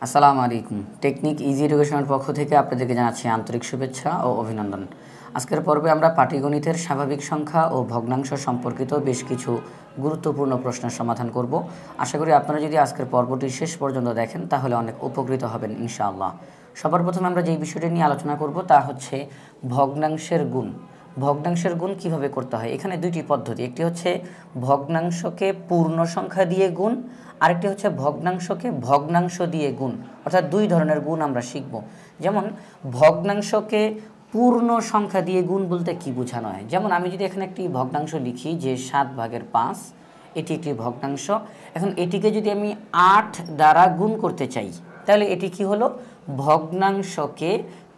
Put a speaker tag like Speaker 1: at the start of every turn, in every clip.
Speaker 1: আসসালামু আলাইকুম। Technique easy এডুকেশনের পক্ষ থেকে আপনাদেরকে জানাচ্ছি আন্তরিক শুভেচ্ছা ও অভিনন্দন। আজকের পর্বে আমরা পাটিগণিতের স্বাভাবিক সংখ্যা ও ভগ্নাংশ সম্পর্কিত বেশ কিছু গুরুত্বপূর্ণ প্রশ্নের সমাধান করব। আশা করি আপনারা যদি আজকের পর্বটি শেষ পর্যন্ত দেখেন তাহলে অনেক উপকৃত হবেন ইনশাআল্লাহ। সবার প্রথমে আমরা যেই বিষয়টি নিয়ে আলোচনা করব তা হচ্ছে ভগ্নাংশের গুণ। ভগ্নাংশের গুণ কিভাবে করতে হয়? এখানে দুইটি পদ্ধতি, একটি হচ্ছে ভগ্নাংশকে পূর্ণ সংখ্যা দিয়ে গুণ, আরেকটি হচ্ছে ভগ্নাংশকে ভগ্নাংশ দিয়ে গুণ। অর্থাৎ দুই ধরনের গুণ আমরা শিখব। যেমন ভগ্নাংশকে পূর্ণ সংখ্যা দিয়ে গুণ বলতে কি বোঝানো হয়? যেমন আমি যদি এখানে একটি ভগ্নাংশ লিখি যে 7/5, এটি একটি ভগ্নাংশ। এখন এটিকে যদি আমি 8 দ্বারা গুণ করতে চাই তাহলে এটি কি হলো? ভগ্নাংশকে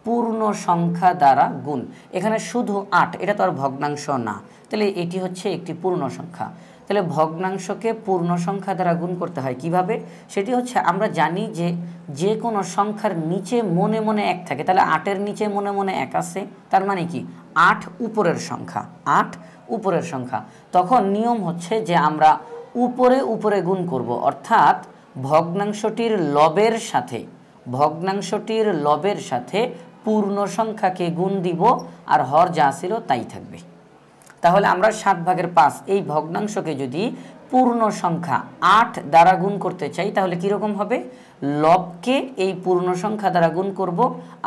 Speaker 1: পূর্ণ সংখ্যা দ্বারা গুণ। এখানে শুধু 8, এটা তো আর ভগ্নাংশ না, তাহলে এটি হচ্ছে একটি পূর্ণ সংখ্যা। তাহলে ভগ্নাংশকে পূর্ণ সংখ্যা দ্বারা গুণ করতে হয় কিভাবে? সেটি হচ্ছে আমরা জানি যে কোনো সংখ্যার নিচে মনে মনে 1 থাকে, তাহলে 8-এর নিচে মনে মনে 1 আছে, তার মানে কি 8 উপরের সংখ্যা, 8 উপরের সংখ্যা। তখন নিয়ম হচ্ছে যে আমরা উপরে উপরে গুণ করব, অর্থাৎ ভগ্নাংশটির লবের সাথে পূর্ণ সংখ্যাকে গুণ দিব, আর হর যা ছিল তাই থাকবে। তাহলে আমরা 7/5 এই ভগ্নাংশকে যদি পূর্ণ সংখ্যা 8 দ্বারা গুণ করতে চাই তাহলে কীরকম হবে? লবকে এই পূর্ণ সংখ্যা দ্বারা গুণ করব,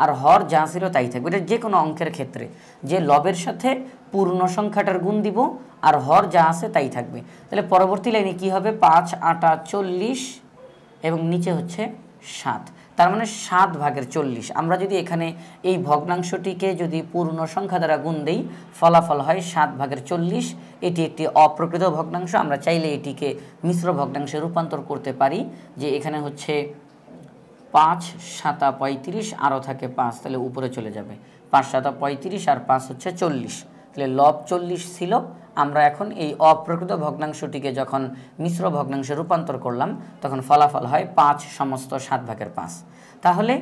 Speaker 1: আর হর যা ছিল তাই থাকবে। এটা যে কোনো অঙ্কের ক্ষেত্রে, যে লবের সাথে পূর্ণ সংখ্যাটার গুণ দিব আর হর যা আছে তাই থাকবে। তাহলে পরবর্তী লাইনে কি হবে? 5×8 = 40 এবং নিচে হচ্ছে 7, তার মানে 7/40। আমরা যদি এখানে এই ভগ্নাংশটিকে যদি পূর্ণ সংখ্যা দ্বারা গুণ দেই ফলাফল হয় 7/40। এটি একটি অপ্রকৃত ভগ্নাংশ। আমরা চাইলে এটিকে মিশ্র ভগ্নাংশে রূপান্তর করতে পারি, যে এখানে হচ্ছে 5×7 = 35, আরও থাকে 5, তাহলে উপরে চলে যাবে। 5×7 = 35 আর 5 হচ্ছে 40, তাহলে লব 40 ছিল। আমরা এখন এই অপ্রকৃত ভগ্নাংশটিকে যখন মিশ্র ভগ্নাংশে রূপান্তর করলাম তখন ফলাফল হয় 5=7/5। তাহলে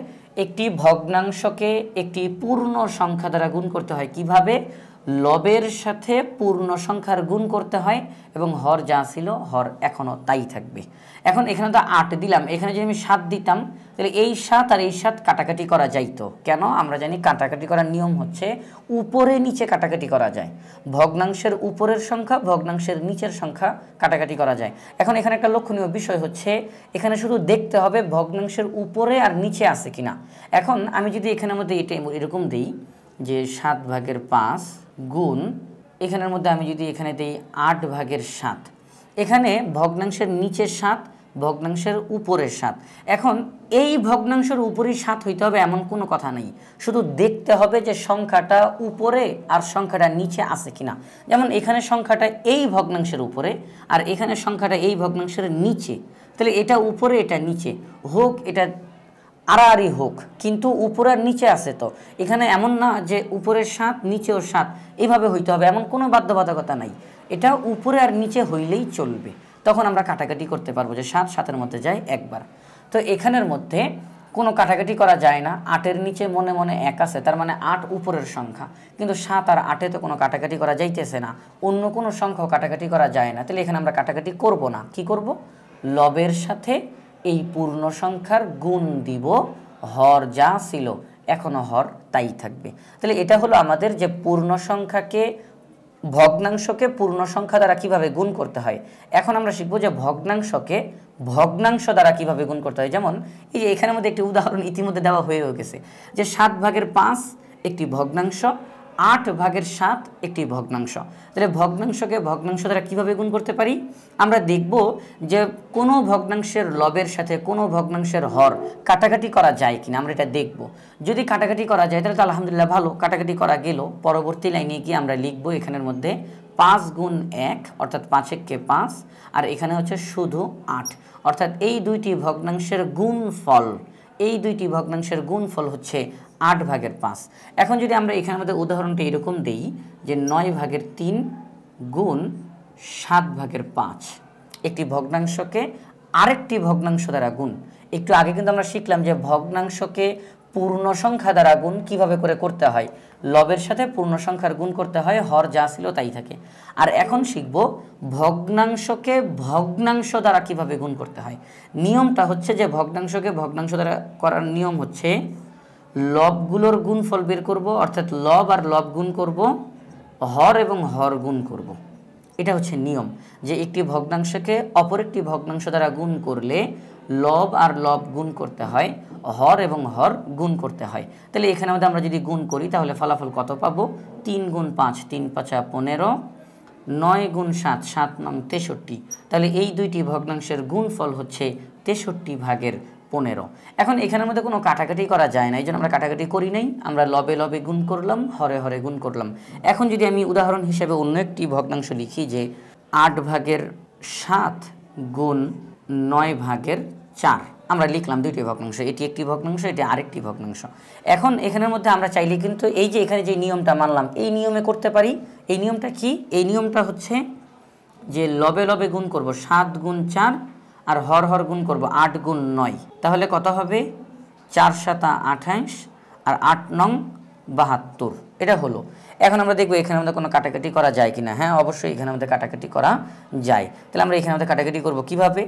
Speaker 1: একটি ভগ্নাংশকে একটি পূর্ণ সংখ্যা দ্বারা গুণ করতে হয় কিভাবে? লবের সাথে পূর্ণ সংখ্যার গুণ করতে হয় এবং হর যা ছিল হর এখনও তাই থাকবে। এখন এখানে তো 8 দিলাম, এখানে যদি আমি 7 দিতাম তাহলে এই 7 আর এই 7 কাটাকাটি করা যাইতো। কেন? আমরা জানি কাটাকাটি করার নিয়ম হচ্ছে উপরে নিচে কাটাকাটি করা যায়। ভগ্নাংশের উপরের সংখ্যা ভগ্নাংশের নিচের সংখ্যা কাটাকাটি করা যায়। এখন এখানে একটা লক্ষণীয় বিষয় হচ্ছে এখানে শুধু দেখতে হবে ভগ্নাংশের উপরে আর নিচে আছে কিনা। এখন আমি যদি এখানের মধ্যে এটা এরকম দিই যে 7/5 গুণ, এখানের মধ্যে আমি যদি এখানে দিই 8/7, এখানে ভগ্নাংশের নিচে 7, ভগ্নাংশের উপরে 7। এখন এই ভগ্নাংশের উপরেই 7 হইতে হবে এমন কোনো কথা নেই, শুধু দেখতে হবে যে সংখ্যাটা উপরে আর সংখ্যাটা নিচে আছে কিনা। যেমন এখানে সংখ্যাটা এই ভগ্নাংশের উপরে আর এখানে সংখ্যাটা এই ভগ্নাংশের নিচে, তাহলে এটা উপরে এটা নিচে হোক, এটা আড়াআড়ি হোক, কিন্তু উপরে আর নিচে আছে। তো এখানে এমন না যে উপরের 7 নিচেও 7 এইভাবে হইতে হবে, এমন কোনো বাধ্যবাধকতা নাই। এটা উপরে আর নিচে হইলেই চলবে। তখন আমরা কাটাকাটি করতে পারবো যে 7 7-এর মধ্যে যায় একবার। তো এখানের মধ্যে কোনো কাটাকাটি করা যায় না, 8-এর নিচে মনে মনে 1 আছে, তার মানে 8 উপরের সংখ্যা, কিন্তু 7 আর 8-এ তো কোনো কাটাকাটি করা যাইতেছে না, অন্য কোনো সংখ্যাও কাটাকাটি করা যায় না। তাহলে এখানে আমরা কাটাকাটি করব না। কি করব? লবের সাথে এই পূর্ণ সংখ্যার গুণ দিব, হর যা ছিল এখনও হর তাই থাকবে। তাহলে এটা হলো আমাদের যে পূর্ণ সংখ্যাকে ভগ্নাংশকে পূর্ণ সংখ্যা দ্বারা কিভাবে গুণ করতে হয়। এখন আমরা শিখব যে ভগ্নাংশকে ভগ্নাংশ দ্বারা কিভাবে গুণ করতে হয়। যেমন এই যে এখানের মধ্যে একটি উদাহরণ ইতিমধ্যে দেওয়া হয়ে গেছে যে 7/5 একটি ভগ্নাংশ, 8/7 একটি ভগ্নাংশ। তাহলে ভগ্নাংশকে ভগ্নাংশ দ্বারা কীভাবে গুণ করতে পারি? আমরা দেখব যে কোনো ভগ্নাংশের লবের সাথে কোনো ভগ্নাংশের হর কাটাকাটি করা যায় কিনা, আমরা এটা দেখব। যদি কাটাকাটি করা যায় তাহলে তো আলহামদুলিল্লাহ ভালো, কাটাকাটি করা গেল। পরবর্তী লাইনে গিয়ে আমরা লিখব এখানের মধ্যে 5×1 অর্থাৎ 5×1 = 5, আর এখানে হচ্ছে শুধু 8, অর্থাৎ এই দুইটি ভগ্নাংশের গুণফল হচ্ছে 8/5। এখন যদি আমরা এখানের মধ্যে উদাহরণটা এরকম দেই যে 9/3 গুণ 7/5, একটি ভগ্নাংশকে আরেকটি ভগ্নাংশ দ্বারা গুণ। একটু আগে কিন্তু আমরা শিখলাম যে ভগ্নাংশকে পূর্ণ সংখ্যা দ্বারা গুণ কিভাবে করে করতে হয়, লবের সাথে পূর্ণ সংখ্যার গুণ করতে হয়, হর যা ছিল তাই থাকে। আর এখন শিখব ভগ্নাংশকে ভগ্নাংশ দ্বারা কিভাবে গুণ করতে হয়। নিয়মটা হচ্ছে যে ভগ্নাংশকে ভগ্নাংশ দ্বারা করার নিয়ম হচ্ছে লবগুলোর গুণফল বের করব, অর্থাৎ লব আর লব গুণ করব, হর এবং হর গুণ করব। এটা হচ্ছে নিয়ম যে একটি ভগ্নাংশকে অপর একটি ভগ্নাংশ দ্বারা গুণ করলে লব আর লব গুণ করতে হয়, হর এবং হর গুণ করতে হয়। তাহলে এখানে মধ্যে আমরা যদি গুণ করি তাহলে ফলাফল কত পাবো? 3 গুণ 5 3 5 15, 9 গুণ 7 7 9 63। তাহলে এই দুইটি ভগ্নাংশের গুণফল হচ্ছে 63/15। এখন এখানের মধ্যে কোনো কাটাকাটি করা যায় না, এই জন্য আমরা কাটাকাটি করি নাই, আমরা লবে লবে গুণ করলাম, হরে হরে গুণ করলাম। এখন যদি আমি উদাহরণ হিসেবে অন্য একটি ভগ্নাংশ লিখি যে 8/7 গুণ 9/4, আমরা লিখলাম দুইটি ভগ্নাংশ, এটি একটি ভগ্নাংশ, এটি আরেকটি ভগ্নাংশ। এখন এখানের মধ্যে আমরা চাইলে কিন্তু এই যে এখানে যে নিয়মটা মানলাম এই নিয়মে করতে পারি। এই নিয়মটা কি? এই নিয়মটা হচ্ছে যে লবে লবে গুণ করব 7 গুণ 4 আর হর হর গুণ করব 8 গুণ 9, তাহলে কত হবে? 4 7 28 আর 8 9 72। এটা হলো। এখন আমরা দেখব এখানে আমাদের কোনো কাটাকাটি করা যায় কিনা। হ্যাঁ, অবশ্যই এখানে আমাদের কাটাকাটি করা যায়। তাহলে আমরা এখানে আমাদের কাটাকাটি করব কিভাবে?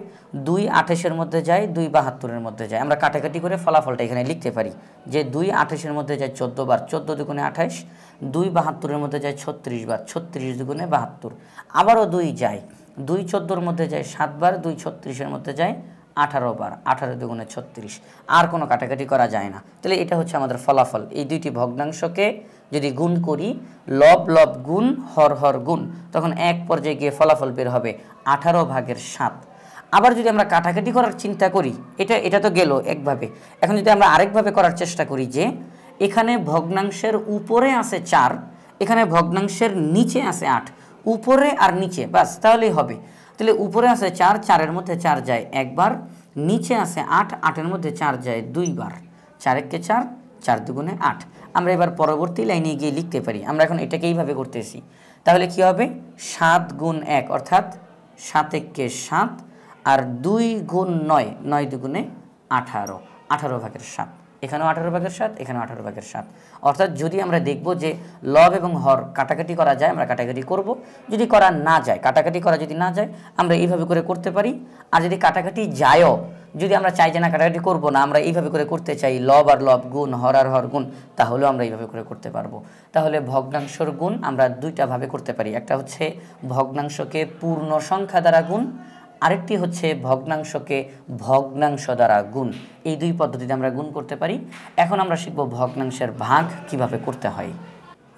Speaker 1: 2 28-এর মধ্যে যায়, 2 72-এর মধ্যে যায়। আমরা কাটাকাটি করে ফলাফলটা এখানে লিখতে পারি যে 2 28-এর মধ্যে যায় 14 বার, 14 দুগুণে 28, 2 72-এর মধ্যে যায় 36 বার, 36 দুগুণে 72, আবারও 2 যায়, 2 14-এর মধ্যে যায় 7 বার, 2 36-এর মধ্যে যায় 18 বার, 18 দুগুণে 36। আর কোনো কাটাকাটি করা যায় না। তাহলে এটা হচ্ছে আমাদের ফলাফল। এই দুইটি ভগ্নাংশকে যদি গুণ করি, লব লব গুণ হর হর গুণ, তখন এক পর্যায়ে গিয়ে ফলাফল বের হবে 18/7। আবার যদি আমরা কাটাকাটি করার চিন্তা করি, এটা তো গেল একভাবে। এখন যদি আমরা আরেকভাবে করার চেষ্টা করি যে এখানে ভগ্নাংশের উপরে আছে 4, এখানে ভগ্নাংশের নিচে আছে 8, উপরে আর নিচে, বাস তাহলেই হবে। তাহলে উপরে আছে 4, 4-এর মধ্যে 4 যায় একবার, নিচে আছে 8, 8-এর মধ্যে 4 যায় 2 বার, 4 একে 4, 4 দুগুণে 8। আমরা এবার পরবর্তী লাইনে গিয়ে লিখতে পারি। আমরা এখন এটাকে এইভাবে করতেছি, তাহলে কি হবে? 7 গুণ 1 অর্থাৎ 7 একে 7 আর 2 গুণ 9, 9 দুগুণে 18, 18/7। এখানেও 18/7, এখানেও 18/7। অর্থাৎ যদি আমরা দেখব যে লব এবং হর কাটাকাটি করা যায়, আমরা কাটাকাটি করব। যদি করা না যায়, কাটাকাটি করা যদি না যায়, আমরা এইভাবে করে করতে পারি। আর যদি কাটাকাটি যায়ও, যদি আমরা চাই যে না কাটাকাটি করব না, আমরা এইভাবে করে করতে চাই, লব আর লব গুণ, হর আর হর গুণ, তাহলেও আমরা এইভাবে করে করতে পারবো। তাহলে ভগ্নাংশর গুণ আমরা দুইটা ভাবে করতে পারি। একটা হচ্ছে ভগ্নাংশকে পূর্ণ সংখ্যা দ্বারা গুণ, আরেকটি হচ্ছে ভগ্নাংশকে ভগ্নাংশ দ্বারা গুণ। এই দুই পদ্ধতিতে আমরা গুণ করতে পারি। এখন আমরা শিখব ভগ্নাংশের ভাগ কিভাবে করতে হয়।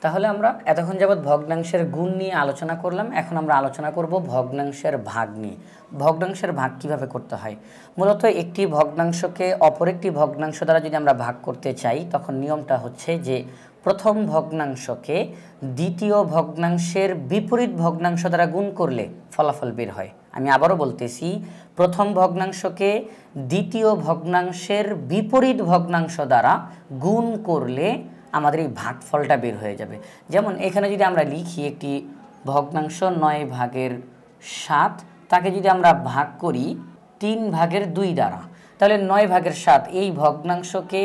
Speaker 1: তাহলে আমরা এতক্ষণ যাবৎ ভগ্নাংশের গুণ নিয়ে আলোচনা করলাম, এখন আমরা আলোচনা করব ভগ্নাংশের ভাগ নিয়ে। ভগ্নাংশের ভাগ কিভাবে করতে হয়? মূলত একটি ভগ্নাংশকে অপর একটি ভগ্নাংশ দ্বারা যদি আমরা ভাগ করতে চাই, তখন নিয়মটা হচ্ছে যে প্রথম ভগ্নাংশকে দ্বিতীয় ভগ্নাংশের বিপরীত ভগ্নাংশ দ্বারা গুণ করলে ফলাফল বের হয়। আমি আবারও বলতেছি, প্রথম ভগ্নাংশকে দ্বিতীয় ভগ্নাংশের বিপরীত ভগ্নাংশ দ্বারা গুণ করলে আমাদের এই ভাগফলটা বের হয়ে যাবে। যেমন এখানে যদি আমরা লিখি একটি ভগ্নাংশ 9/7, তাকে যদি আমরা ভাগ করি 3/2 দ্বারা, তাহলে 9/7 এই ভগ্নাংশকে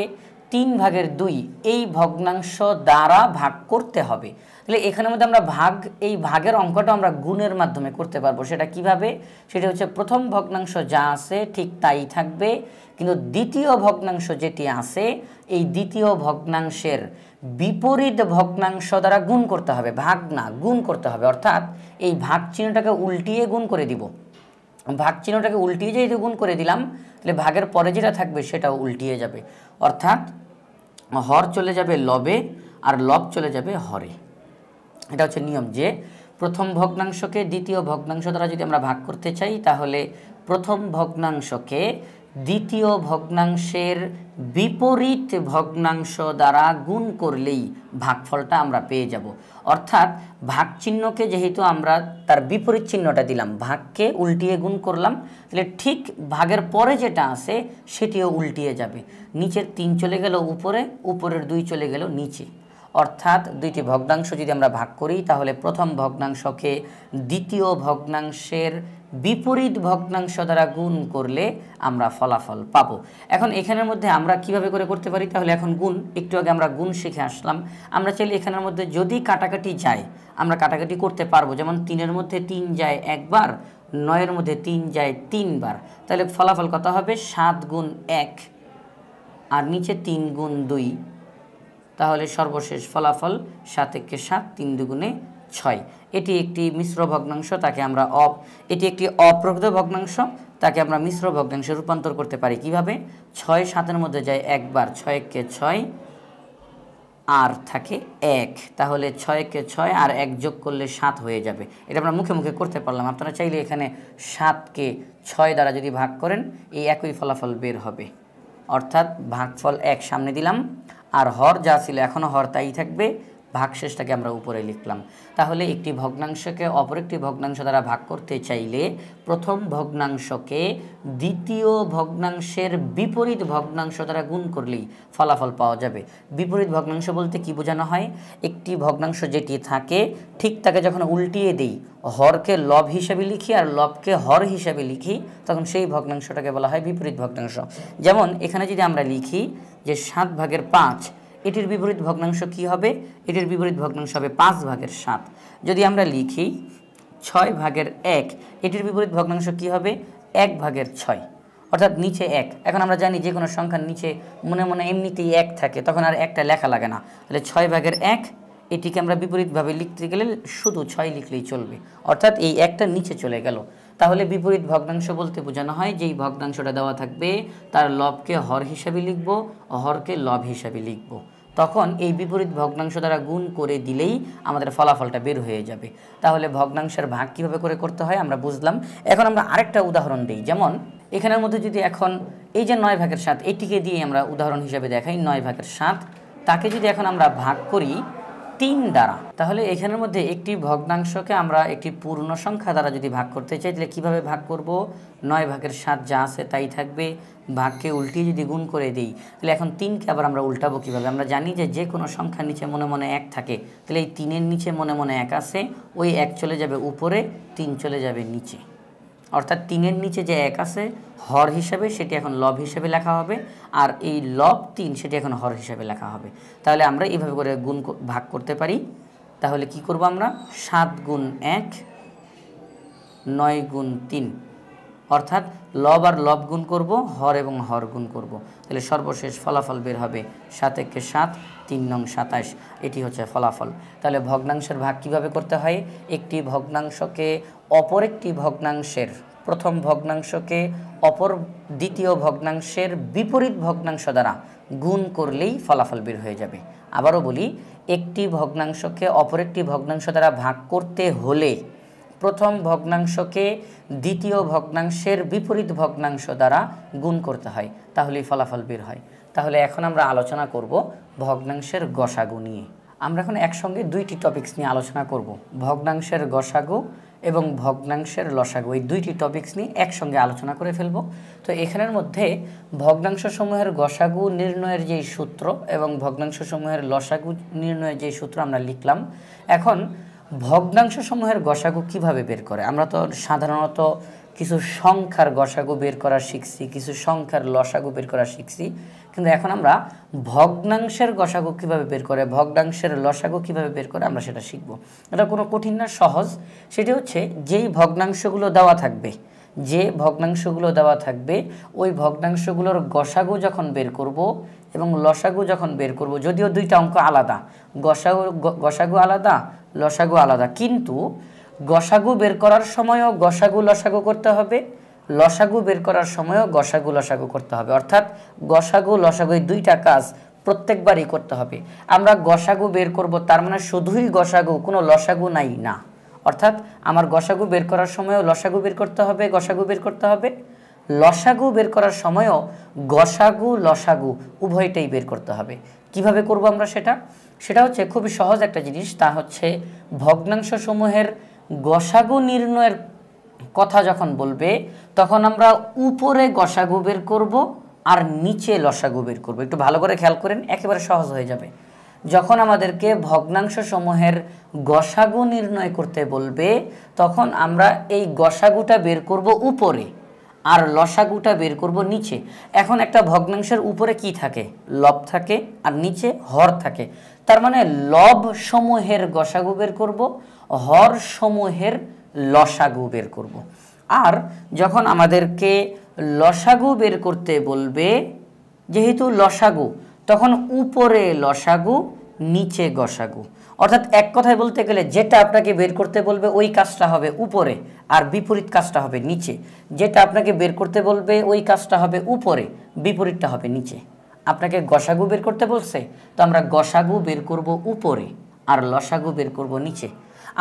Speaker 1: 3/2 এই ভগ্নাংশ দ্বারা ভাগ করতে হবে। তাহলে এখানের মধ্যে আমরা এই ভাগের অঙ্কটা আমরা গুণের মাধ্যমে করতে পারবো। সেটা কিভাবে? সেটা হচ্ছে প্রথম ভগ্নাংশ যা আছে ঠিক তাই থাকবে, কিন্তু দ্বিতীয় ভগ্নাংশ যেটি আছে এই দ্বিতীয় ভগ্নাংশের বিপরীত ভগ্নাংশ দ্বারা গুণ করতে হবে, ভাগ না গুণ করতে হবে। অর্থাৎ এই ভাগ চিহ্নটাকে উল্টিয়ে গুণ করে দিব। ভাগ চিহ্নটাকে উল্টিয়ে যেহেতু গুণ করে দিলাম, তাহলে ভাগের পরে যেটা থাকবে সেটাও উল্টিয়ে যাবে। অর্থাৎ হর চলে যাবে লবে আর লব চলে যাবে হরে। এটা হচ্ছে নিয়ম যে প্রথম ভগ্নাংশকে দ্বিতীয় ভগ্নাংশ দ্বারা যদি আমরা ভাগ করতে চাই, তাহলে প্রথম ভগ্নাংশকে দ্বিতীয় ভগ্নাংশের বিপরীত ভগ্নাংশ দ্বারা গুণ করলেই ভাগফলটা আমরা পেয়ে যাব। অর্থাৎ ভাগ চিহ্নকে যেহেতু আমরা তার বিপরীত চিহ্নটা দিলাম, ভাগকে উল্টিয়ে গুণ করলাম, তাহলে ঠিক ভাগের পরে যেটা আছে সেটিও উল্টিয়ে যাবে। নিচের 3 চলে গেল উপরে, উপরের 2 চলে গেল নিচে। অর্থাৎ দুইটি ভগ্নাংশ যদি আমরা ভাগ করি, তাহলে প্রথম ভগ্নাংশকে দ্বিতীয় ভগ্নাংশের বিপরীত ভগ্নাংশ দ্বারা গুণ করলে আমরা ফলাফল পাবো। এখন এখানের মধ্যে আমরা কিভাবে করে করতে পারি, তাহলে এখন গুণ, একটু আগে আমরা গুণ শিখে আসলাম। আমরা চাইলে এখানের মধ্যে যদি কাটাকাটি যায় আমরা কাটাকাটি করতে পারবো, যেমন 3-এর মধ্যে 3 যায় একবার, 9-এর মধ্যে 3 যায় 3 বার, তাহলে ফলাফল কত হবে 7 গুণ 1 আর নিচে 3 গুণ 2, তাহলে সর্বশেষ ফলাফল 7 একে 7, 3 দুগুণে 6। এটি একটি মিশ্র ভগ্নাংশ, তাকে আমরা এটি একটি অপ্রকৃত ভগ্নাংশ, তাকে আমরা মিশ্র ভগ্নাংশে রূপান্তর করতে পারি কিভাবে, 6 7-এর মধ্যে যায় একবার, 6 একে 6 আর থাকে 1, তাহলে 6 একে 6 আর 1 যোগ করলে 7 হয়ে যাবে। এটা আমরা মুখে মুখে করতে পারলাম। আপনারা চাইলে এখানে 7কে 6 দ্বারা যদি ভাগ করেন এই একই ফলাফল বের হবে, অর্থাৎ ভাগফল 1 সামনে দিলাম আর হর যা ছিল এখনও হর তাই থাকবে, ভাগশেষটাকে আমরা উপরে লিখলাম। তাহলে একটি ভগ্নাংশকে অপর একটি ভগ্নাংশ দ্বারা ভাগ করতে চাইলে প্রথম ভগ্নাংশকে দ্বিতীয় ভগ্নাংশের বিপরীত ভগ্নাংশ দ্বারা গুণ করলেই ফলাফল পাওয়া যাবে। বিপরীত ভগ্নাংশ বলতে কি বোঝানো হয়, একটি ভগ্নাংশ যেটি থাকে ঠিক তাকে যখন উল্টিয়ে দেই, হরকে লব হিসাবে লিখি আর লবকে হর হিসাবে লিখি, তখন সেই ভগ্নাংশটাকে বলা হয় বিপরীত ভগ্নাংশ। যেমন এখানে যদি আমরা লিখি যে 7/5, এটির বিপরীত ভগ্নাংশ কি হবে, এটির বিপরীত ভগ্নাংশ হবে 5/7। যদি আমরা লিখি 6/1, এটির বিপরীত ভগ্নাংশ কি হবে 1/6, অর্থাৎ নিচে 1। এখন আমরা জানি যে কোনো সংখ্যার নিচে মনে মনে এমনিতেই 1 থাকে, তখন আর একটা লেখা লাগে না, তাহলে 6/1 এটিকে আমরা বিপরীতভাবে লিখতে গেলে শুধু 6 লিখলেই চলবে, অর্থাৎ এই একটা নিচে চলে গেল। তাহলে বিপরীত ভগ্নাংশ বলতে বোঝানো হয় যেই ভগ্নাংশটা দেওয়া থাকবে তার লবকে হর হিসাবে লিখব, হরকে লব হিসাবে লিখব, তখন এই বিপরীত ভগ্নাংশ দ্বারা গুণ করে দিলেই আমাদের ফলাফলটা বের হয়ে যাবে। তাহলে ভগ্নাংশের ভাগ কিভাবে করে করতে হয় আমরা বুঝলাম। এখন আমরা আরেকটা উদাহরণ দিই, যেমন এখানের মধ্যে যদি এখন এই যে 9/7 এটিকে দিয়ে আমরা উদাহরণ হিসাবে দেখাই, 9/7 তাকে যদি এখন আমরা ভাগ করি 3 দ্বারা, তাহলে এখানের মধ্যে একটি ভগ্নাংশকে আমরা একটি পূর্ণ সংখ্যা দ্বারা যদি ভাগ করতে চাই তাহলে কীভাবে ভাগ করব, 9/7 যা আছে তাই থাকবে, ভাগকে উল্টিয়ে যদি গুণ করে দিই তাহলে এখন 3কে আবার আমরা উল্টাবো কীভাবে, আমরা জানি যে কোনো সংখ্যার নিচে মনে মনে 1 থাকে, তাহলে এই 3-এর নিচে মনে মনে 1 আছে, ওই 1 চলে যাবে উপরে, 3 চলে যাবে নিচে, অর্থাৎ 3-এর নিচে যে 1 আছে হর হিসাবে সেটি এখন লব হিসাবে লেখা হবে, আর এই লব 3 সেটি এখন হর হিসাবে লেখা হবে। তাহলে আমরা এইভাবে করে ভাগ করতে পারি। তাহলে কি করব আমরা, 7 গুণ 1 9 গুণ 3, অর্থাৎ লব আর লব গুণ করব, হর এবং হর গুণ করব, তাহলে সর্বশেষ ফলাফল বের হবে 7 একে 7, 3 নং 27, এটি হচ্ছে ফলাফল। তাহলে ভগ্নাংশের ভাগ কিভাবে করতে হয়, একটি ভগ্নাংশকে অপর একটি ভগ্নাংশের, প্রথম ভগ্নাংশকে অপর দ্বিতীয় ভগ্নাংশের বিপরীত ভগ্নাংশ দ্বারা গুণ করলেই ফলাফল বের হয়ে যাবে। আবারও বলি, একটি ভগ্নাংশকে অপর একটি ভগ্নাংশ দ্বারা ভাগ করতে হলে প্রথম ভগ্নাংশকে দ্বিতীয় ভগ্নাংশের বিপরীত ভগ্নাংশ দ্বারা গুণ করতে হয়, তাহলেই ফলাফল বের হয়। তাহলে এখন আমরা আলোচনা করব ভগ্নাংশের গসাগু নিয়ে। আমরা এখন একসঙ্গে দুইটি টপিকস নিয়ে আলোচনা করব, ভগ্নাংশের গসাগু এবং ভগ্নাংশের লসাগু, এই দুইটি টপিকস নিয়ে একসঙ্গে আলোচনা করে ফেলব। তো এখানের মধ্যে ভগ্নাংশসমূহের গসাগু নির্ণয়ের যেই সূত্র এবং ভগ্নাংশসমূহের লসাগু নির্ণয়ের যেই সূত্র আমরা লিখলাম, এখন ভগ্নাংশসমূহের গসাগু কিভাবে বের করে, আমরা তো সাধারণত কিছু সংখ্যার গসাগু বের করা শিখছি, কিছু সংখ্যার লসাগু বের করা শিখছি, কিন্তু এখন আমরা ভগ্নাংশের গসাগু কিভাবে বের করে, ভগ্নাংশের লসাগু কিভাবে বের করে আমরা সেটা শিখব। এটা কোনো কঠিন না, সহজ। সেটি হচ্ছে যেই ভগ্নাংশগুলো দেওয়া থাকবে, যে ভগ্নাংশগুলো দেওয়া থাকবে ওই ভগ্নাংশগুলোর গসাগু যখন বের করব এবং লসাগু যখন বের করব, যদিও দুইটা অঙ্ক আলাদা, গসাগু আলাদা, লসাগু আলাদা, কিন্তু গসাগু বের করার সময়ও গসাগু লসাগু করতে হবে, লসাগু বের করার সময়ও গসাগু লসাগু করতে হবে, অর্থাৎ গসাগু লসাগু এই দুইটা কাজ প্রত্যেকবারই করতে হবে। আমরা গসাগু বের করব তার মানে শুধুই গসাগু, কোনো লসাগু নাই না, অর্থাৎ আমার গসাগু বের করার সময়ও লসাগু বের করতে হবে, গসাগু বের করতে হবে, লসাগু বের করার সময়ও গসাগু লসাগু উভয়টাই বের করতে হবে। কিভাবে করব আমরা সেটা হচ্ছে খুবই সহজ একটা জিনিস, তা হচ্ছে ভগ্নাংশসমূহের গসাগু নির্ণয়ের কথা যখন বলবে তখন আমরা উপরে গসাগু বের করব আর নিচে লসাগু বের করব। একটু ভালো করে খেয়াল করেন, একেবারে সহজ হয়ে যাবে। যখন আমাদেরকে ভগ্নাংশ সমূহের গসাগু নির্ণয় করতে বলবে তখন আমরা এই গসাগুটা বের করব উপরে আর লসাগুটা বের করব নিচে। এখন একটা ভগ্নাংশের উপরে কি থাকে? লব থাকে আর নিচে হর থাকে। তার মানে লব সমূহের গসাগু বের করব, হর সমূহের লসাগু বের করব। আর যখন আমাদেরকে লসাগু বের করতে বলবে, যেহেতু লসাগু, তখন উপরে লসাগু নিচে গসাগু। অর্থাৎ এক কথায় বলতে গেলে যেটা আপনাকে বের করতে বলবে ওই কাজটা হবে উপরে আর বিপরীত কাজটা হবে নিচে। যেটা আপনাকে বের করতে বলবে ওই কাজটা হবে উপরে, বিপরীতটা হবে নিচে। আপনাকে গসাগু বের করতে বলছে, তো আমরা গসাগু বের করব উপরে আর লসাগু বের করব নিচে।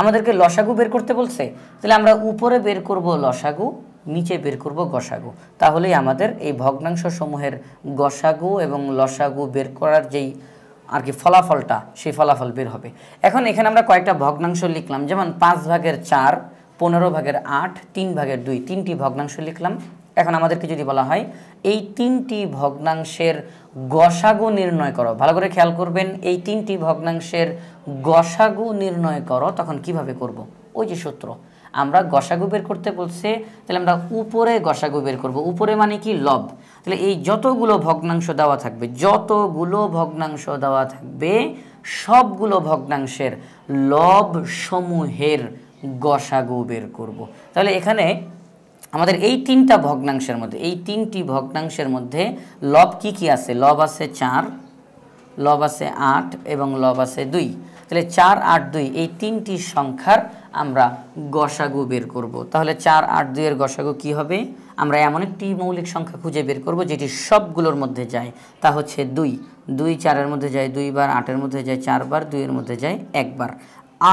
Speaker 1: আমাদেরকে লসাগু বের করতে বলছে, তাহলে আমরা উপরে বের করব লসাগু, নিচে বের করব গসাগু। তাহলেই আমাদের এই ভগ্নাংশ সমূহের গসাগু এবং লসাগু বের করার যেই আর কি ফলাফলটা, সেই ফলাফল বের হবে। এখন এখানে আমরা কয়েকটা ভগ্নাংশ লিখলাম, যেমন 5/4, 15/8, 3/2, তিনটি ভগ্নাংশ লিখলাম। এখন আমাদেরকে যদি বলা হয় এই তিনটি ভগ্নাংশের গসাগু নির্ণয় করো, ভালো করে খেয়াল করবেন, এই তিনটি ভগ্নাংশের গসাগু নির্ণয় করো, তখন কিভাবে করব? ওই যে সূত্র, আমরা গসাগু বের করতে বলছে, তাহলে আমরা উপরে গসাগু বের করব। উপরে মানে কি? লব। তাহলে এই যতগুলো ভগ্নাংশ দেওয়া থাকবে, সবগুলো ভগ্নাংশের লব সমূহের গসাগু বের করব। তাহলে এখানে আমাদের এই তিনটি ভগ্নাংশের মধ্যে লব কি কি আছে? লব আছে 4, লব আছে 8 এবং লব আছে 2। তাহলে 4, 8, 2 এই তিনটি সংখ্যার আমরা গসাগু বের করব। তাহলে 4, 8, 2 এর গসাগু কি হবে? আমরা এমন একটি মৌলিক সংখ্যা খুঁজে বের করব যেটি সবগুলোর মধ্যে যায়, তা হচ্ছে 2। 2 4 এর মধ্যে যায় 2 বার, 8 এর মধ্যে যায় 4 বার, 2 এর মধ্যে যায় 1 বার।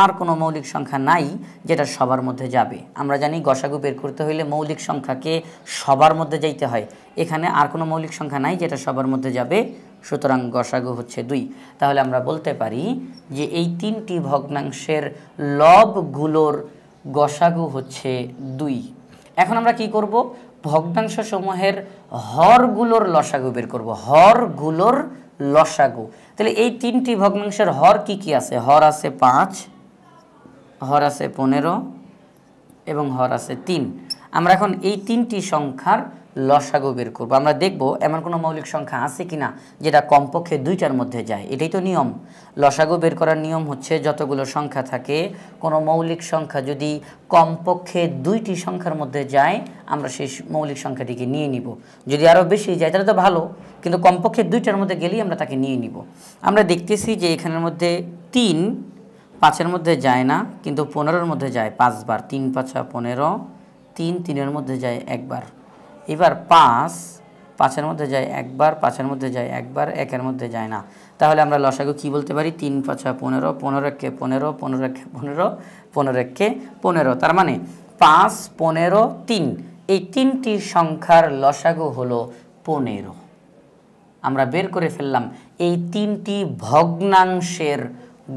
Speaker 1: আর কোনো মৌলিক সংখ্যা নাই যেটা সবার মধ্যে যাবে। আমরা জানি গসাগু বের করতে হইলে মৌলিক সংখ্যাকে সবার মধ্যে যাইতে হয়। এখানে আর কোনো মৌলিক সংখ্যা নাই যেটা সবার মধ্যে যাবে, সুতরাং গসাগু হচ্ছে 2। তাহলে আমরা বলতে পারি যে এই তিনটি ভগ্নাংশের লবগুলোর গসাগু হচ্ছে 2। এখন আমরা কি করব? ভগ্নাংশ সমূহের হরগুলোর লসাগু বের করব। হরগুলোর লসাগু, তাহলে এই তিনটি ভগ্নাংশের হর কি কি আছে? হর আছে 5, হর আছে 15 এবং হর আছে 3। আমরা এখন এই তিনটি সংখ্যার লসাগু বের করব। আমরা দেখব এমন কোনো মৌলিক সংখ্যা আছে কিনা যেটা কমপক্ষে 2টার মধ্যে যায়। এটাই তো নিয়ম। লসাগু বের করার নিয়ম হচ্ছে যতগুলো সংখ্যা থাকে, কোনো মৌলিক সংখ্যা যদি কমপক্ষে 2টি সংখ্যার মধ্যে যায়, আমরা সেই মৌলিক সংখ্যাটিকে নিয়ে নিব। যদি আরও বেশি যায় তাহলে তো ভালো, কিন্তু কমপক্ষে 2টার মধ্যে গেলেই আমরা তাকে নিয়ে নিব। আমরা দেখতেছি যে এখানের মধ্যে 3 5-এর মধ্যে যায় না, কিন্তু 15-এর মধ্যে যায় 5 বার। 3 5 15, 3 3-এর মধ্যে যায় 1 বার। এবার 5 5-এর মধ্যে যায় 1 বার, 5-এর মধ্যে যায় 1 বার, 1-এর মধ্যে যায় না। তাহলে আমরা লসাগু কি বলতে পারি? 3 5 15, 15 1 15, 15 1 15, 15 1 15। তার মানে 5 15 3 এই তিনটি সংখ্যার লসাগু হলো 15। আমরা বের করে ফেললাম এই তিনটি ভগ্নাংশের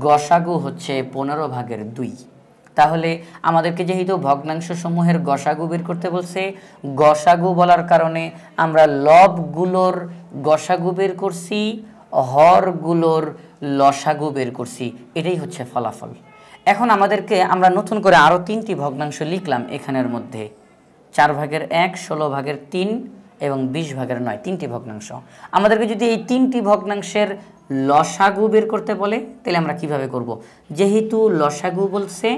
Speaker 1: গসাগু হচ্ছে 15/2। তাহলে আমাদেরকে যেহেতু ভগ্নাংশ সমূহের গসাগু বের করতে বলছে, গসাগু বলার কারণে আমরা লবগুলোর গসাগু বের করছি, হরগুলোর লসাগু বের করছি। এটাই হচ্ছে ফলাফল। এখন আমরা নতুন করে আরও 3টি ভগ্নাংশ লিখলাম এখানের মধ্যে, 4/1, 16/3 এবং 20/9, 3টি ভগ্নাংশ। আমাদেরকে যদি এই 3টি ভগ্নাংশের লসাগু বের করতে বলে, তাহলে আমরা কিভাবে করব? যেহেতু লসাগু বলছে,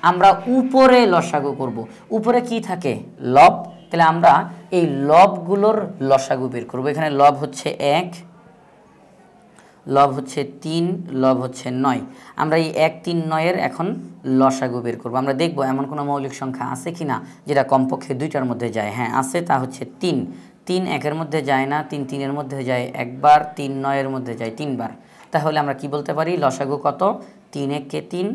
Speaker 1: আমরা উপরে লসাগু করব। উপরে কি থাকে? লব। তাহলে আমরা এই লবগুলোর লসাগু বের করব। এখানে লব হচ্ছে 1, লব হচ্ছে 3, লব হচ্ছে 9। আমরা এই 1 3 9-এর এখন লসাগু বের করব। আমরা দেখব এমন কোনো মৌলিক সংখ্যা আছে কিনা যেটা কমপক্ষে 2টার মধ্যে যায়। হ্যাঁ আছে, তা হচ্ছে 3। 3 1-এর মধ্যে যায় না, 3 3-এর মধ্যে যায় 1 বার, 3 9-এর মধ্যে যায় 3 বার। তাহলে আমরা কি বলতে পারি? লসাগু কত? 3 1 3,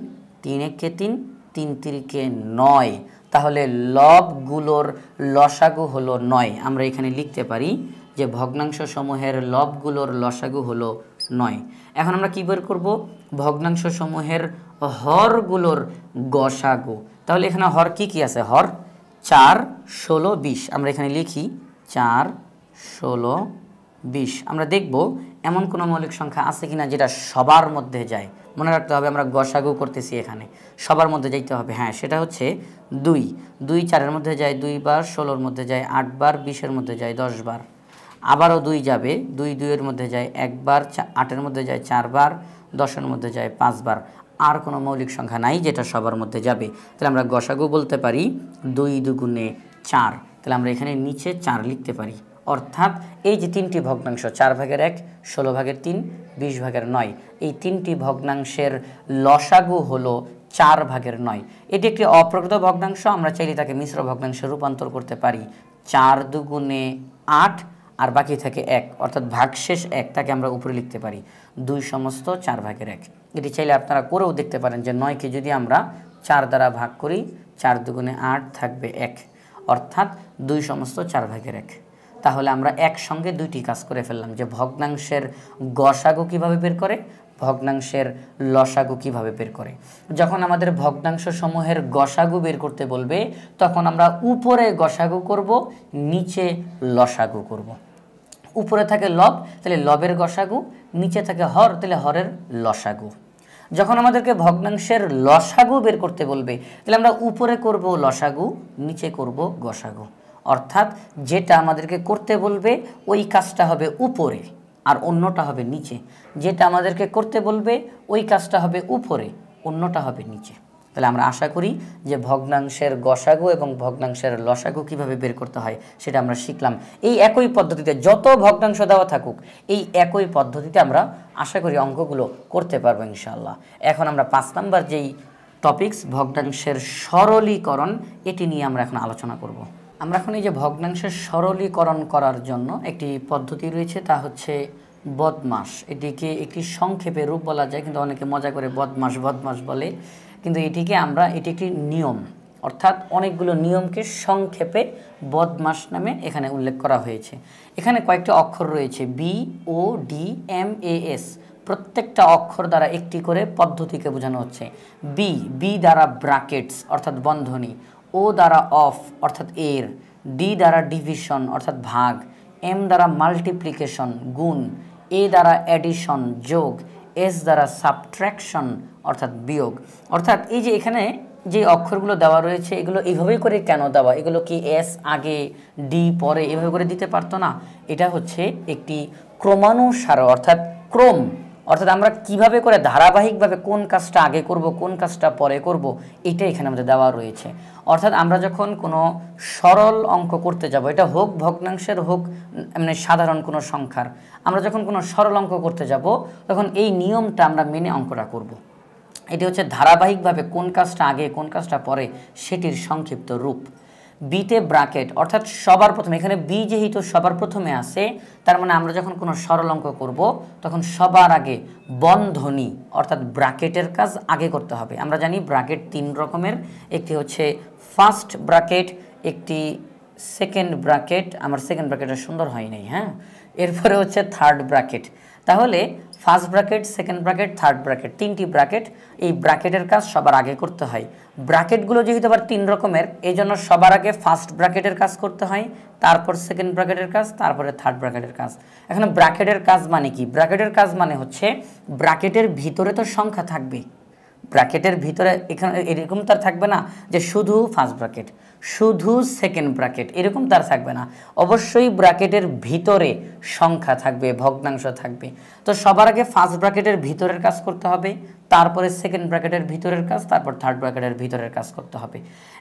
Speaker 1: 3 1 3, 3 3 9। তাহলে লবগুলোর লসাগু হলো 9। আমরা এখানে লিখতে পারি যে ভগ্নাংশ সমূহের লবগুলোর লসাগু হলো 9। এখন আমরা কি বের করব? ভগ্নাংশ সমূহের হরগুলোর গসাগু। তাহলে এখানে হর কি কি আছে? হর 4 16 20। আমরা এখানে লিখি 4 16 20। আমরা দেখব এমন কোনো মৌলিক সংখ্যা আছে কিনা যেটা সবার মধ্যে যায়। মনে রাখতে হবে আমরা গসাগু করতেছি, এখানে সবার মধ্যে যাইতে হবে। হ্যাঁ, সেটা হচ্ছে 2। 2 4-এর মধ্যে যায় 2 বার, 16-এর মধ্যে যায় 8 বার, 20-এর মধ্যে যায় 10 বার। আবারও 2 যাবে, 2 2-এর মধ্যে যায় 1 বার, 8-এর মধ্যে যায় 4 বার, 10-এর মধ্যে যায় 5 বার। আর কোনো মৌলিক সংখ্যা নাই যেটা সবার মধ্যে যাবে। তাহলে আমরা গসাগু বলতে পারি 2 2 4। তাহলে আমরা এখানে নিচে 4 লিখতে পারি। অর্থাৎ এই যে 3টি ভগ্নাংশ 4/1, 16/3, 20/9, এই 3টি ভগ্নাংশের লসাগু হলো 4/9। এটি একটি অপ্রকৃত ভগ্নাংশ। আমরা চাইলে তাকে মিশ্র ভগ্নাংশে রূপান্তর করতে পারি। 4 2 8 আর বাকি থাকে 1, অর্থাৎ ভাগশেষ 1, তাকে আমরা উপরে লিখতে পারি 2 সমস্ত 4/1। এটি চাইলে আপনারা করেও দেখতে পারেন যে 9কে যদি আমরা 4 দ্বারা ভাগ করি, 4 2 8 থাকবে 1, অর্থাৎ 2 সমস্ত 4/1। তাহলে আমরা একসঙ্গে দুইটি কাজ করে ফেললাম, যে ভগ্নাংশের গসাগু কিভাবে বের করে, ভগ্নাংশের লসাগু কিভাবে বের করে। যখন আমাদের ভগ্নাংশ সমূহের গসাগু বের করতে বলবে, তখন আমরা উপরে গসাগু করব, নিচে লসাগু করব। উপরে থাকে লব, তাহলে লবের গসাগু, নিচে থাকে হর, তাহলে হরের লসাগু। যখন আমাদেরকে ভগ্নাংশের লসাগু বের করতে বলবে, তাহলে আমরা উপরে করব লসাগু, নিচে করব গসাগু। অর্থাৎ যেটা আমাদেরকে করতে বলবে ওই কাজটা হবে উপরে আর অন্যটা হবে নিচে। যেটা আমাদেরকে করতে বলবে ওই কাজটা হবে উপরে, অন্যটা হবে নিচে। তাহলে আমরা আশা করি যে ভগ্নাংশের গসাগু এবং ভগ্নাংশের লসাগু কিভাবে বের করতে হয় সেটা আমরা শিখলাম। এই একই পদ্ধতিতে যত ভগ্নাংশ দেওয়া থাকুক, এই একই পদ্ধতিতে আমরা আশা করি অঙ্কগুলো করতে পারবো ইনশাআল্লাহ। এখন আমরা 5 নাম্বার যেই টপিকস ভগ্নাংশের সরলীকরণ, এটি নিয়ে আমরা এখন আলোচনা করব। আমরা এখন এই যে ভগ্নাংশের সরলীকরণ করার জন্য একটি পদ্ধতি রয়েছে, তা হচ্ছে বদমাশ। এটিকে একটি সংক্ষেপে রূপ বলা যায়, কিন্তু অনেকে মজা করে বদমাশ বদমাশ বলে, কিন্তু এটি একটি নিয়ম, অর্থাৎ অনেকগুলো নিয়মকে সংক্ষেপে বদমাশ নামে এখানে উল্লেখ করা হয়েছে। এখানে কয়েকটি অক্ষর রয়েছে, BODMAS। প্রত্যেকটা অক্ষর দ্বারা একটি করে পদ্ধতিকে বোঝানো হচ্ছে। বি দ্বারা ব্র্যাকেটস অর্থাৎ বন্ধনী, ও দ্বারা অফ অর্থাৎ এর, ডি দ্বারা ডিভিশন অর্থাৎ ভাগ, এম দ্বারা মাল্টিপ্লিকেশন গুণ, এ দ্বারা অ্যাডিশন যোগ, এস দ্বারা সাবট্রাকশন অর্থাৎ বিয়োগ। অর্থাৎ এই যে এখানে যে অক্ষরগুলো দেওয়া রয়েছে, এগুলো এইভাবেই করে কেন দেওয়া? এগুলো কি এস আগে ডি পরে এভাবে করে দিতে পারতো না? এটা হচ্ছে একটি ক্রমানুসার অর্থাৎ ক্রম, অর্থাৎ আমরা কিভাবে করে ধারাবাহিকভাবে কোন কাজটা আগে করব কোন কাজটা পরে করব, এটা এখানে আমাদের দেওয়া রয়েছে। অর্থাৎ আমরা যখন কোনো সরল অঙ্ক করতে যাব, এটা হোক ভগ্নাংশের হোক মানে সাধারণ কোনো সংখ্যার, আমরা যখন কোনো সরল অঙ্ক করতে যাব তখন এই নিয়মটা আমরা মেনে অঙ্কটা করব। এটি হচ্ছে ধারাবাহিকভাবে কোন কাজটা আগে কোন কাজটা পরে সেটির সংক্ষিপ্ত রূপ। বিতে ব্র্যাকেট অর্থাৎ সবার প্রথমে, এখানে বি যেহেতু সবার প্রথমে আসে, তার মানে আমরা যখন কোনো সরল অঙ্ক করব তখন সবার আগে বন্ধনী অর্থাৎ ব্র্যাকেটের কাজ আগে করতে হবে। আমরা জানি ব্র্যাকেট 3 রকমের, একটি হচ্ছে ফার্স্ট ব্র্যাকেট, একটি সেকেন্ড ব্র্যাকেট, আমার সেকেন্ড ব্র্যাকেটটা সুন্দর হয় নাই, হ্যাঁ, এরপরে হচ্ছে থার্ড ব্র্যাকেট। তাহলে first bracket, second bracket, third bracket, 3টি ব্র্যাকেট। এই ব্র্যাকেটের কাজ সবার আগে করতে হয়। ব্র্যাকেটগুলো যেহেতু আবার 3 রকমের, এই জন্য সবার আগে ফার্স্ট ব্র্যাকেটের কাজ করতে হয়, তারপর সেকেন্ড ব্র্যাকেটের কাজ, তারপরে থার্ড ব্র্যাকেটের কাজ। এখন ব্র্যাকেটের কাজ মানে কি? ব্র্যাকেটের কাজ মানে হচ্ছে ব্র্যাকেটের ভিতরে তো সংখ্যা থাকবে, ব্র্যাকেটের ভিতরে এখানে এরকম তার থাকবে না যে শুধু ফার্স্ট ব্র্যাকেট শুধু সেকেন্ড ব্র্যাকেট, এরকম তার থাকবে না। অবশ্যই ব্র্যাকেটের ভিতরে সংখ্যা থাকবে, ভগ্নাংশ থাকবে। তো সবার আগে ফার্স্ট ব্র্যাকেটের ভিতরের কাজ করতে হবে, তারপরে সেকেন্ড ব্র্যাকেটের ভিতরের কাজ, তারপর থার্ড ব্র্যাকেটের ভিতরের কাজ করতে হবে।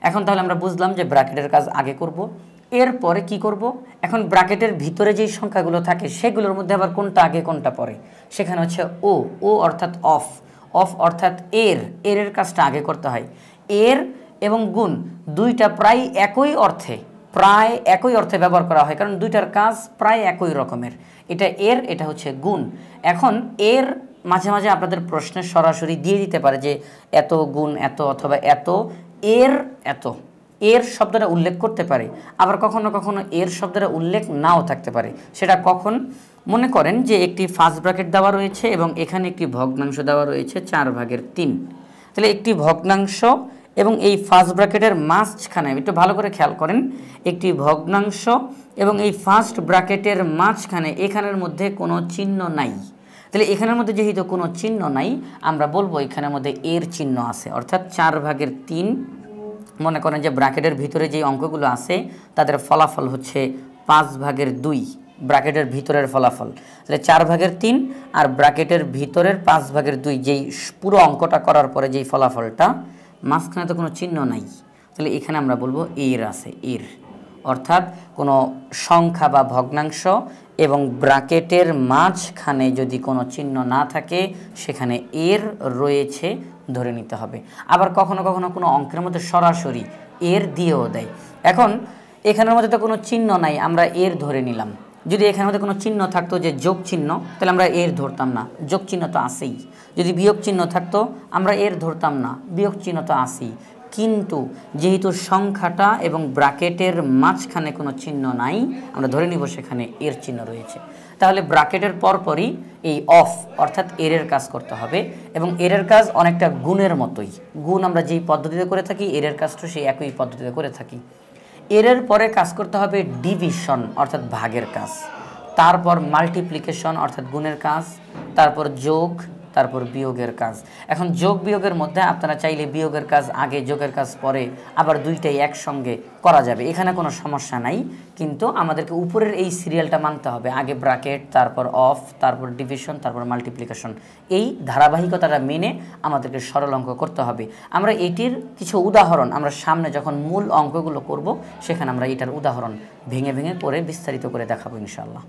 Speaker 1: এখন তাহলে আমরা বুঝলাম যে ব্র্যাকেটের কাজ আগে করব, এরপরে কি করব? এখন ব্র্যাকেটের ভিতরে যেই সংখ্যাগুলো থাকে সেগুলোর মধ্যে আবার কোনটা আগে কোনটা পরে, সেখানে হচ্ছে ও অর্থাৎ অফ অর্থাৎ এর কাজটা আগে করতে হয়। এর এবং গুণ দুইটা প্রায় একই অর্থে ব্যবহার করা হয়, কারণ দুইটার কাজ প্রায় একই রকমের। এটা এর, এটা হচ্ছে গুণ। এখন এর মাঝে মাঝে আপনাদের প্রশ্নে সরাসরি দিয়ে দিতে পারে যে এত গুণ এত অথবা এর শব্দটা উল্লেখ করতে পারে, আবার কখনো কখনো এর শব্দটা উল্লেখ নাও থাকতে পারে। সেটা কখন? মনে করেন যে একটি ফার্স্ট ব্র্যাকেট দেওয়া রয়েছে এবং এখানে একটি ভগ্নাংশ দেওয়া রয়েছে 4/3। তাহলে একটি ভগ্নাংশ এবং এই ফার্স্ট ব্র্যাকেটের মাঝখানে একটু ভালো করে খেয়াল করেন, একটি ভগ্নাংশ এবং এই ফার্স্ট ব্র্যাকেটের মাঝখানে এখানের মধ্যে কোনো চিহ্ন নাই। তাহলে এখানের মধ্যে যেহেতু কোনো চিহ্ন নাই, আমরা বলবো এখানের মধ্যে এর চিহ্ন আছে, অর্থাৎ 4/3। মনে করেন যে ব্র্যাকেটের ভিতরে যে অঙ্কগুলো আছে তাদের ফলাফল হচ্ছে 5/2, ব্র্যাকেটের ভিতরের ফলাফল। তাহলে 4/3 আর ব্র্যাকেটের ভিতরের 5/2, যেই পুরো অঙ্কটা করার পরে যেই ফলাফলটা, মাঝখানে তো কোনো চিহ্ন নাই, তাহলে এখানে আমরা বলবো এর আছে, এর। অর্থাৎ কোনো সংখ্যা বা ভগ্নাংশ এবং ব্র্যাকেটের মাঝখানে যদি কোনো চিহ্ন না থাকে সেখানে এর রয়েছে ধরে নিতে হবে। আবার কখনো কখনো কোনো অঙ্কের মধ্যে সরাসরি এর দিয়েও দেয়। এখন এখানের মধ্যে তো কোনো চিহ্ন নাই, আমরা এর ধরে নিলাম। যদি এখানের মধ্যে কোনো চিহ্ন থাকতো যে যোগ চিহ্ন, তাহলে আমরা এর ধরতাম না, যোগ চিহ্ন তো আসেই। যদি বিয়োগ চিহ্ন থাকতো আমরা এর ধরতাম না, বিয়োগ চিহ্ন তো আসেই। কিন্তু যেহেতু সংখ্যাটা এবং ব্র্যাকেটের মাঝখানে কোনো চিহ্ন নাই, আমরা ধরে নিব সেখানে এর চিহ্ন রয়েছে। তাহলে ব্র্যাকেটের পরপরই এই অফ অর্থাৎ এরের কাজ করতে হবে, এবং এরের কাজ অনেকটা গুণের মতোই। গুণ আমরা যেই পদ্ধতিতে করে থাকি, এরের কাজটা সেই একই পদ্ধতিতে করে থাকি। এরের পরে কাজ করতে হবে ডিভিশন অর্থাৎ ভাগের কাজ, তারপর মাল্টিপ্লিকেশন অর্থাৎ গুণের কাজ, তারপর যোগ, তারপর বিয়োগের কাজ। এখন যোগ বিয়োগের মধ্যে আপনারা চাইলে বিয়োগের কাজ আগে, যোগের কাজ পরে, আবার দুইটাই একসঙ্গে করা যাবে, এখানে কোনো সমস্যা নাই। কিন্তু আমাদেরকে উপরের এই সিরিয়ালটা মানতে হবে, আগে ব্র্যাকেট, তারপর অফ, তারপর ডিভিশন, তারপর মাল্টিপ্লিকেশন। এই ধারাবাহিকতাটা মেনে আমাদেরকে সরল অঙ্ক করতে হবে। আমরা এটির কিছু উদাহরণ আমরা সামনে যখন মূল অঙ্কগুলো করব সেখানে আমরা এটার উদাহরণ ভেঙে ভেঙে করে বিস্তারিত করে দেখাবো ইনশাআল্লাহ।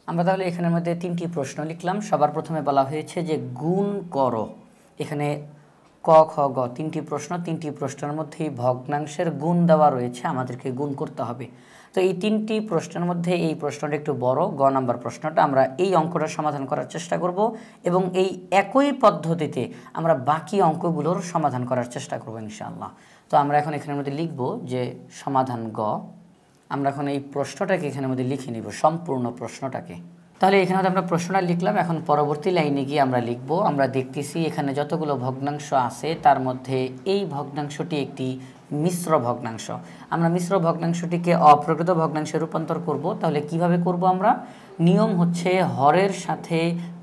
Speaker 1: আমরা তাহলে এখানের মধ্যে 3টি প্রশ্ন লিখলাম। সবার প্রথমে বলা হয়েছে যে গুণ করো। এখানে ক, খ, গ 3টি প্রশ্ন, 3টি প্রশ্নের মধ্যেই ভগ্নাংশের গুণ দেওয়া রয়েছে, আমাদেরকে গুণ করতে হবে। তো এই 3টি প্রশ্নের মধ্যে এই প্রশ্নটা একটু বড়, গ নাম্বার প্রশ্নটা। আমরা এই অঙ্কটা সমাধান করার চেষ্টা করব এবং এই একই পদ্ধতিতে আমরা বাকি অঙ্কগুলোর সমাধান করার চেষ্টা করব ইনশাআল্লাহ। তো আমরা এখন এখানের মধ্যে লিখব যে সমাধান গ। আমরা এখন এই প্রশ্নটাকে এখানের মধ্যে লিখে নিব, সম্পূর্ণ প্রশ্নটাকে। তাহলে এখানে আমরা প্রশ্নটা লিখলাম, এখন পরবর্তী লাইনে গিয়ে আমরা লিখব। আমরা দেখতেছি এখানে যতগুলো ভগ্নাংশ আছে তার মধ্যে এই ভগ্নাংশটি একটি মিশ্র ভগ্নাংশ। আমরা মিশ্র ভগ্নাংশটিকে অপ্রকৃত ভগ্নাংশে রূপান্তর করব। তাহলে কিভাবে করব? আমরা নিয়ম হচ্ছে হরের সাথে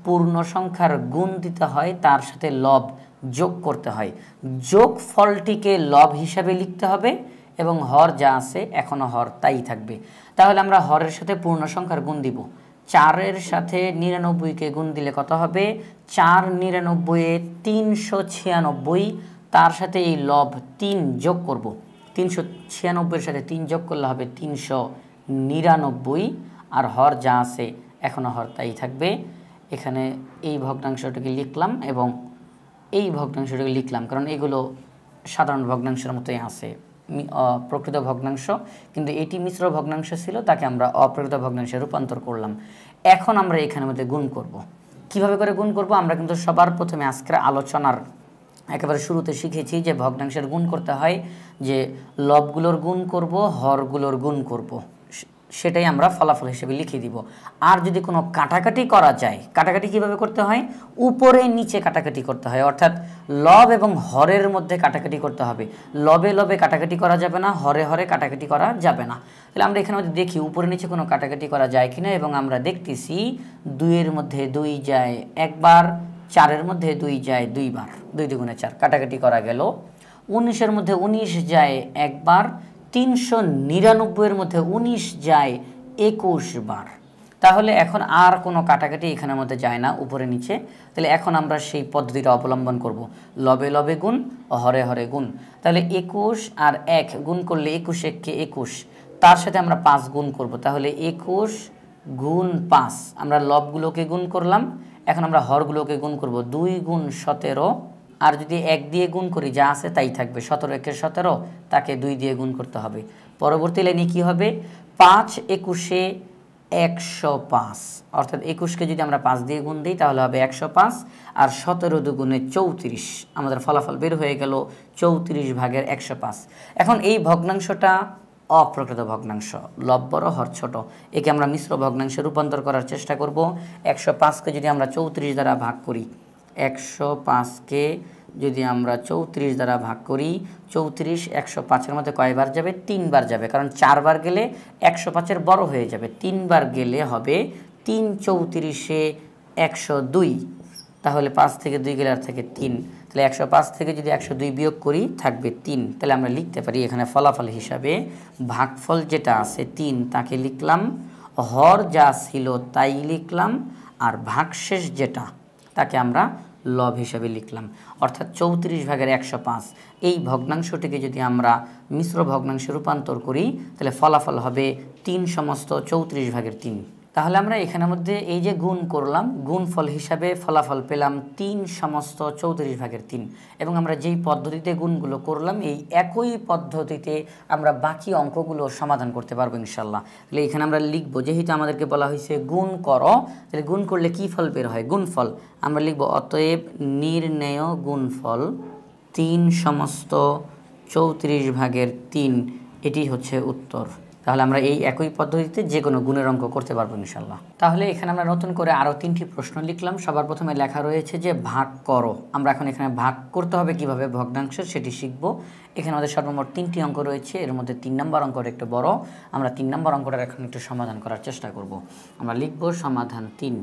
Speaker 1: পূর্ণ সংখ্যার গুণ দিতে হয়, তার সাথে লব যোগ করতে হয়। যোগ ফলটিকে লব হিসাবে লিখতে হবে এবং হর যা আছে এখনও হর তাই থাকবে। তাহলে আমরা হরের সাথে পূর্ণ সংখ্যার গুণ দিব। 4-এর সাথে 99-কে গুণ দিলে কত হবে? 4 99-এ 396, তার সাথে এই লব 3 যোগ করব। 396-এর সাথে 3 যোগ করলে হবে 399, আর হর যা আছে এখনও হর তাই থাকবে। এখানে এই ভগ্নাংশটাকে লিখলাম এবং এই ভগ্নাংশটাকে লিখলাম, কারণ এগুলো সাধারণ ভগ্নাংশের মতোই আছে, প্রকৃত ভগ্নাংশ, কিন্তু এটি মিশ্র ভগ্নাংশ ছিল, তাকে আমরা অপ্রকৃত ভগ্নাংশে রূপান্তর করলাম। এখন আমরা এখানের মধ্যে গুণ করব। কিভাবে করে গুণ করব? আমরা কিন্তু সবার প্রথমে আজকের আলোচনার একেবারে শুরুতে শিখেছি যে ভগ্নাংশের গুণ করতে হয়, যে লবগুলোর গুণ করব, হরগুলোর গুণ করব, সেটাই আমরা ফলাফল হিসেবে লিখে দিব। আর যদি কোনো কাটাকাটি করা যায়, কাটাকাটি কিভাবে করতে হয়? উপরে নিচে কাটাকাটি করতে হয়, অর্থাৎ লব এবং হরের মধ্যে কাটাকাটি করতে হবে। লবে লবে কাটাকাটি করা যাবে না, হরে হরে কাটাকাটি করা যাবে না। তাহলে আমরা এখানে মধ্যে দেখি উপরে নিচে কোনো কাটাকাটি করা যায় কিনা, এবং আমরা দেখতেছি 2-এর মধ্যে 2 যায় একবার, 4-এর মধ্যে 2 যায় 2 বার, 2 দুগুণে 4, কাটাকাটি করা গেল। 19-এর মধ্যে 19 যায় একবার, 399-এর মধ্যে 19 যায় 21 বার। তাহলে এখন আর কোনো কাটাকাটি এখানের মধ্যে যায় না উপরে নিচে। তাহলে এখন আমরা সেই পদ্ধতিটা অবলম্বন করব, লবে লবে গুণ, হরে হরে গুণ। তাহলে 21 আর 1 গুণ করলে 21 1-কে 21, তার সাথে আমরা 5 গুণ করব। তাহলে 21 গুণ 5, আমরা লবগুলোকে গুণ করলাম। এখন আমরা হরগুলোকে গুণ করব। 2 গুণ 17, আর যদি 1 দিয়ে গুণ করি যা আছে তাই থাকবে। 17 1-এ 17, তাকে 2 দিয়ে গুণ করতে হবে। পরবর্তী লাইনে কী হবে? 5 21-এ 105, অর্থাৎ 21-কে যদি আমরা 5 দিয়ে গুণ দিই তাহলে হবে 105, আর 17 দুগুণে 34, আমাদের ফলাফল বের হয়ে গেল 34/105। এখন এই ভগ্নাংশটা অপ্রকৃত ভগ্নাংশ, লব বড় হর ছোট, একে আমরা মিশ্র ভগ্নাংশে রূপান্তর করার চেষ্টা করব। 105-কে যদি আমরা 34 দ্বারা ভাগ করি, 105-কে যদি আমরা 34 দ্বারা ভাগ করি, 34 105-এর মধ্যে কয়বার যাবে? 3 বার যাবে, কারণ 4 বার গেলে 105-এর বড় হয়ে যাবে, 3 বার গেলে হবে 3 34-এ 102, তাহলে 5 থেকে 2 গেলে আর থাকে 3, তাহলে 105 থেকে যদি 102 বিয়োগ করি থাকবে 3, তাহলে আমরা লিখতে পারি এখানে ফলাফল হিসাবে ভাগফল যেটা আছে 3 তাকে লিখলাম, হর যা ছিল তাই লিখলাম, আর ভাগশেষ যেটা তাকে আমরা লব হিসাবে লিখলাম। অর্থাৎ 34/105 এই ভগ্নাংশটিকে যদি আমরা মিশ্র ভগ্নাংশে রূপান্তর করি তাহলে ফলাফল হবে 3 সমস্ত 34/3। তাহলে আমরা এখানের মধ্যে এই যে গুণ করলাম, গুণফল হিসাবে ফলাফল পেলাম 3 সমস্ত 34/3, এবং আমরা যেই পদ্ধতিতে গুণগুলো করলাম এই একই পদ্ধতিতে আমরা বাকি অঙ্কগুলো সমাধান করতে পারবো ইনশাল্লাহ। তাহলে এখানে আমরা লিখবো, যেহেতু আমাদেরকে বলা হয়েছে গুণ করো, তাহলে গুণ করলে কী ফল বের হয়? গুণফল। আমরা লিখব অতএব নির্ণেয় গুণফল 3 সমস্ত 34/3, এটি হচ্ছে উত্তর। তাহলে আমরা এই একই পদ্ধতিতে যে কোনো গুণের অঙ্ক করতে পারবো ইনশাল্লাহ। তাহলে এখানে আমরা নতুন করে আরও 3টি প্রশ্ন লিখলাম। সবার প্রথমে লেখা রয়েছে যে ভাগ করো। আমরা এখন এখানে ভাগ করতে হবে কিভাবে ভগ্নাংশ সেটি শিখব। এখানে আমাদের সর্বমোট 3টি অঙ্ক রয়েছে, এর মধ্যে 3 নম্বর অঙ্কটা একটু বড়, আমরা 3 নম্বর অঙ্কটার এখন একটু সমাধান করার চেষ্টা করব। আমরা লিখব সমাধান 3।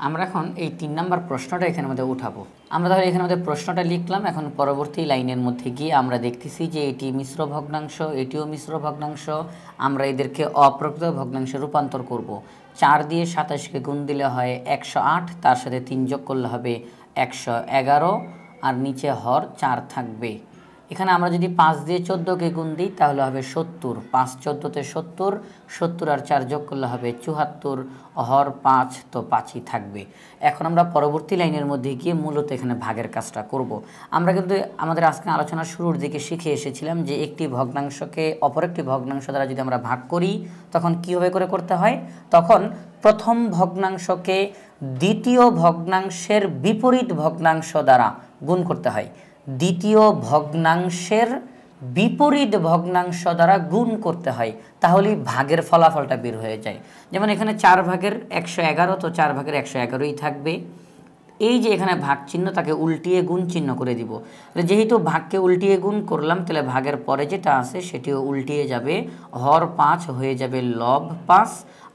Speaker 1: আমরা এখন এই 3 নম্বর প্রশ্নটা এখানে মধ্যে উঠাবো। আমরা তাহলে এখানে মধ্যে প্রশ্নটা লিখলাম, এখন পরবর্তী লাইনের মধ্যে গিয়ে আমরা দেখতেছি যে এটি মিশ্র ভগ্নাংশ, এটিও মিশ্র ভগ্নাংশ, আমরা এদেরকে অপ্রকৃত ভগ্নাংশে রূপান্তর করব। 4 দিয়ে 27-কে গুণ দিলে হয় 108, তার সাথে 3 যোগ করলে হবে 111, আর নিচে হর 4 থাকবে। এখানে আমরা যদি 5 দিয়ে 14-কে গুণ দিই তাহলে হবে 70, 5 14-তে 70, 70 আর 4 যোগ করলে হবে 74, হর 5, তো 5ই থাকবে। এখন আমরা পরবর্তী লাইনের মধ্যে গিয়ে মূলত এখানে ভাগের কাজটা করব। আমরা কিন্তু আমাদের আজকে আলোচনার শুরুর দিকে শিখে এসেছিলাম যে একটি ভগ্নাংশকে অপর একটি ভগ্নাংশ দ্বারা যদি আমরা ভাগ করি তখন কীভাবে করে করতে হয়? তখন প্রথম ভগ্নাংশকে দ্বিতীয় ভগ্নাংশের বিপরীত ভগ্নাংশ দ্বারা গুণ করতে হয়, দ্বিতীয় ভগ্নাংশের বিপরীত ভগ্নাংশ দ্বারা গুণ করতে হয়, তাহলেই ভাগের ফলাফলটা বের হয়ে যায়। যেমন এখানে 4/111, তো 4/111ই থাকবে। এই যে এখানে ভাগ চিহ্ন তাকে উল্টিয়ে গুণ চিহ্ন করে দিব। যেহেতু ভাগকে উল্টিয়ে গুণ করলাম তাহলে ভাগের পরে যেটা আছে সেটিও উল্টিয়ে যাবে, হর 5 হয়ে যাবে লব 5,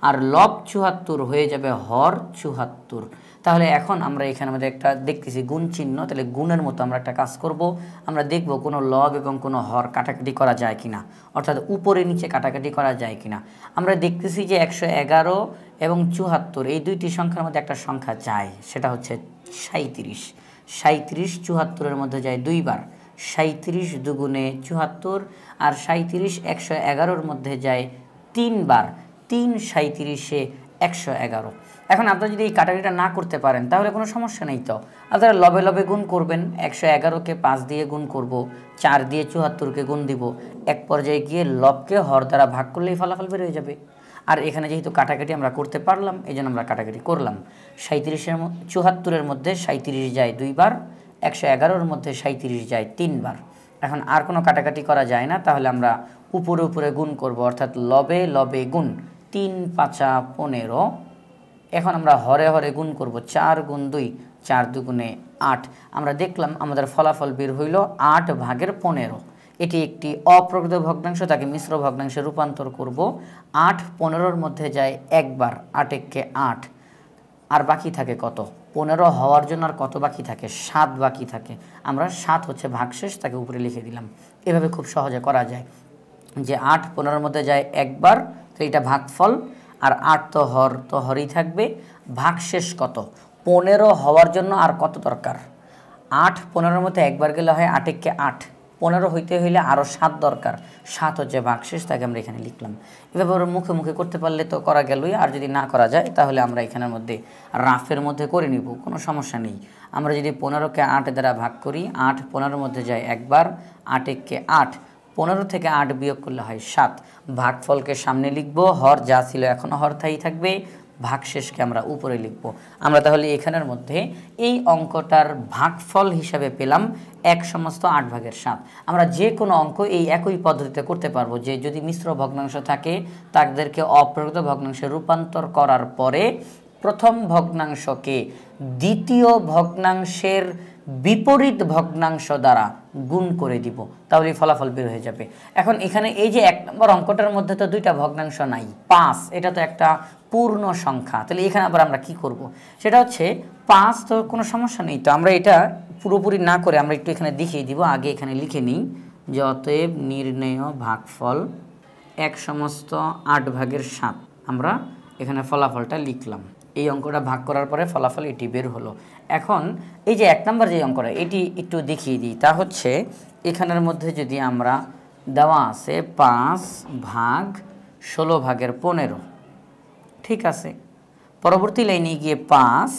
Speaker 1: আর লব 74 হয়ে যাবে হর 74। তাহলে এখন আমরা এখানে আমাদের একটা দেখতেছি গুণ চিহ্ন, তাহলে গুণের মতো আমরা একটা কাজ করব। আমরা দেখব কোনো লব এবং কোনো হর কাটাকাটি করা যায় কিনা, অর্থাৎ উপরে নিচে কাটাকাটি করা যায় কিনা। আমরা দেখতেছি যে 111 এবং 74 এই দুইটি সংখ্যার মধ্যে একটা সংখ্যা যায়, সেটা হচ্ছে 37। 37 74-এর মধ্যে যায় 2 বার, 37 দুগুণে 74, আর 37 111-র মধ্যে যায় 3 বার, 3 37-এ 111। এখন আপনারা যদি এই কাটাকাটিটা না করতে পারেন তাহলে কোনো সমস্যা নেই, তো আপনারা লবে লবে গুণ করবেন। 111-কে 5 দিয়ে গুণ করব, 4 দিয়ে 74-কে গুণ দিব, এক পর্যায়ে গিয়ে লবকে হর দ্বারা ভাগ করলেই ফলাফল বের হয়ে যাবে। আর এখানে যেহেতু কাটাকাটি আমরা করতে পারলাম এই জন্য আমরা কাটাকাটি করলাম। 74-এর মধ্যে 37 যায় 2 বার, 111-র মধ্যে 37 যায় 3 বার। এখন আর কোনো কাটাকাটি করা যায় না, তাহলে আমরা উপরে উপরে গুণ করব, অর্থাৎ লবে লবে গুণ, 3 5 15। এখন আমরা হরে হরে গুণ করব, 4 গুণ 2, 4 দুগুণে 8। আমরা দেখলাম আমাদের ফলাফল বের হইল 8/15। এটি একটি অপ্রকৃত ভগ্নাংশ, তাকে মিশ্র ভগ্নাংশে রূপান্তর করব। 8 15-র মধ্যে যায় একবার, 8 একে 8, আর বাকি থাকে কত? 15 হওয়ার জন্য আর কত বাকি থাকে? 7 বাকি থাকে। আমরা 7 হচ্ছে ভাগশেষ, তাকে উপরে লিখে দিলাম। এভাবে খুব সহজে করা যায় যে 8 15-র মধ্যে যায় একবার, তো এটা ভাগফল, আর 8 তো হরই থাকবে। ভাগশেষ কত? 15 হওয়ার জন্য আর কত দরকার? 8 15-র মধ্যে একবার গেলে হয় 8 একে 8, 15 হইতে হইলে আরও 7 দরকার, 7 হচ্ছে ভাগশেষ, তাকে আমরা এখানে লিখলাম। এভাবে ওরা মুখে মুখে করতে পারলে তো করা গেলই, আর যদি না করা যায় তাহলে আমরা এখানের মধ্যে রাফের মধ্যে করে নিব, কোনো সমস্যা নেই। আমরা যদি 15-কে 8 দ্বারা ভাগ করি, 8 15-র মধ্যে যায় একবার, 8 একে 8, 15 থেকে 8 বিয়োগ করলে হয় 7। ভাগফলকে সামনে লিখব, হর যা ছিল এখনও হর তাই থাকবে, ভাগশেষকে আমরা উপরে লিখব। আমরা তাহলে এখানের মধ্যে এই অঙ্কটার ভাগফল হিসাবে পেলাম 1/8। আমরা যে কোনো অঙ্ক এই একই পদ্ধতিতে করতে পারবো, যে যদি মিশ্র ভগ্নাংশ থাকে তাদেরকে অপ্রকৃত ভগ্নাংশে রূপান্তর করার পরে প্রথম ভগ্নাংশকে দ্বিতীয় ভগ্নাংশের বিপরীত ভগ্নাংশ দ্বারা গুণ করে দিব, তাহলে ফলাফল বের হয়ে যাবে। এখন এখানে এই যে 1 নম্বর অঙ্কটার মধ্যে তো দুইটা ভগ্নাংশ নাই, 5 এটা তো একটা পূর্ণ সংখ্যা, তাহলে এখানে আবার আমরা কি করব, সেটা হচ্ছে 5 তো কোনো সমস্যা নেই, তো আমরা এটা পুরোপুরি না করে আমরা একটু এখানে দেখিয়ে দিব। আগে এখানে লিখে নিই যে অতএব নির্ণেয় ভাগফল 1/8 আমরা এখানে ফলাফলটা লিখলাম। এই অঙ্কটা ভাগ করার পরে ফলাফল এটি বের হলো। এখন এই যে 1 নম্বর যে অঙ্কটা এটি একটু দেখিয়ে দিই, তা হচ্ছে এখানের মধ্যে যদি আমরা দেওয়া আছে 5/16/15, ঠিক আছে। পরবর্তী লাইনে গিয়ে 5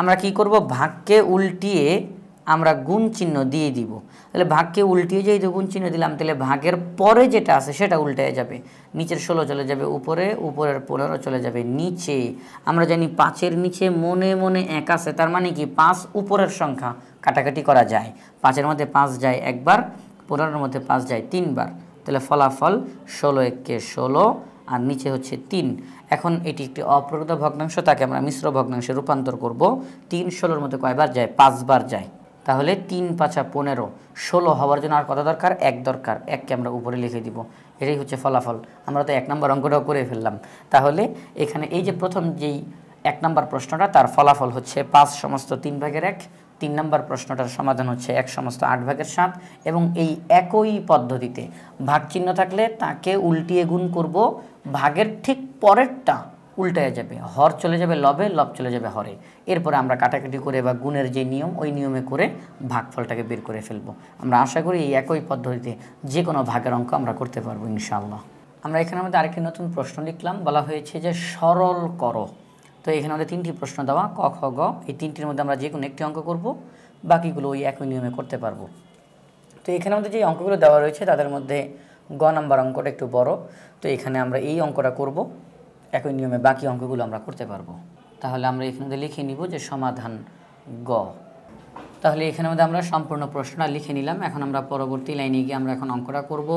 Speaker 1: আমরা কি করব, ভাগকে উল্টিয়ে আমরা গুণ চিহ্ন দিয়ে দিব। তাহলে ভাগকে উল্টিয়ে যেহেতু গুণ চিহ্ন দিলাম, তাহলে ভাগের পরে যেটা আছে সেটা উল্টে যাবে, নিচের 16 চলে যাবে উপরে, উপরের 15 চলে যাবে নিচে। আমরা জানি 5-এর নিচে মনে মনে 1 আছে, তার মানে কি 5 উপরের সংখ্যা, কাটাকাটি করা যায়। 5-এর মধ্যে 5 যায় একবার, 15-এর মধ্যে 5 যায় 3 বার, তাহলে ফলাফল 16-1-16 আর নিচে হচ্ছে 3। এখন এটি একটি অপ্রকৃত ভগ্নাংশ, তাকে আমরা মিশ্র ভগ্নাংশে রূপান্তর করব। 3 16-এর মধ্যে কয়বার যায়, 5 বার যায়, তাহলে 3×5=15, 16 হওয়ার জন্য আর কত দরকার, 1 দরকার, 1কে আমরা উপরে লিখে দিব। এটাই হচ্ছে ফলাফল। আমরা তো 1 নম্বর অঙ্কটাও করে ফেললাম। তাহলে এখানে এই যে প্রথম যেই 1 নম্বর প্রশ্নটা, তার ফলাফল হচ্ছে 5/3/1। 3 নম্বর প্রশ্নটার সমাধান হচ্ছে 1/8/7। এবং এই একই পদ্ধতিতে ভাগ চিহ্ন থাকলে তাকে উল্টিয়ে গুণ করব, ভাগের ঠিক পরেরটা উল্টে যাবে, হর চলে যাবে লবে, লব চলে যাবে হরে। এরপরে আমরা কাটাকাটি করে বা গুণের যে নিয়ম, ওই নিয়মে করে ভাগফলটাকে বের করে ফেলবো। আমরা আশা করি এই একই পদ্ধতিতে যে কোনো ভাগের অঙ্ক আমরা করতে পারবো ইনশাআল্লাহ। আমরা এখানে আমাদের আরেকটি নতুন প্রশ্ন লিখলাম, বলা হয়েছে যে সরল করো। তো এখানে আমাদের 3টি প্রশ্ন দেওয়া, ক খ গ, এই 3টির মধ্যে আমরা যে কোনো একটি অঙ্ক করব, বাকিগুলো ওই একই নিয়মে করতে পারবো। তো এখানে আমাদের যে অঙ্কগুলো দেওয়া রয়েছে তাদের মধ্যে গ নাম্বার অঙ্কটা একটু বড়, তো এখানে আমরা এই অঙ্কটা করব, একই নিয়মে বাকি অঙ্কগুলো আমরা করতে পারবো। তাহলে আমরা এখানে লিখে নিব যে সমাধান গ। তাহলে এখানে মধ্যে আমরা সম্পূর্ণ প্রশ্নটা লিখে নিলাম। এখন আমরা পরবর্তী লাইনে গিয়ে আমরা এখন অঙ্কটা করব।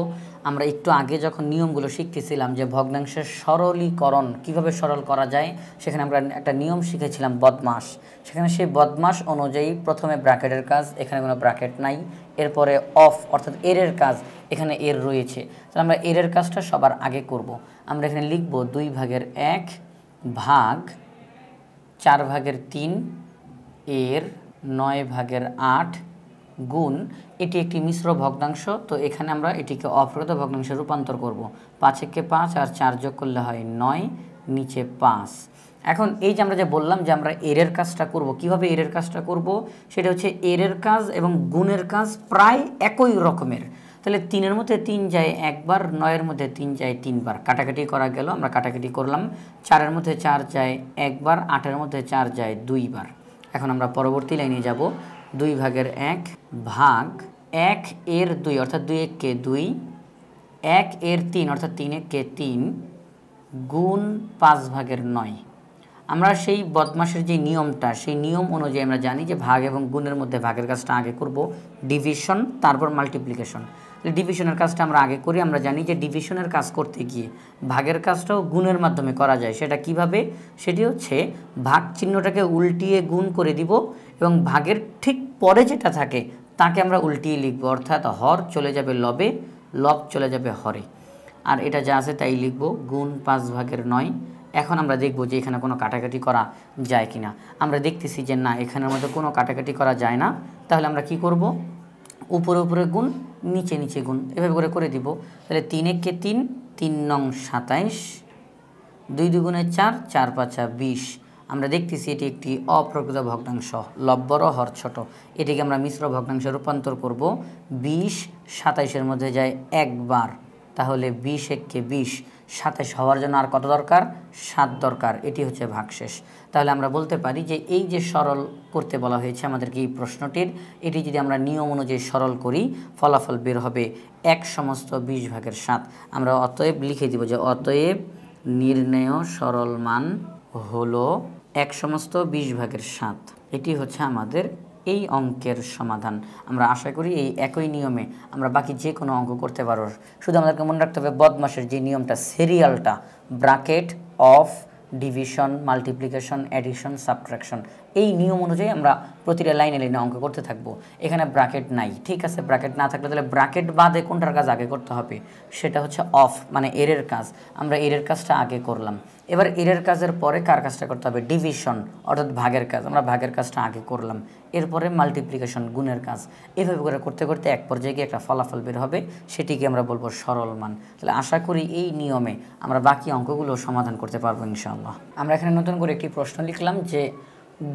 Speaker 1: আমরা একটু আগে যখন নিয়মগুলো শিখতেছিলাম যে ভগ্নাংশের সরলীকরণ কিভাবে সরল করা যায়, সেখানে আমরা একটা নিয়ম শিখেছিলাম বদমাশ। সেখানে সেই বদমাশ অনুযায়ী প্রথমে ব্র্যাকেটের কাজ, এখানে কোনো ব্র্যাকেট নাই, এরপরে অফ অর্থাৎ এর কাজ, এখানে এর রয়েছে, তাহলে আমরা এর কাজটা সবার আগে করব। আমরা এখানে লিখব 2/1 ভাগ 4/3 এর 9/8 গুণ, এটি একটি মিশ্র ভগ্নাংশ। তো এখানে আমরা এটিকে অপ্রকৃত ভগ্নাংশে রূপান্তর করব। 5-1 5 আর 4 যোগ করলে হয় 9, নিচে 5। এখন এই যে আমরা যে বললাম যে আমরা এর কাজটা করব, কিভাবে এর কাজটা করব, সেটা হচ্ছে এর কাজ এবং গুণের কাজ প্রায় একই রকমের। তাহলে 3-এর মধ্যে 3 যায় একবার, 9-এর মধ্যে 3 যায় 3 বার, কাটাকাটি করা গেল, আমরা কাটাকাটি করলাম। 4-এর মধ্যে 4 যায় একবার, 8-এর মধ্যে 4 যায় 2 বার। এখন আমরা পরবর্তী লাইনে যাব, 2/1 ভাগ 1 এর 2 অর্থাৎ 2-1 2, 1 এর 3 অর্থাৎ 3-1 3 গুণ 5/9। আমরা সেই বদমাশের যে নিয়মটা, সেই নিয়ম অনুযায়ী আমরা জানি যে ভাগ এবং গুণের মধ্যে ভাগের কাজটা আগে করব, ডিভিশন তারপর মাল্টিপ্লিকেশন। ডিভিশনের কাজটা আমরা আগে করি। আমরা জানি যে ডিভিশনের কাজ করতে গিয়ে ভাগের কাজটাও গুণের মাধ্যমে করা যায়। সেটা কিভাবে, সেটি হচ্ছে ভাগ চিহ্নটাকে উল্টিয়ে গুণ করে দিব এবং ভাগের ঠিক পরে যেটা থাকে তাকে আমরা উল্টিয়ে লিখব, অর্থাৎ হর চলে যাবে লবে, লব চলে যাবে হরে, আর এটা যা আছে তাই লিখব, গুণ 5/9। এখন আমরা দেখব যে এখানে কোনো কাটাকাটি করা যায় কিনা। আমরা দেখতেছি যে না, এখানের মধ্যে কোনো কাটাকাটি করা যায় না। তাহলে আমরা কি করব, উপরে উপরে গুণ, নিচে নিচে গুণ, এভাবে করে করে দিব। তাহলে 3-1 3, 3 9 27, 2 2 4, 4 5 20। আমরা দেখতেছি এটি একটি অপ্রকৃত ভগ্নাংশ, লব বড় হর ছোট। এটিকে আমরা মিশ্র ভগ্নাংশে রূপান্তর করব। 20 27-এর মধ্যে যায় একবার, তাহলে 20-1 20, 27 হওয়ার জন্য আর কত দরকার, 7 দরকার। এটি হচ্ছে ভাগশেষ। তাহলে আমরা বলতে পারি যে এই যে সরল করতে বলা হয়েছে আমাদেরকে এই প্রশ্নটির, এটি যদি আমরা নিয়ম অনুযায়ী সরল করি, ফলাফল বের হবে 1/20/7। আমরা অতএব লিখে দিব যে অতএব নির্ণেয় সরল মান হলো 1/20/7। এটি হচ্ছে আমাদের এই অঙ্কের সমাধান। আমরা আশা করি এই একই নিয়মে আমরা বাকি যে কোনো অঙ্ক করতে পারব। শুধু আমাদেরকে মনে রাখতে হবে বদমাশের যে নিয়মটা, সিরিয়ালটা, bracket, of, division, multiplication, addition, subtraction. এই নিয়ম অনুযায়ী আমরা প্রতিটা লাইনে লাইনে অঙ্ক করতে থাকবো। এখানে ব্র্যাকেট নাই, ঠিক আছে, ব্র্যাকেট না থাকলে তাহলে ব্র্যাকেট বাদে কোনটার কাজ আগে করতে হবে, সেটা হচ্ছে অফ মানে এরের কাজ। আমরা এরের কাজটা আগে করলাম। এবার এরের কাজের পরে কার কাজটা করতে হবে, ডিভিশন অর্থাৎ ভাগের কাজ, আমরা ভাগের কাজটা আগে করলাম। এরপরে মাল্টিপ্লিকেশন গুণের কাজ। এভাবে করে করতে করতে এক পর্যায়ে গিয়ে একটা ফলাফল বের হবে, সেটিকে আমরা বলবো সরল মান। তাহলে আশা করি এই নিয়মে আমরা বাকি অঙ্কগুলো সমাধান করতে পারবো ইনশাআল্লাহ। আমরা এখানে নতুন করে একটি প্রশ্ন লিখলাম যে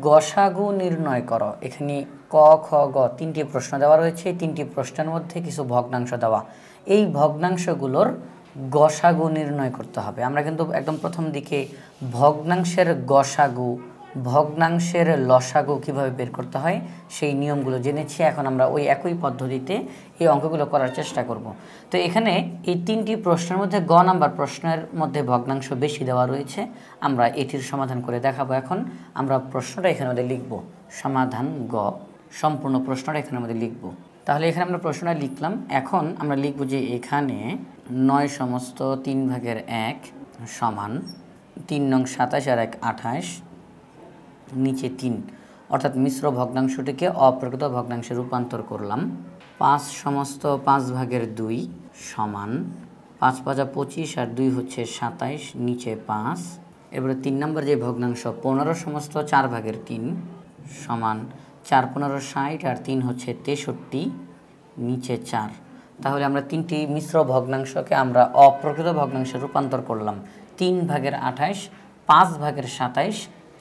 Speaker 1: গসাগু নির্ণয় করো। এখানে ক, খ, গ তিনটি প্রশ্ন দেওয়া রয়েছে। তিনটি প্রশ্নের মধ্যে কিছু ভগ্নাংশ দেওয়া, এই ভগ্নাংশগুলোর গসাগু নির্ণয় করতে হবে। আমরা কিন্তু একদম প্রথম দিকে ভগ্নাংশের গসাগু, ভগ্নাংশের লসাগু কিভাবে বের করতে হয় সেই নিয়মগুলো জেনেছি। এখন আমরা ওই একই পদ্ধতিতে এই অঙ্কগুলো করার চেষ্টা করব। তো এখানে এই তিনটি প্রশ্নের মধ্যে গ নাম্বার প্রশ্নের মধ্যে ভগ্নাংশ বেশি দেওয়া রয়েছে, আমরা এটির সমাধান করে দেখাবো। এখন আমরা প্রশ্নটা এখানে মধ্যে লিখব, সমাধান গ, সম্পূর্ণ প্রশ্নটা এখানে মধ্যে লিখব। তাহলে এখানে আমরা প্রশ্নটা লিখলাম। এখন আমরা লিখব যে এখানে 9 সমস্ত 3 ভাগের 1 সমান 3 নং 27 আর 1 28, নিচে 3 অর্থাৎ মিশ্র ভগ্নাংশটিকে অপ্রকৃত ভগ্নাংশে রূপান্তর করলাম। 5 সমস্ত 5 ভাগের 2 সমান 5 5 25 আর 2 হচ্ছে 27, নিচে 5। এবারে 3 নম্বর যে ভগ্নাংশ 15 সমস্ত 4 ভাগের 3 সমান 4 15 60 আর 3 হচ্ছে 63, নিচে 4। তাহলে আমরা তিনটি মিশ্র ভগ্নাংশকে আমরা অপ্রকৃত ভগ্নাংশে রূপান্তর করলাম। 3 ভাগের 28, 5 ভাগের 27,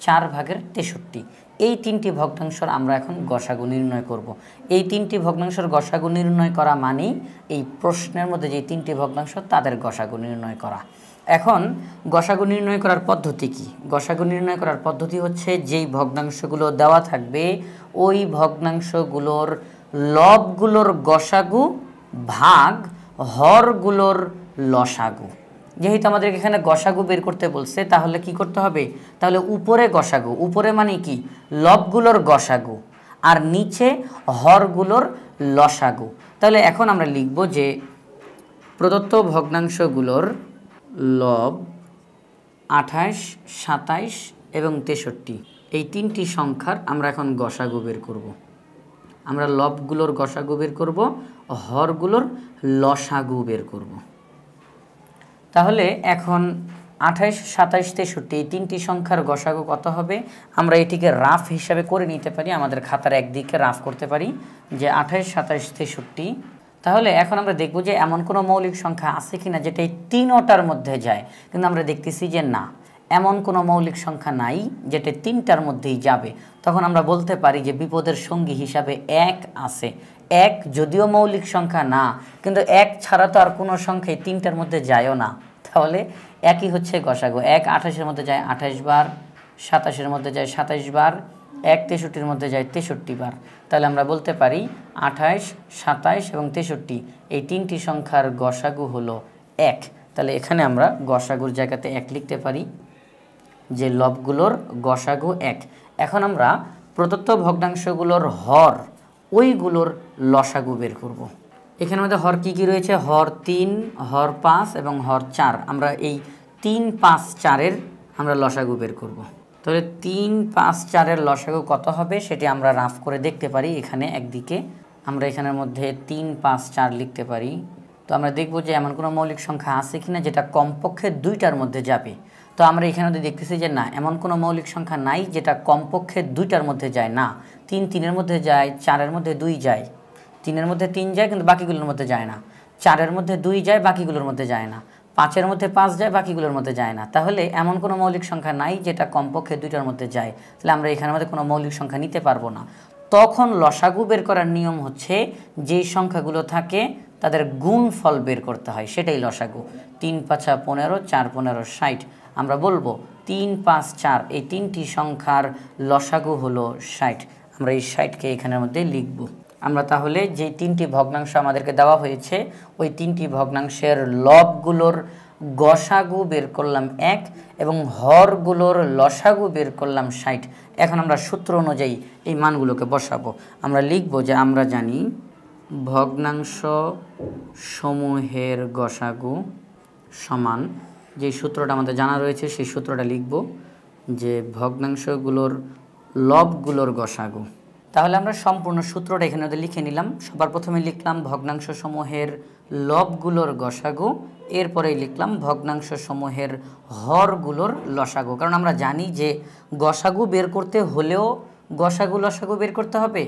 Speaker 1: 4 ভাগের 63। এই তিনটি ভগ্নাংশের আমরা এখন গসাগু নির্ণয় করব। এই তিনটি ভগ্নাংশের গসাগু নির্ণয় করা মানেই এই প্রশ্নের মধ্যে যে তিনটি ভগ্নাংশ তাদের গসাগু নির্ণয় করা। এখন গসাগু নির্ণয় করার পদ্ধতি কি? গসাগু নির্ণয় করার পদ্ধতি হচ্ছে যেই ভগ্নাংশগুলো দেওয়া থাকবে ওই ভগ্নাংশগুলোর লবগুলোর গসাগু ভাগ হরগুলোর লসাগু। যেহেতু আমাদের এখানে গসাগু বের করতে বলছে, তাহলে কি করতে হবে, তাহলে উপরে গসাগু, উপরে মানে কি লবগুলোর গসাগু, আর নিচে হরগুলোর লসাগু। তাহলে এখন আমরা লিখব যে প্রদত্ত ভগ্নাংশগুলোর লব 28, 27 এবং 63, এই তিনটি সংখ্যার আমরা এখন গসাগু বের করব। আমরা লবগুলোর গসাগু বের করব, হরগুলোর লসাগু বের করব। তাহলে এখন 28, 27, 63 এই তিনটি সংখ্যার গসাগু কত হবে, আমরা এটিকে রাফ হিসাবে করে নিতে পারি। আমাদের খাতার একদিকে রাফ করতে পারি যে 28, 27, 63। তাহলে এখন আমরা দেখব যে এমন কোনো মৌলিক সংখ্যা আছে কিনা যেটা এই তিনটার মধ্যে যায়, কিন্তু আমরা দেখতেছি যে না, এমন কোনো মৌলিক সংখ্যা নাই যেটা তিনটার মধ্যেই যাবে। তখন আমরা বলতে পারি যে বিপদের সঙ্গী হিসাবে 1 আছে। 1 যদিও মৌলিক সংখ্যা না, কিন্তু 1 ছাড়া তো আর কোনো সংখ্যাই তিনটার মধ্যে যায়ও না। তাহলে একই হচ্ছে গসাগু। 1 28-এর মধ্যে যায় 28 বার, 27-এর মধ্যে যায় 27 বার, 1 63-এর মধ্যে যায় 63 বার। তাহলে আমরা বলতে পারি 28, 27 এবং 63 এই তিনটি সংখ্যার গসাগু হলো 1। তাহলে এখানে আমরা গসাগুর জায়গাতে 1 লিখতে পারি, যে লবগুলোর গসাগু 1। এখন আমরা প্রদত্ত ভগ্নাংশগুলোর হর, ওইগুলোর লসাগু বের করব। এখানে আমাদের হর কি কি রয়েছে, হর 3, হর 5 এবং হর 4। আমরা এই 3, 5, 4-এর আমরা লসাগু বের করব। তাহলে 3, 5, 4-এর লসাগু কত হবে সেটি আমরা রাফ করে দেখতে পারি। এখানে একদিকে আমরা এখানের মধ্যে 3, 5, 4 লিখতে পারি। তো আমরা দেখব যে এমন কোনো মৌলিক সংখ্যা আছে কিনা যেটা কমপক্ষে 2টার মধ্যে যাবে। তো আমরা এখানে দেখতেছি যে না, এমন কোনো মৌলিক সংখ্যা নাই যেটা কমপক্ষে 2টার মধ্যে যায় না। 3 3-এর মধ্যে যায়, 4-এর মধ্যে 2 যায়, 3-এর মধ্যে 3 যায় কিন্তু বাকিগুলোর মধ্যে যায় না, 4-এর মধ্যে 2 যায় বাকিগুলোর মধ্যে যায় না, 5-এর মধ্যে 5 যায় বাকিগুলোর মধ্যে যায় না। তাহলে এমন কোনো মৌলিক সংখ্যা নাই যেটা কমপক্ষে 2টার মধ্যে যায়। তাহলে আমরা এখানের মধ্যে কোনো মৌলিক সংখ্যা নিতে পারবো না। তখন লসাগু বের করার নিয়ম হচ্ছে যেই সংখ্যাগুলো থাকে তাদের গুণফল বের করতে হয়, সেটাই লসাগু। 3 5 15, 4 15 60। আমরা বলবো 3 5 4 এই তিনটি সংখ্যার লসাগু হলো 60। আমরা এই 60কে এখানের মধ্যে লিখব। আমরা তাহলে যে তিনটি ভগ্নাংশ আমাদেরকে দেওয়া হয়েছে ওই তিনটি ভগ্নাংশের লবগুলোর গসাগু বের করলাম 1 এবং হরগুলোর লসাগু বের করলাম 60। এখন আমরা সূত্র অনুযায়ী এই মানগুলোকে বসাবো। আমরা লিখব যে আমরা জানি ভগ্নাংশ সমূহের গসাগু সমান যে সূত্রটা আমাদের জানা রয়েছে সেই সূত্রটা লিখব যে ভগ্নাংশগুলোর লবগুলোর গসাগু। তাহলে আমরা সম্পূর্ণ সূত্রটা এখানে লিখে নিলাম। সবার প্রথমে লিখলাম ভগ্নাংশ সমূহের লবগুলোর গসাগু, এরপরেই লিখলাম ভগ্নাংশ সমূহের হরগুলোর লসাগু। কারণ আমরা জানি যে গসাগু বের করতে হলেও গসাগু লসাগু বের করতে হবে,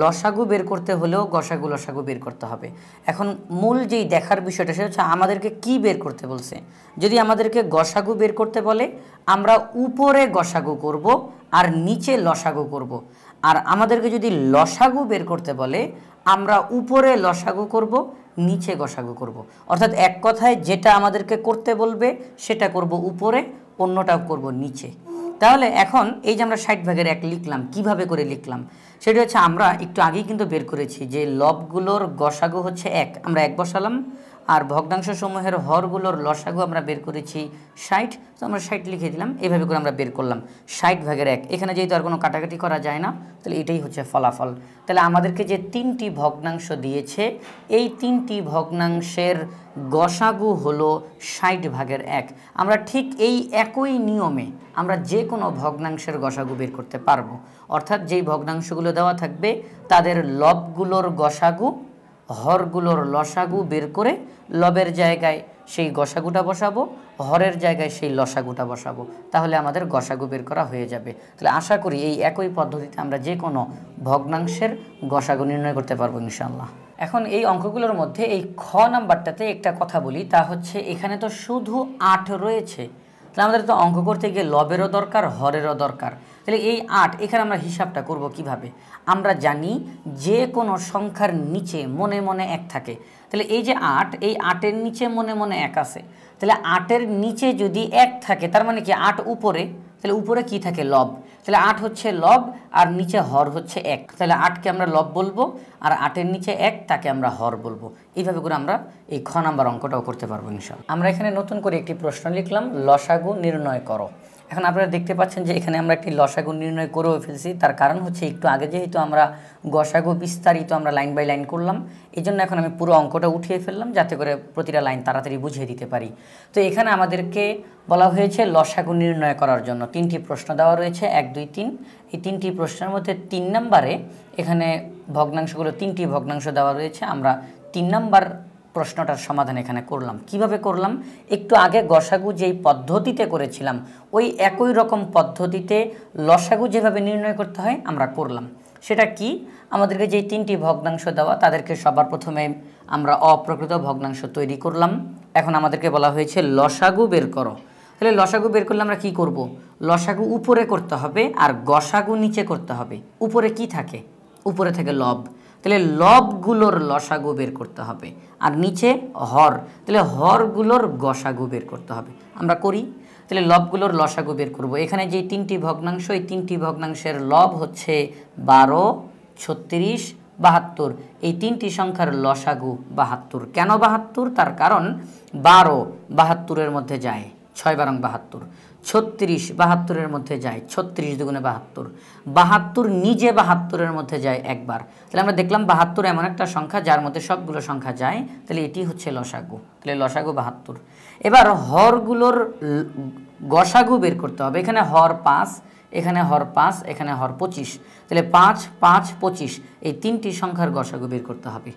Speaker 1: লসাগু বের করতে হলেও গসাগু লসাগু বের করতে হবে। এখন মূল যেই দেখার বিষয়টা সেটা হচ্ছে আমাদেরকে কি বের করতে বলছে। যদি আমাদেরকে গসাগু বের করতে বলে আমরা উপরে গসাগু করব আর নিচে লসাগু করব, আর আমাদেরকে যদি লসাগু বের করতে বলে আমরা উপরে লসাগু করব, নিচে গসাগু করব। অর্থাৎ এক কথায় যেটা আমাদেরকে করতে বলবে সেটা করব উপরে, অন্যটাও করব নিচে। তাহলে এখন এই যে আমরা 60/1 লিখলাম, কিভাবে করে লিখলাম সেটা হচ্ছে আমরা একটু আগেই কিন্তু বের করেছি যে লবগুলোর গসাগু হচ্ছে 1, আমরা 1 বসালাম, আর ভগ্নাংশ সমূহের হরগুলোর লসাগু আমরা বের করেছি 60, তো আমরা 60 লিখে দিলাম। এইভাবে করে আমরা বের করলাম 60/1। এখানে যেহেতু আর কোনো কাটাকাটি করা যায় না, তাহলে এটাই হচ্ছে ফলাফল। তাহলে আমাদেরকে যে 3টি ভগ্নাংশ দিয়েছে এই 3টি ভগ্নাংশের গসাগু হলো 60/1। আমরা ঠিক এই একই নিয়মে আমরা যে কোনো ভগ্নাংশের গসাগু বের করতে পারবো। অর্থাৎ যেই ভগ্নাংশগুলো দেওয়া থাকবে তাদের লবগুলোর গসাগু হরগুলোর লসাগু বের করে লবের জায়গায় সেই গসাগুটা বসাবো, হরের জায়গায় সেই লসাগুটা বসাবো, তাহলে আমাদের গসাগু বের করা হয়ে যাবে। তাহলে আশা করি এই একই পদ্ধতিতে আমরা যে কোনো ভগ্নাংশের গসাগু নির্ণয় করতে পারবো ইনশাআল্লাহ। এখন এই অঙ্কগুলোর মধ্যে এই খ নাম্বারটাতে একটা কথা বলি, তা হচ্ছে এখানে তো শুধু 8 রয়েছে, তাহলে আমাদের তো অঙ্ক করতে গিয়ে লবেরও দরকার, হরেরও দরকার। তাহলে এই 8 এখানে আমরা হিসাবটা করব কিভাবে। আমরা জানি যে কোনো সংখ্যার নিচে মনে মনে 1 থাকে। তাহলে এই যে 8, এই 8-এর নিচে মনে মনে 1 আছে। তাহলে 8-এর নিচে যদি 1 থাকে তার মানে কি 8 উপরে, তাহলে উপরে কি থাকে লব। তাহলে 8 হচ্ছে লব আর নিচে হর হচ্ছে 1। তাহলে 8কে আমরা লব বলবো আর 8-এর নিচে 1 তাকে আমরা হর বলবো। এইভাবে করে আমরা এই খ নাম্বার অঙ্কটাও করতে পারবো ইনশাআল্লাহ। আমরা এখানে নতুন করে একটি প্রশ্ন লিখলাম, লসাগু নির্ণয় করো। এখন আপনারা দেখতে পাচ্ছেন যে এখানে আমরা একটি লসাগু নির্ণয় করেও ফেলছি। তার কারণ হচ্ছে একটু আগে যেহেতু আমরা গসাগু বিস্তারিত আমরা লাইন বাই লাইন করলাম, এই জন্য এখন আমি পুরো অঙ্কটা উঠিয়ে ফেললাম যাতে করে প্রতিটা লাইন তাড়াতাড়ি বুঝিয়ে দিতে পারি। তো এখানে আমাদেরকে বলা হয়েছে লসাগু নির্ণয় করার জন্য 3টি প্রশ্ন দেওয়া রয়েছে, 1, 2, 3। এই 3টি প্রশ্নের মধ্যে 3 নম্বরে এখানে ভগ্নাংশগুলো 3টি ভগ্নাংশ দেওয়া রয়েছে। আমরা 3 নম্বর প্রশ্নটার সমাধান এখানে করলাম। কিভাবে করলাম? একটু আগে গসাগু যেই পদ্ধতিতে করেছিলাম ওই একই রকম পদ্ধতিতে লসাগু যেভাবে নির্ণয় করতে হয় আমরা করলাম। সেটা কি? আমাদেরকে যেই 3টি ভগ্নাংশ দেওয়া তাদেরকে সবার প্রথমে আমরা অপ্রকৃত ভগ্নাংশ তৈরি করলাম। এখন আমাদেরকে বলা হয়েছে লসাগু বের করো। তাহলে লসাগু বের করলে আমরা কি করব? লসাগু উপরে করতে হবে আর গসাগু নিচে করতে হবে। উপরে কি থাকে? উপরে থাকে লব, তাহলে লবগুলোর লসাগু বের করতে হবে, আর নিচে হর, তাহলে হরগুলোর গসাগু বের করতে হবে। আমরা করি, তাহলে লবগুলোর লসাগু বের করব। এখানে যে 3টি ভগ্নাংশ, এই 3টি ভগ্নাংশের লব হচ্ছে 12, 36, 72। এই 3টি সংখ্যার লসাগু 72। কেন 72? তার কারণ 12 72-এর মধ্যে যায়, 6 12 72। 36 72-এর মধ্যে যায়, 36 দুগুণে 72। 72 নিজে 72-এর মধ্যে যায় একবার। তাহলে আমরা দেখলাম 72 এমন একটা সংখ্যা যার মধ্যে সবগুলো সংখ্যা যায়, তাহলে এটি হচ্ছে লসাগু। তাহলে লসাগু 72। এবার হরগুলোর গসাগু বের করতে হবে। এখানে হর 5, এখানে হর 5, এখানে হর 25। তাহলে 5 5 25 এই 3টি সংখ্যার গসাগু বের করতে হবে।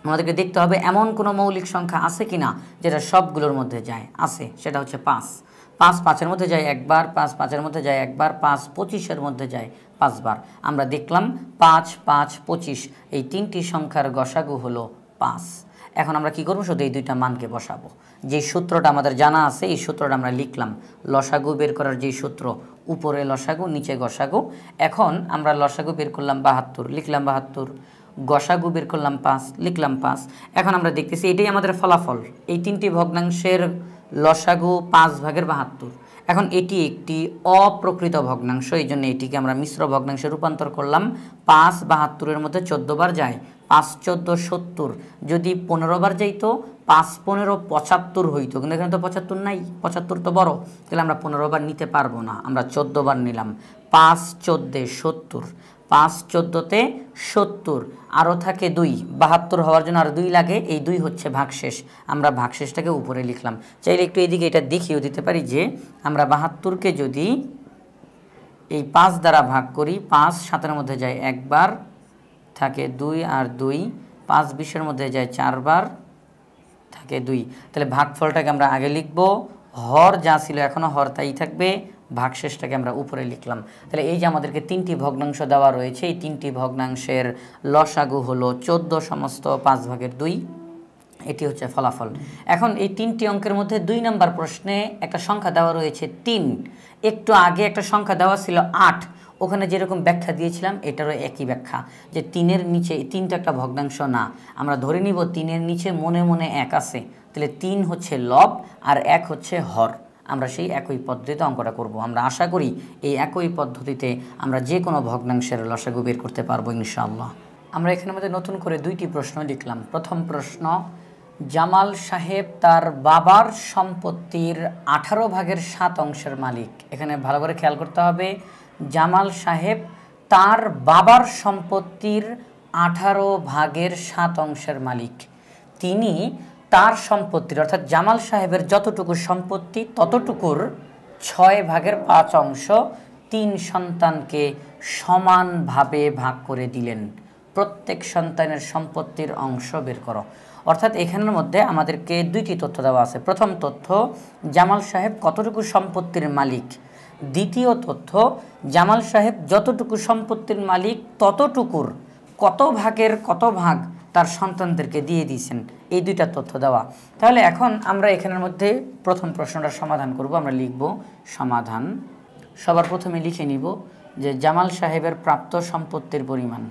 Speaker 1: আমাদেরকে দেখতে হবে এমন কোনো মৌলিক সংখ্যা আছে কিনা যেটা সবগুলোর মধ্যে যায়। আছে, সেটা হচ্ছে 5। 5 5-এর মধ্যে যায় একবার, 5 5-এর মধ্যে যায় একবার, 5 25-এর মধ্যে যায় 5 বার। আমরা দেখলাম 5 5 25 এই 3টি সংখ্যার গসাগু হলো 5। এখন আমরা কি করব? শুধু এই দুইটা মানকে বসাবো। যে সূত্রটা আমাদের জানা আছে এই সূত্রটা আমরা লিখলাম, লসাগু বের করার যেই সূত্র, উপরে লসাগু নিচে গসাগু। এখন আমরা লসাগু বের করলাম 72, লিখলাম 72। গসাগু বের করলাম 5, লিখলাম 5। এখন আমরা দেখতেছি এটাই আমাদের ফলাফল। এই 3টি ভগ্নাংশের লসাগু 5/72। এখন এটি একটি অপ্রকৃত ভগ্নাংশ, এই জন্য এটিকে আমরা মিশ্র ভগ্নাংশে রূপান্তর করলাম। 5 72-এর মধ্যে 14 বার যায়, 5 14 70। যদি 15 বার যাইতো 5 15 75 হইতো, কিন্তু এখানে তো 75 নাই, 75 তো বড়, তাহলে আমরা 15 বার নিতে পারবো না, আমরা 14 বার নিলাম। 5 14 70, 5 14তে 70, আরও থাকে 2, 72 হওয়ার জন্য আর 2 লাগে, এই 2 হচ্ছে ভাগশেষ। আমরা ভাগশেষটাকে উপরে লিখলাম। চাইলে একটু এইদিকে এটা দেখিয়েও দিতে পারি যে আমরা 72কে যদি এই 5 দ্বারা ভাগ করি, 5 7-এর মধ্যে যায় একবার, থাকে 2 আর 2, 5 20-এর মধ্যে যায় 4 বার, থাকে 2। তাহলে ভাগফলটাকে আমরা আগে লিখব, হর যা ছিল এখনও হর তাই থাকবে, ভাগশেষটাকে আমরা উপরে লিখলাম। তাহলে এই যে আমাদেরকে 3টি ভগ্নাংশ দেওয়া রয়েছে, এই 3টি ভগ্নাংশের লসাগু হলো 14 সমস্ত 5/2, এটি হচ্ছে ফলাফল। এখন এই 3টি অঙ্কের মধ্যে 2 নম্বর প্রশ্নে একটা সংখ্যা দেওয়া রয়েছে 3, একটু আগে একটা সংখ্যা দেওয়া ছিল 8, ওখানে যেরকম ব্যাখ্যা দিয়েছিলাম এটারও একই ব্যাখ্যা, যে 3-এর নিচে 3 তো একটা ভগ্নাংশ না, আমরা ধরে নিব 3-এর নিচে মনে মনে 1 আছে, তাহলে 3 হচ্ছে লব আর 1 হচ্ছে হর। আমরা সেই একই পদ্ধতিতে অঙ্কটা করব। আমরা আশা করি এই একই পদ্ধতিতে আমরা যে কোনো ভগ্নাংশের লসাগু বের করতে পারবো ইনশাআল্লাহ। আমরা এখানে মধ্যে নতুন করে 2টি প্রশ্ন লিখলাম। প্রথম প্রশ্ন, জামাল সাহেব তার বাবার সম্পত্তির 18/7 মালিক। এখানে ভালো করে খেয়াল করতে হবে, জামাল সাহেব তার বাবার সম্পত্তির 18/7 মালিক। তিনি তার সম্পত্তির অর্থাৎ জামাল সাহেবের যতটুকু সম্পত্তি ততটুকুর 6/5 3 সন্তানকে সমানভাবে ভাগ করে দিলেন। প্রত্যেক সন্তানের সম্পত্তির অংশ বের করো। অর্থাৎ এখানের মধ্যে আমাদেরকে 2টি তথ্য দেওয়া আছে। প্রথম তথ্য, জামাল সাহেব কতটুকু সম্পত্তির মালিক। দ্বিতীয় তথ্য, জামাল সাহেব যতটুকু সম্পত্তির মালিক ততটুকুর কত ভাগের কত ভাগ তার সন্তানদেরকে দিয়ে দিয়েছেন। এই 2টা তথ্য দেওয়া। তাহলে এখন আমরা এখানের মধ্যে প্রথম প্রশ্নটার সমাধান করব। আমরা লিখব সমাধান। সবার প্রথমে লিখে নিব যে জামাল সাহেবের প্রাপ্ত সম্পত্তির পরিমাণ।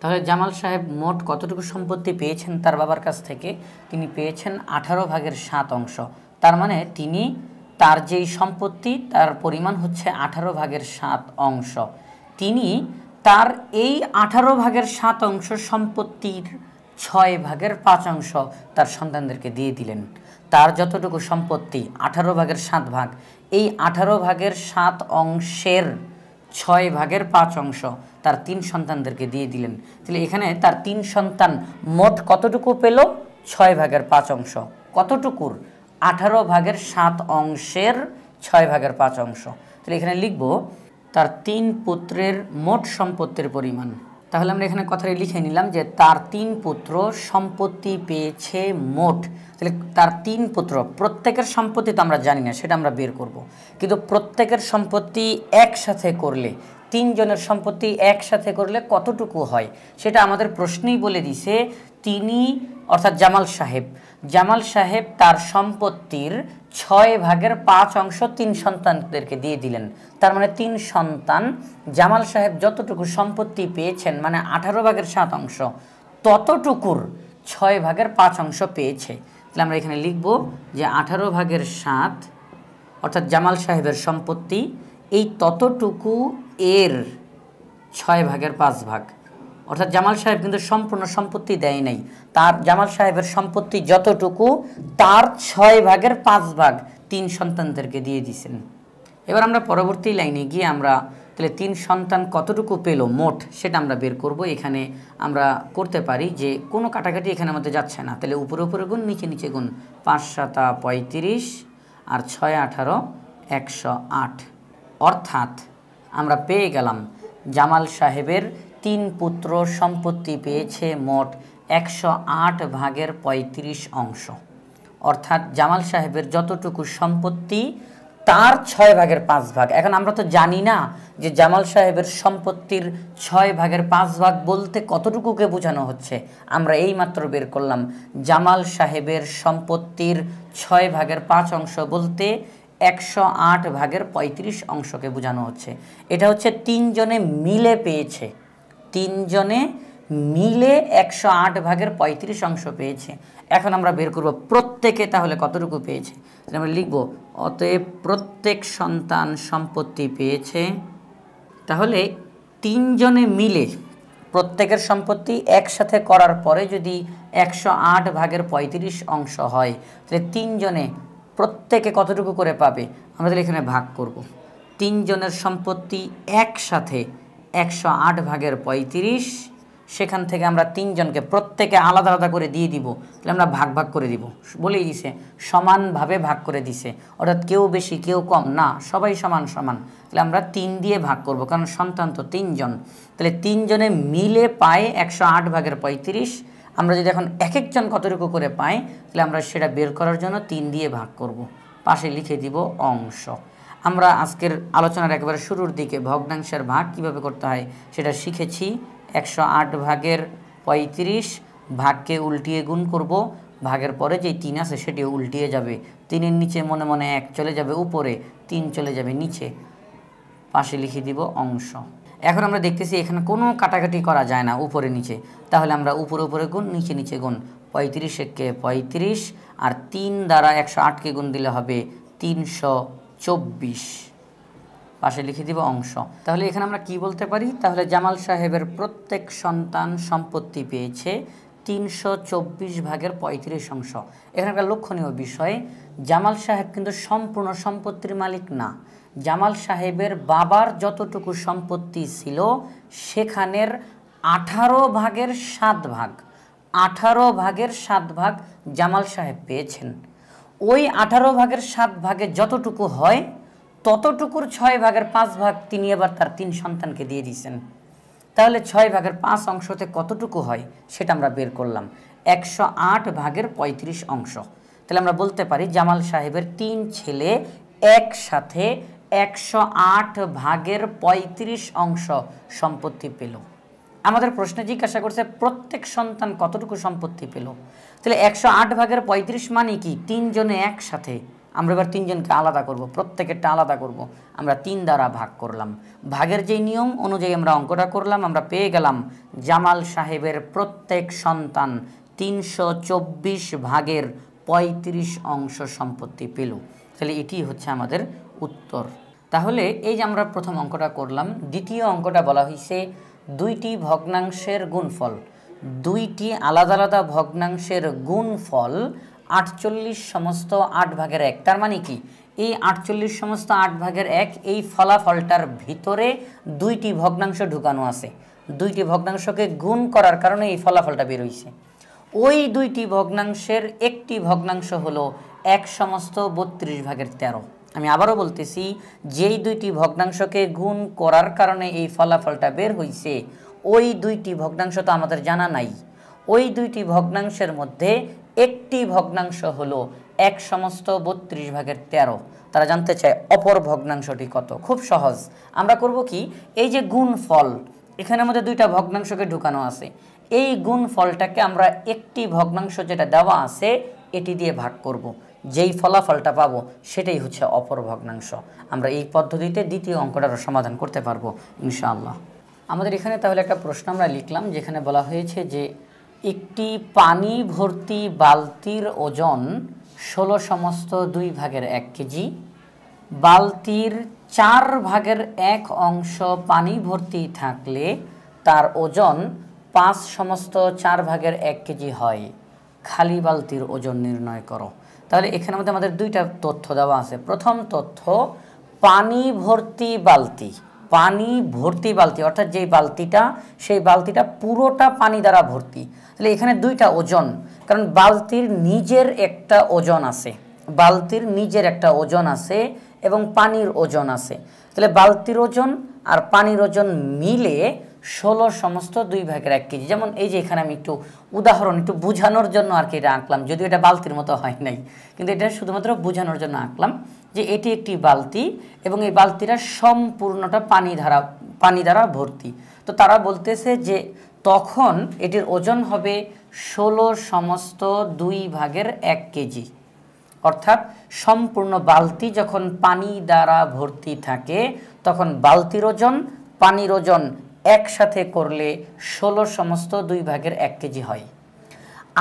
Speaker 1: তাহলে জামাল সাহেব মোট কতটুকু সম্পত্তি পেয়েছেন তার বাবার কাছ থেকে? তিনি পেয়েছেন 18/7। তার মানে তিনি তার যেই সম্পত্তি তার পরিমাণ হচ্ছে 18/7। তিনি তার এই 18/7 সম্পত্তির 6/5 তার সন্তানদেরকে দিয়ে দিলেন। তার যতটুকু সম্পত্তি 18/7, এই 18/7 অংশের 6/5 তার 3 সন্তানদেরকে দিয়ে দিলেন। তাহলে এখানে তার 3 সন্তান মোট কতটুকু পেল? 6/5। কতটুকুর? 18/7 অংশের 6/5। তাহলে এখানে লিখব তার 3 পুত্রের মোট সম্পত্তির পরিমাণ। তাহলে আমরা এখানে কথাটি লিখে নিলাম যে তার 3 পুত্র সম্পত্তি পেয়েছে মোট। তাহলে তার 3 পুত্র, প্রত্যেকের সম্পত্তি তো আমরা জানি না, সেটা আমরা বের করব। কিন্তু প্রত্যেকের সম্পত্তি একসাথে করলে, 3 জনের সম্পত্তি একসাথে করলে কতটুকু হয় সেটা আমাদের প্রশ্নেই বলে দিছে। তিনি অর্থাৎ জামাল সাহেব তার সম্পত্তির 6/5 3 সন্তানদেরকে দিয়ে দিলেন। তার মানে 3 সন্তান জামাল সাহেব যতটুকু সম্পত্তি পেয়েছেন, মানে 18/7, ততটুকুর 6/5 পেয়েছে। তাহলে আমরা এখানে লিখব যে 18/7 অর্থাৎ জামাল সাহেবের সম্পত্তি, এই ততটুকু এর 6/5। অর্থাৎ জামাল সাহেব কিন্তু সম্পূর্ণ সম্পত্তি দেয় নাই, তার জামাল সাহেবের সম্পত্তি যতটুকু তার 6/5 3 সন্তানদেরকে দিয়ে দিয়েছেন। এবার আমরা পরবর্তী লাইনে গিয়ে আমরা তাহলে 3 সন্তান কতটুকু পেল মোট সেটা আমরা বের করব। এখানে আমরা করতে পারি যে কোনো কাটাকাটি এখানে আমাদের যাচ্ছে না, তাহলে উপরে উপরে গুণ, নিচে নিচে গুণ। 5 7 35 আর 6 18 108। অর্থাৎ আমরা পেয়ে গেলাম জামাল সাহেবের 3 পুত্র সম্পত্তি পেয়েছে মোট 108/35। অর্থাৎ জামাল সাহেবের যতটুকু সম্পত্তি তার 6/5। এখন আমরা তো জানি না যে জামাল সাহেবের সম্পত্তির 6/5 বলতে কতটুকুকে বোঝানো হচ্ছে। আমরা এই মাত্র বের করলাম জামাল সাহেবের সম্পত্তির 6/5 বলতে 108/35 অংশকে বোঝানো হচ্ছে। এটা হচ্ছে 3 জনে মিলে পেয়েছে, 3 জনে মিলে 108/35 অংশ পেয়েছে। এখন আমরা বের করব প্রত্যেকে তাহলে কতটুকু পেয়েছে। আমরা লিখব অতএব প্রত্যেক সন্তান সম্পত্তি পেয়েছে। তাহলে 3 জনে মিলে প্রত্যেকের সম্পত্তি একসাথে করার পরে যদি 108/35 অংশ হয়, তাহলে 3 জনে প্রত্যেকে কতটুকু করে পাবে আমরা তাহলে এখানে ভাগ করব। 3 জনের সম্পত্তি একসাথে 108/35, সেখান থেকে আমরা 3 জনকে প্রত্যেকে আলাদা আলাদা করে দিয়ে দিব, তাহলে আমরা ভাগ ভাগ করে দিব, বলেই দিছে সমানভাবে ভাগ করে দিছে, অর্থাৎ কেউ বেশি কেউ কম না, সবাই সমান সমান। তাহলে আমরা 3 দিয়ে ভাগ করব, কারণ সন্তান তো 3 জন, তাহলে 3 জনে মিলে পায় 108/35। আমরা যদি এখন এক একজন কতটুকু করে পাই, তাহলে আমরা সেটা বের করার জন্য 3 দিয়ে ভাগ করব, পাশে লিখে দিব অংশ। আমরা আজকের আলোচনার একেবারে শুরুর দিকে ভগ্নাংশের ভাগ কিভাবে করতে হয় সেটা শিখেছি। 108/35 ভাগকে উল্টিয়ে গুণ করব, ভাগের পরে যেই 3 আছে সেটিও উল্টিয়ে যাবে, 3-এর নিচে মনে মনে 1 চলে যাবে উপরে, 3 চলে যাবে নিচে, পাশে লিখে দিব অংশ। এখন আমরা দেখতেছি এখানে কোনো কাটাকাটি করা যায় না উপরে নিচে, তাহলে আমরা উপরে উপরে গুণ, নিচে নিচে গুণ, 35-একে 35 আর 3 দ্বারা 108কে গুণ দিলে হবে 324, পাশে লিখে দিব অংশ। তাহলে এখানে আমরা কি বলতে পারি, তাহলে জামাল সাহেবের প্রত্যেক সন্তান সম্পত্তি পেয়েছে 324/35 অংশ। এখানে একটা লক্ষণীয় বিষয়, জামাল সাহেব কিন্তু সম্পূর্ণ সম্পত্তির মালিক না। জামাল সাহেবের বাবার যতটুকু সম্পত্তি ছিল সেখানের 18/7 18/7 জামাল সাহেব পেয়েছেন। ওই 18/7 যতটুকু হয় ততটুকুর 6/5 তিনি এবার তার 3 সন্তানকে দিয়ে দিয়েছেন। তাহলে 6/5 অংশতে কতটুকু হয় সেটা আমরা বের করলাম, 108/35 অংশ। তাহলে আমরা বলতে পারি জামাল সাহেবের 3 ছেলে একসাথে 108/35 অংশ সম্পত্তি পেল। আমাদের প্রশ্নে জিজ্ঞাসা করছে প্রত্যেক সন্তান কতটুকু সম্পত্তি পেল। তাহলে 108/35 মানে কি, 3 জনে একসাথে। আমরা এবার 3 জনকে আলাদা করব, প্রত্যেকেরটা আলাদা করব, আমরা 3 দ্বারা ভাগ করলাম, ভাগের যেই নিয়ম অনুযায়ী আমরা অঙ্কটা করলাম, আমরা পেয়ে গেলাম জামাল সাহেবের প্রত্যেক সন্তান 324/35 অংশ সম্পত্তি পেল। তাহলে এটি হচ্ছে আমাদের উত্তর। তাহলে এই যে আমরা প্রথম অঙ্কটা করলাম, দ্বিতীয় অঙ্কটা বলা হয়েছে 2টি ভগ্নাংশের গুণফল। 2টি আলাদা আলাদা ভগ্নাংশের গুণফল 48 সমস্ত 8/1। তার মানে কি, এই 48 সমস্ত 8/1 এই ফলাফলটার ভিতরে 2টি ভগ্নাংশ ঢুকানো আছে। 2টি ভগ্নাংশকে গুণ করার কারণে এই ফলাফলটা বের হয়েছে। ওই 2টি ভগ্নাংশের একটি ভগ্নাংশ হলো 1/32। আমি আবারও বলতেছি, যেই 2টি ভগ্নাংশকে গুণ করার কারণে এই ফলাফলটা বের হয়েছে, ওই 2টি ভগ্নাংশ তো আমাদের জানা নাই। ওই 2টি ভগ্নাংশের মধ্যে একটি ভগ্নাংশ হলো 1/32। তারা জানতে চায় অপর ভগ্নাংশটি কত। খুব সহজ, আমরা করব কি, এই যে গুণফল, এখানের মধ্যে 2টা ভগ্নাংশকে ঢুকানো আছে, এই গুণফলটাকে আমরা একটি ভগ্নাংশ যেটা দেওয়া আছে এটি দিয়ে ভাগ করব, যেই ফলাফলটা পাবো সেটাই হচ্ছে অপর ভগ্নাংশ। আমরা এই পদ্ধতিতে দ্বিতীয় অঙ্কটার সমাধান করতে পারবো ইনশাআল্লাহ। আমাদের এখানে তাহলে একটা প্রশ্ন আমরা লিখলাম, যেখানে বলা হয়েছে যে একটি পানি ভর্তি বালতির ওজন 16 সমস্ত 2/1 কেজি। বালতির 4/1 অংশ পানি ভর্তি থাকলে তার ওজন 5 সমস্ত 4/1 কেজি হয়। খালি বালতির ওজন নির্ণয় করো। তাহলে এখানে আমাদের 2টা তথ্য দেওয়া আছে। প্রথম তথ্য, পানি ভর্তি বালতি। পানি ভর্তি বালতি অর্থাৎ যেই বালতিটা, সেই বালতিটা পুরোটা পানি দ্বারা ভর্তি। তাহলে এখানে 2টা ওজন, কারণ বালতির নিজের একটা ওজন আছে, বালতির নিজের একটা ওজন আছে এবং পানির ওজন আছে। তাহলে বালতির ওজন আর পানির ওজন মিলে 16 সমস্ত 2/1 কেজি। যেমন এই যে এখানে আমি একটু উদাহরণ একটু বোঝানোর জন্য আর কি এটা আঁকলাম, যদিও এটা বালতির মতো হয় নাই, কিন্তু এটা শুধুমাত্র বোঝানোর জন্য আঁকলাম যে এটি একটি বালতি এবং এই বালতিটা সম্পূর্ণটা পানি দ্বারা ভর্তি। তো তারা বলতেছে যে তখন এটির ওজন হবে 16 সমস্ত 2/1 কেজি। অর্থাৎ সম্পূর্ণ বালতি যখন পানি দ্বারা ভর্তি থাকে তখন বালতির ওজন পানির ওজন একসাথে করলে 16 সমস্ত 2/1 কেজি হয়।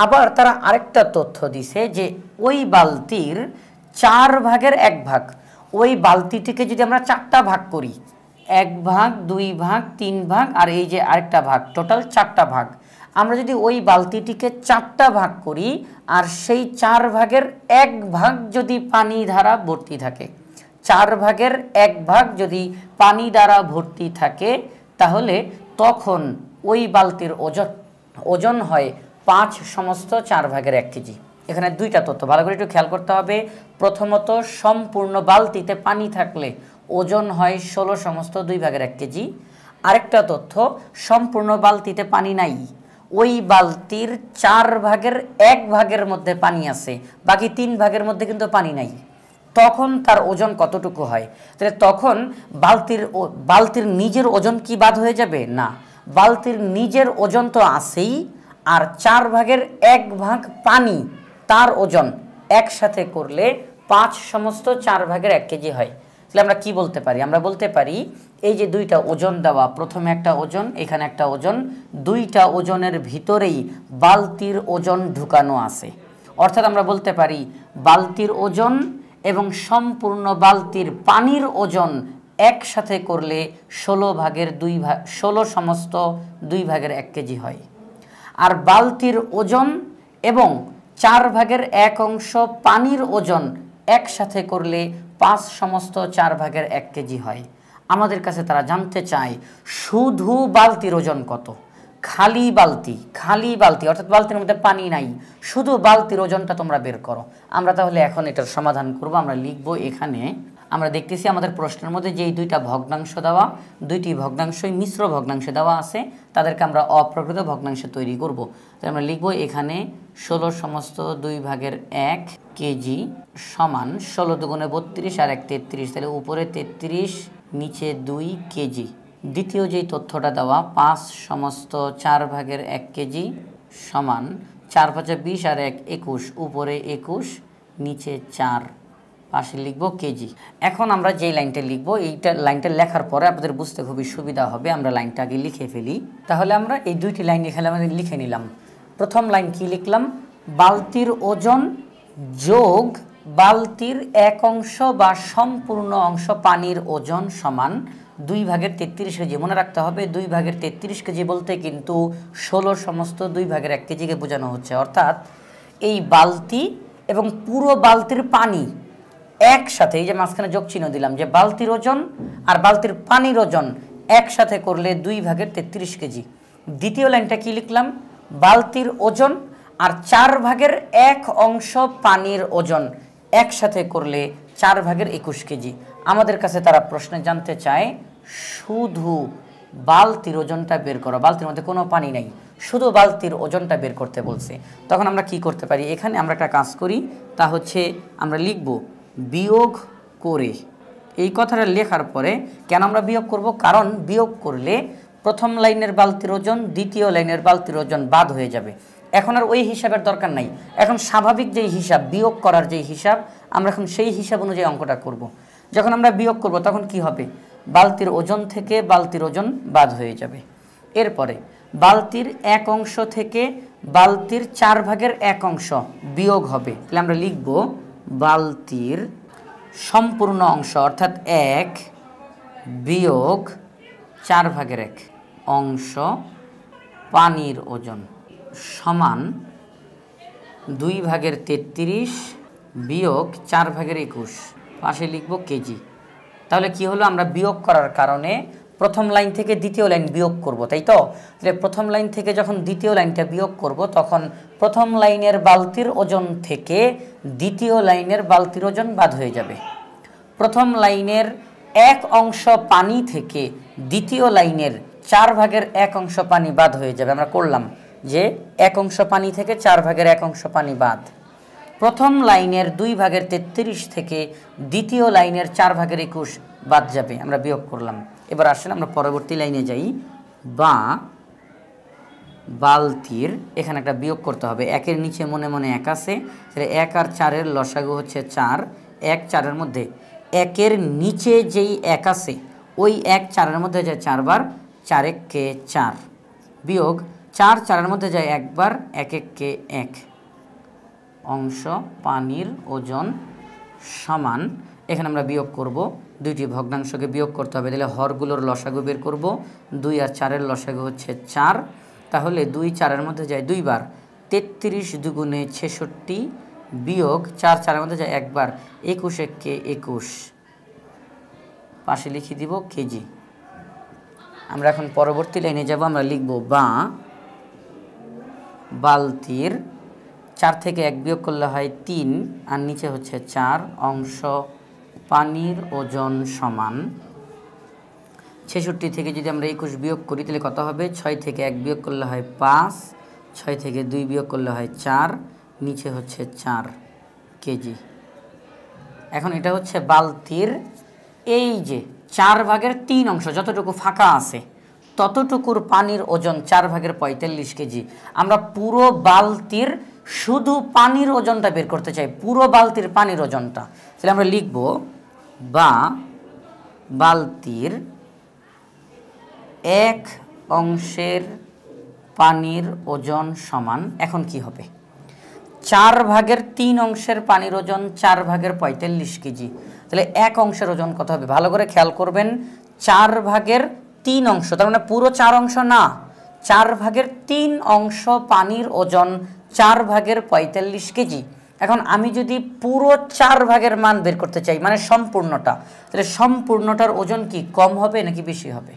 Speaker 1: আবার তারা আরেকটা তথ্য দিছে যে ওই বালতির 4/1 ওই বালতিটিকে যদি আমরা 4টা ভাগ করি, 1 ভাগ 2 ভাগ 3 ভাগ আর এই যে আরেকটা ভাগ, টোটাল 4টা ভাগ, আমরা যদি ওই বালতিটিকে 4টা ভাগ করি আর সেই 4/1 যদি পানি দ্বারা ভর্তি থাকে, 4/1 যদি পানি দ্বারা ভর্তি থাকে, তাহলে তখন ওই বালতির ওজন হয় 5 সমস্ত 4/1 কেজি। এখানে দুইটা তথ্য ভালো করে একটু খেয়াল করতে হবে। প্রথমত, সম্পূর্ণ বালতিতে পানি থাকলে ওজন হয় 16 সমস্ত 2/1 কেজি। আরেকটা তথ্য, সম্পূর্ণ বালতিতে পানি নাই, ওই বালতির 4/1 মধ্যে পানি আছে, বাকি 3 মধ্যে কিন্তু পানি নাই। তখন তার ওজন কতটুকু হয়? তাহলে তখন বালতির নিজের ওজন কি বাদ হয়ে যাবে? না, বালতির নিজের ওজন তো আছেই, আর 4/1 পানি, তার ওজন একসাথে করলে 5 সমস্ত 4/1 কেজি হয়। তাহলে আমরা কি বলতে পারি? আমরা বলতে পারি এই যে দুইটা ওজন দেওয়া, প্রথমে একটা ওজন, এখানে একটা ওজন, দুইটা ওজনের ভিতরেই বালতির ওজন ঢুকানো আছে। অর্থাৎ আমরা বলতে পারি বালতির ওজন এবং সম্পূর্ণ বালতির পানির ওজন একসাথে করলে 16 সমস্ত 2/1 কেজি হয়। আর বালতির ওজন এবং 4/1 পানির ওজন একসাথে করলে 5 সমস্ত 4/1 কেজি হয়। আমাদের কাছে তারা জানতে চায় শুধু বালতির ওজন কত। খালি বালতি অর্থাৎ বালতির মধ্যে পানি নাই, শুধু বালতির ওজনটা তোমরা বের করো। আমরা তাহলে এখন এটার সমাধান করব। আমরা লিখব, এখানে আমরা দেখতেছি আমাদের প্রশ্নের মধ্যে যেই দুইটা ভগ্নাংশ দেওয়া, দুইটি ভগ্নাংশই মিশ্র ভগ্নাংশে দেওয়া আছে, তাদেরকে আমরা অপ্রকৃত ভগ্নাংশে তৈরি করব। তাই আমরা লিখব এখানে 16 সমস্ত 2/1 কেজি সমান 16 দুগুণে 32 আর 1 33, তাহলে উপরে 33 নিচে 2 কেজি। দ্বিতীয় যেই তথ্যটা দেওয়া 5 সমস্ত 4/1 কেজি সমান 4 5 20 আর 1 21, উপরে 21 নিচে 4, পাশে লিখব কেজি। এখন আমরা যেই লাইনটা লিখব, এইটা লাইনটা লেখার পরে আপনাদের বুঝতে খুবই সুবিধা হবে। আমরা লাইনটা আগে লিখে ফেলি। তাহলে আমরা এই দুইটি লাইন এখানে আমাদের লিখে নিলাম। প্রথম লাইন কি লিখলাম? বালতির ওজন যোগ বালতির 1 অংশ বা সম্পূর্ণ অংশ পানির ওজন সমান 2/33 কেজি। মনে রাখতে হবে 2/33 কেজি বলতে কিন্তু 16 সমস্ত 2/1 কেজিকে বোঝানো হচ্ছে। অর্থাৎ এই বালতি এবং পুরো বালতির পানি একসাথে, এই যে মাঝখানে যোগ চিহ্ন দিলাম, যে বালতির ওজন আর বালতির পানির ওজন একসাথে করলে 2/33 কেজি। দ্বিতীয় লাইনটা কি লিখলাম? বালতির ওজন আর 4/1 পানির ওজন একসাথে করলে 4/21 কেজি। আমাদের কাছে তারা প্রশ্নে জানতে চায় শুধু বালতির ওজনটা বের করো। বালতির মধ্যে কোনো পানি নাই, শুধু বালতির ওজনটা বের করতে বলছে। তখন আমরা কি করতে পারি? এখানে আমরা একটা কাজ করি, তা হচ্ছে আমরা লিখব বিয়োগ করে। এই কথাটা লেখার পরে কেন আমরা বিয়োগ করব? কারণ বিয়োগ করলে প্রথম লাইনের বালতির ওজন দ্বিতীয় লাইনের বালতির ওজন বাদ হয়ে যাবে। এখন আর ওই হিসাবের দরকার নাই। এখন স্বাভাবিক যেই হিসাব, বিয়োগ করার যেই হিসাব, আমরা এখন সেই হিসাব অনুযায়ী অঙ্কটা করব। যখন আমরা বিয়োগ করব তখন কি হবে? বালতির ওজন থেকে বালতির ওজন বাদ হয়ে যাবে। এরপরে বালতির 1 অংশ থেকে বালতির 4/1 বিয়োগ হবে। তাহলে আমরা লিখব বালতির সম্পূর্ণ অংশ অর্থাৎ 1 বিয়োগ 4/1 অংশ পানির ওজন সমান 2/33 বিয়োগ 4/21, পাশে লিখব কেজি। তাহলে কি হলো? আমরা বিয়োগ করার কারণে প্রথম লাইন থেকে দ্বিতীয় লাইন বিয়োগ করব, তাই তো? তাহলে প্রথম লাইন থেকে যখন দ্বিতীয় লাইনটা বিয়োগ করব, তখন প্রথম লাইনের বালতির ওজন থেকে দ্বিতীয় লাইনের বালতির ওজন বাদ হয়ে যাবে। প্রথম লাইনের 1 অংশ পানি থেকে দ্বিতীয় লাইনের 4/1 পানি বাদ হয়ে যাবে। আমরা করলাম যে 1 অংশ পানি থেকে 4/1 পানি বাদ। প্রথম লাইনের 2/33 থেকে দ্বিতীয় লাইনের 4/21 বাদ যাবে, আমরা বিয়োগ করলাম। এবার আসেন আমরা পরবর্তী লাইনে যাই। বা বালতির, এখানে একটা বিয়োগ করতে হবে। 1-এর নিচে মনে মনে 1 আছে, তাহলে 1 আর 4-এর লসাগু হচ্ছে 4। 1 4-এর মধ্যে 1-এর নিচে যেই 1 আছে, ওই 1 4-এর মধ্যে যায় 4 বার, 4 1 কে 4 বিয়োগ 4 4-এর মধ্যে যায় 1 বার, 1 1 কে 1 অংশ পানির ওজন সমান। এখানে আমরা বিয়োগ করব, দুইটি ভগ্নাংশকে বিয়োগ করতে হবে। তাহলে হরগুলোর লসাগু বের করব। 2 আর 4-এর লসাগু হচ্ছে 4, তাহলে 2 4-এর মধ্যে যায় 2 বার, 33 দুগুণে 66 বিয়োগ 4 4-এর মধ্যে যায় 1 বার, 21 1 কে 21, পাশে লিখে দিব কেজি। আমরা এখন পরবর্তী লাইনে যাব। আমরা লিখব বা বালতির 4 থেকে 1 বিয়োগ করলে হয় 3 আর নিচে হচ্ছে 4 অংশ পানির ওজন সমান 66 থেকে যদি আমরা 21 বিয়োগ করি তাহলে কত হবে? 6 থেকে 1 বিয়োগ করলে হয় 5, 6 থেকে 2 বিয়োগ করলে হয় 4, নিচে হচ্ছে 4 কেজি। এখন এটা হচ্ছে বালতির এই যে 4 ভাগের 3 অংশ যতটুকু ফাঁকা আছে ততটুকুর পানির ওজন 4 ভাগের 45 কেজি। আমরা পুরো বালতির শুধু পানির ওজনটা বের করতে চাই, পুরো বালতির পানির ওজনটা। তাহলে আমরা লিখব বা বালতির 1 অংশের পানির ওজন সমান, এখন কি হবে? 4 ভাগের 3 অংশের পানির ওজন 4 ভাগের 45 কেজি। তাহলে 1 অংশের ওজন কত হবে? ভালো করে খেয়াল করবেন, 4 ভাগের 3 অংশ, তার মানে পুরো 4 অংশ না, 4 ভাগের 3 অংশ পানির ওজন 4 ভাগের 45 কেজি। এখন আমি যদি পুরো 4 ভাগের মান বের করতে চাই, মানে সম্পূর্ণটা, তাহলে সম্পূর্ণটার ওজন কি কম হবে নাকি বেশি হবে?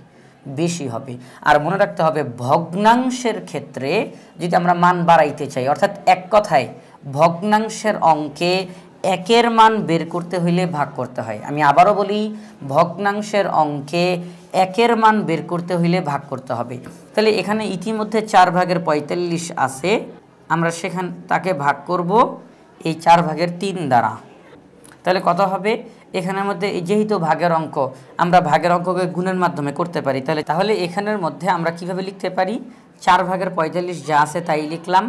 Speaker 1: বেশি হবে। আর মনে রাখতে হবে ভগ্নাংশের ক্ষেত্রে যদি আমরা মান বাড়াইতে চাই, অর্থাৎ এক কথায় ভগ্নাংশের অঙ্কে 1-এর মান বের করতে হইলে ভাগ করতে হয়। আমি আবারও বলি, ভগ্নাংশের অঙ্কে 1-এর মান বের করতে হইলে ভাগ করতে হবে। তাহলে এখানে ইতিমধ্যে 4 ভাগের 45 আছে, আমরা তাকে ভাগ করব এই 4 ভাগের 3 দ্বারা। তাহলে কত হবে? এখানের মধ্যে যেহেতু ভাগের অঙ্ক, আমরা ভাগের অঙ্ককে গুণের মাধ্যমে করতে পারি। তাহলে এখানের মধ্যে আমরা কিভাবে লিখতে পারি? 4 ভাগের 45 যা আছে তাই লিখলাম,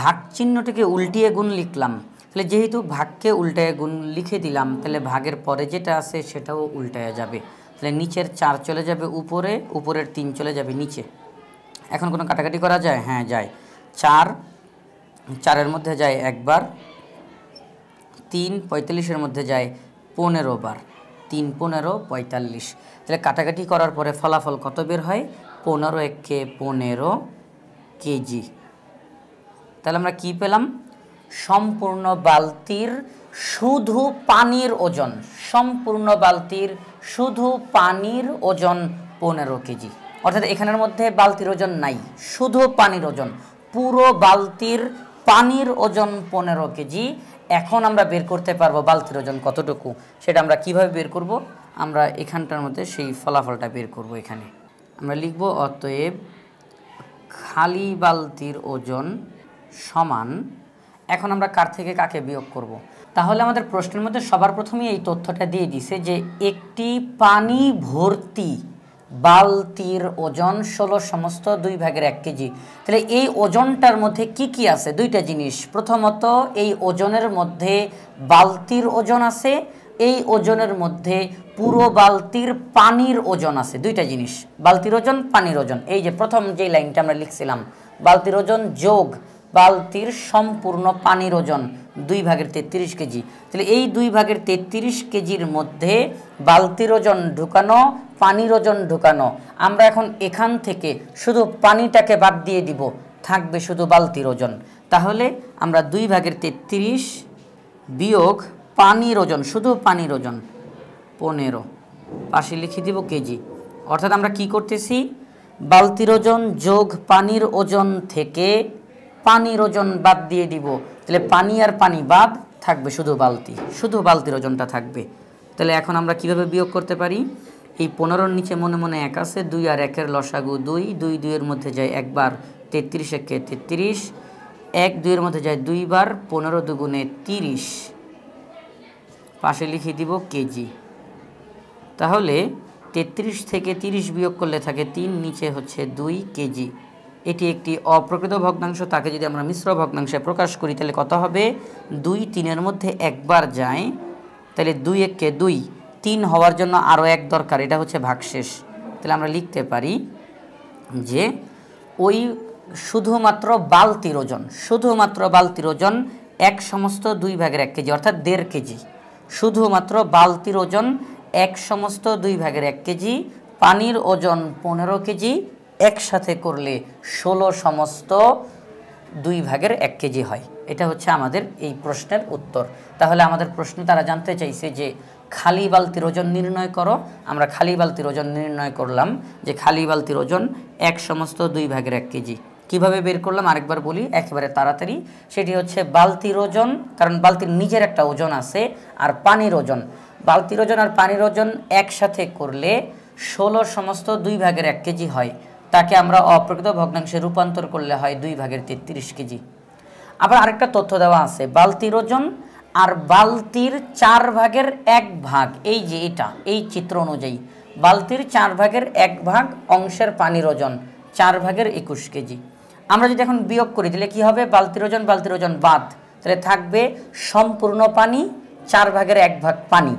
Speaker 1: ভাগ চিহ্নটিকে উল্টিয়ে গুণ লিখলাম। তাহলে যেহেতু ভাগকে উল্টায় গুণ লিখে দিলাম, তাহলে ভাগের পরে যেটা আছে সেটাও উল্টায় যাবে। তাহলে নিচের 4 চলে যাবে উপরে, উপরের 3 চলে যাবে নিচে। এখন কোনো কাটাকাটি করা যায়? হ্যাঁ যায়। 4-এর মধ্যে যায় 1 বার, 3 45-এর মধ্যে যায় 15 বার, 3 15 45। তাহলে কাটাকাটি করার পরে ফলাফল কত বের হয়? 15 একে 15 কেজি। তাহলে আমরা কি পেলাম? সম্পূর্ণ বালতির শুধু পানির ওজন, সম্পূর্ণ বালতির শুধু পানির ওজন 15 কেজি। অর্থাৎ এখানের মধ্যে বালতির ওজন নাই, শুধু পানির ওজন, পুরো বালতির পানির ওজন 15 কেজি। এখন আমরা বের করতে পারবো বালতির ওজন কতটুকু, সেটা আমরা কিভাবে বের করব? আমরা এখানটার মধ্যে সেই ফলাফলটা বের করব। এখানে আমরা লিখব অতএব খালি বালতির ওজন সমান, এখন আমরা কার থেকে কাকে বিয়োগ করব? তাহলে আমাদের প্রশ্নের মধ্যে সবার প্রথমেই এই তথ্যটা দিয়ে দিছে যে একটি পানি ভর্তি বালতির ওজন 16 সমস্ত 2 ভাগের 1 কেজি। তাহলে এই ওজনটার মধ্যে কি কি আছে? দুইটা জিনিস। প্রথমত এই ওজনের মধ্যে বালতির ওজন আছে, এই ওজনের মধ্যে পুরো বালতির পানির ওজন আছে। দুইটা জিনিস, বালতির ওজন, পানির ওজন। এই যে প্রথম যে লাইনটা আমরা লিখছিলাম, বালতির ওজন যোগ বালতির সম্পূর্ণ পানির ওজন 2 ভাগের 33 কেজি। তাহলে এই 2 ভাগের 33 কেজির মধ্যে বালতির ওজন ঢুকানো, পানির ওজন ঢুকানো। আমরা এখন এখান থেকে শুধু পানিটাকে বাদ দিয়ে দিব, থাকবে শুধু বালতির ওজন। তাহলে আমরা 2 ভাগের 33 বিয়োগ পানির ওজন, শুধু পানির ওজন 15, পাশে লিখে দিব কেজি। অর্থাৎ আমরা কি করতেছি? বালতির ওজন যোগ পানির ওজন থেকে পানির ওজন বাদ দিয়ে দিব। তাহলে পানি আর পানি বাদ, থাকবে শুধু বালতি, শুধু বালতির ওজনটা থাকবে। তাহলে এখন আমরা কিভাবে বিয়োগ করতে পারি? এই 15-র নিচে মনে মনে 1 আছে, 2 আর 1-এর লসাগু 2, 2 2-এর মধ্যে যায় 1 বার, 33 একে 33, 1 2-এর মধ্যে যায় 2 বার, 15 দুগুণে 30, পাশে লিখে দিব কেজি। তাহলে 33 থেকে 30 বিয়োগ করলে থাকে 3, নিচে হচ্ছে 2 কেজি। এটি একটি অপ্রকৃত ভগ্নাংশ, তাকে যদি আমরা মিশ্র ভগ্নাংশে প্রকাশ করি তাহলে কত হবে? 2 3-এর মধ্যে 1 বার যায়, তাহলে 2 একে 2, 3 হওয়ার জন্য আরও 1 দরকার, এটা হচ্ছে ভাগশেষ। তাহলে আমরা লিখতে পারি যে ওই শুধুমাত্র বালতির ওজন, শুধুমাত্র বালতির ওজন 1 সমস্ত 2 ভাগের 1 কেজি, অর্থাৎ 1.5 কেজি। শুধুমাত্র বালতির ওজন 1 সমস্ত 2 ভাগের 1 কেজি, পানির ওজন 15 কেজি, একসাথে করলে 16 সমস্ত 2 ভাগের 1 কেজি হয়। এটা হচ্ছে আমাদের এই প্রশ্নের উত্তর। তাহলে আমাদের প্রশ্নে তারা জানতে চাইছে যে খালি বালতির ওজন নির্ণয় করো। আমরা খালি বালতির ওজন নির্ণয় করলাম যে খালি বালতির ওজন 1/2 কেজি। কিভাবে বের করলাম আরেকবার বলি একেবারে তাড়াতাড়ি। সেটি হচ্ছে বালতির ওজন, কারণ বালতির নিজের একটা ওজন আছে, আর পানির ওজন। বালতির ওজন আর পানির ওজন একসাথে করলে 16/2 কেজি হয়। তাকে আমরা অপ্রকৃত ভগ্নাংশে রূপান্তর করলে হয় 2/33 কেজি। আবার আরেকটা তথ্য দেওয়া আছে, বালতির ওজন আর বালতির 4/1 এই যে এটা, এই চিত্র অনুযায়ী বালতির 4/1 অংশের পানির ওজন 4/21 কেজি। আমরা যদি এখন বিয়োগ করি তাহলে কি হবে, বালতির ওজন বাদ, তাহলে থাকবে সম্পূর্ণ পানি 4/1 পানি।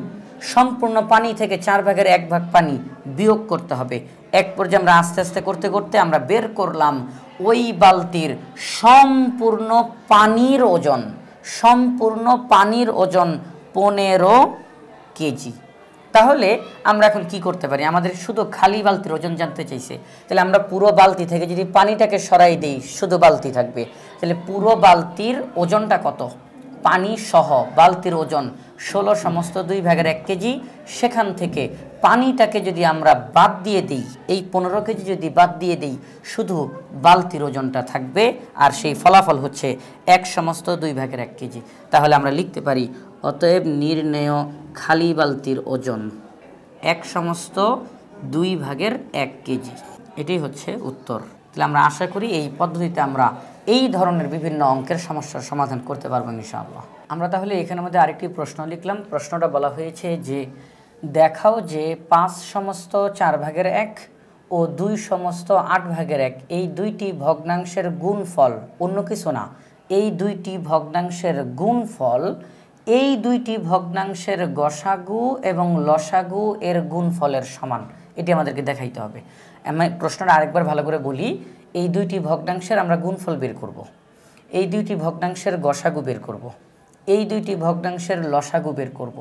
Speaker 1: সম্পূর্ণ পানি থেকে 4/1 পানি বিয়োগ করতে হবে। এক পর্যায়ে আমরা আস্তে আস্তে করতে করতে আমরা বের করলাম ওই বালতির সম্পূর্ণ পানির ওজন। সম্পূর্ণ পানির ওজন 15 কেজি। তাহলে আমরা এখন কি করতে পারি, আমাদের শুধু খালি বালতির ওজন জানতে চাইছে, তাহলে আমরা পুরো বালতি থেকে যদি পানিটাকে সরাই দিই শুধু বালতি থাকবে। তাহলে পুরো বালতির ওজনটা কত, পানি সহ বালতির ওজন 16/2 কেজি। সেখান থেকে পানিটাকে যদি আমরা বাদ দিয়ে দিই, এই 15 কেজি যদি বাদ দিয়ে দিই, শুধু বালতির ওজনটা থাকবে, আর সেই ফলাফল হচ্ছে 1/2 কেজি। তাহলে আমরা লিখতে পারি অতএব নির্ণেয় খালি বালতির ওজন 1/2 কেজি। এটাই হচ্ছে উত্তর। তাহলে আমরা আশা করি এই পদ্ধতিতে আমরা এই ধরনের বিভিন্ন অঙ্কের সমস্যার সমাধান করতে পারবো ইনশাআল্লাহ। আমরা তাহলে এখানের মধ্যে আরেকটি প্রশ্ন লিখলাম। প্রশ্নটা বলা হয়েছে যে দেখাও যে 5/4 ও 2/8 এই দুইটি ভগ্নাংশের গুণফল, অন্য কিছু না, এই দুইটি ভগ্নাংশের গুণফল এই দুইটি ভগ্নাংশের গসাগু এবং লসাগু এর গুণফলের সমান। এটি আমাদেরকে দেখাইতে হবে। আমি প্রশ্নটা আরেকবার ভালো করে বলি, এই দুইটি ভগ্নাংশের আমরা গুণফল বের করব, এই দুইটি ভগ্নাংশের গসাগু বের করব, এই দুইটি ভগ্নাংশের লসাগু বের করব।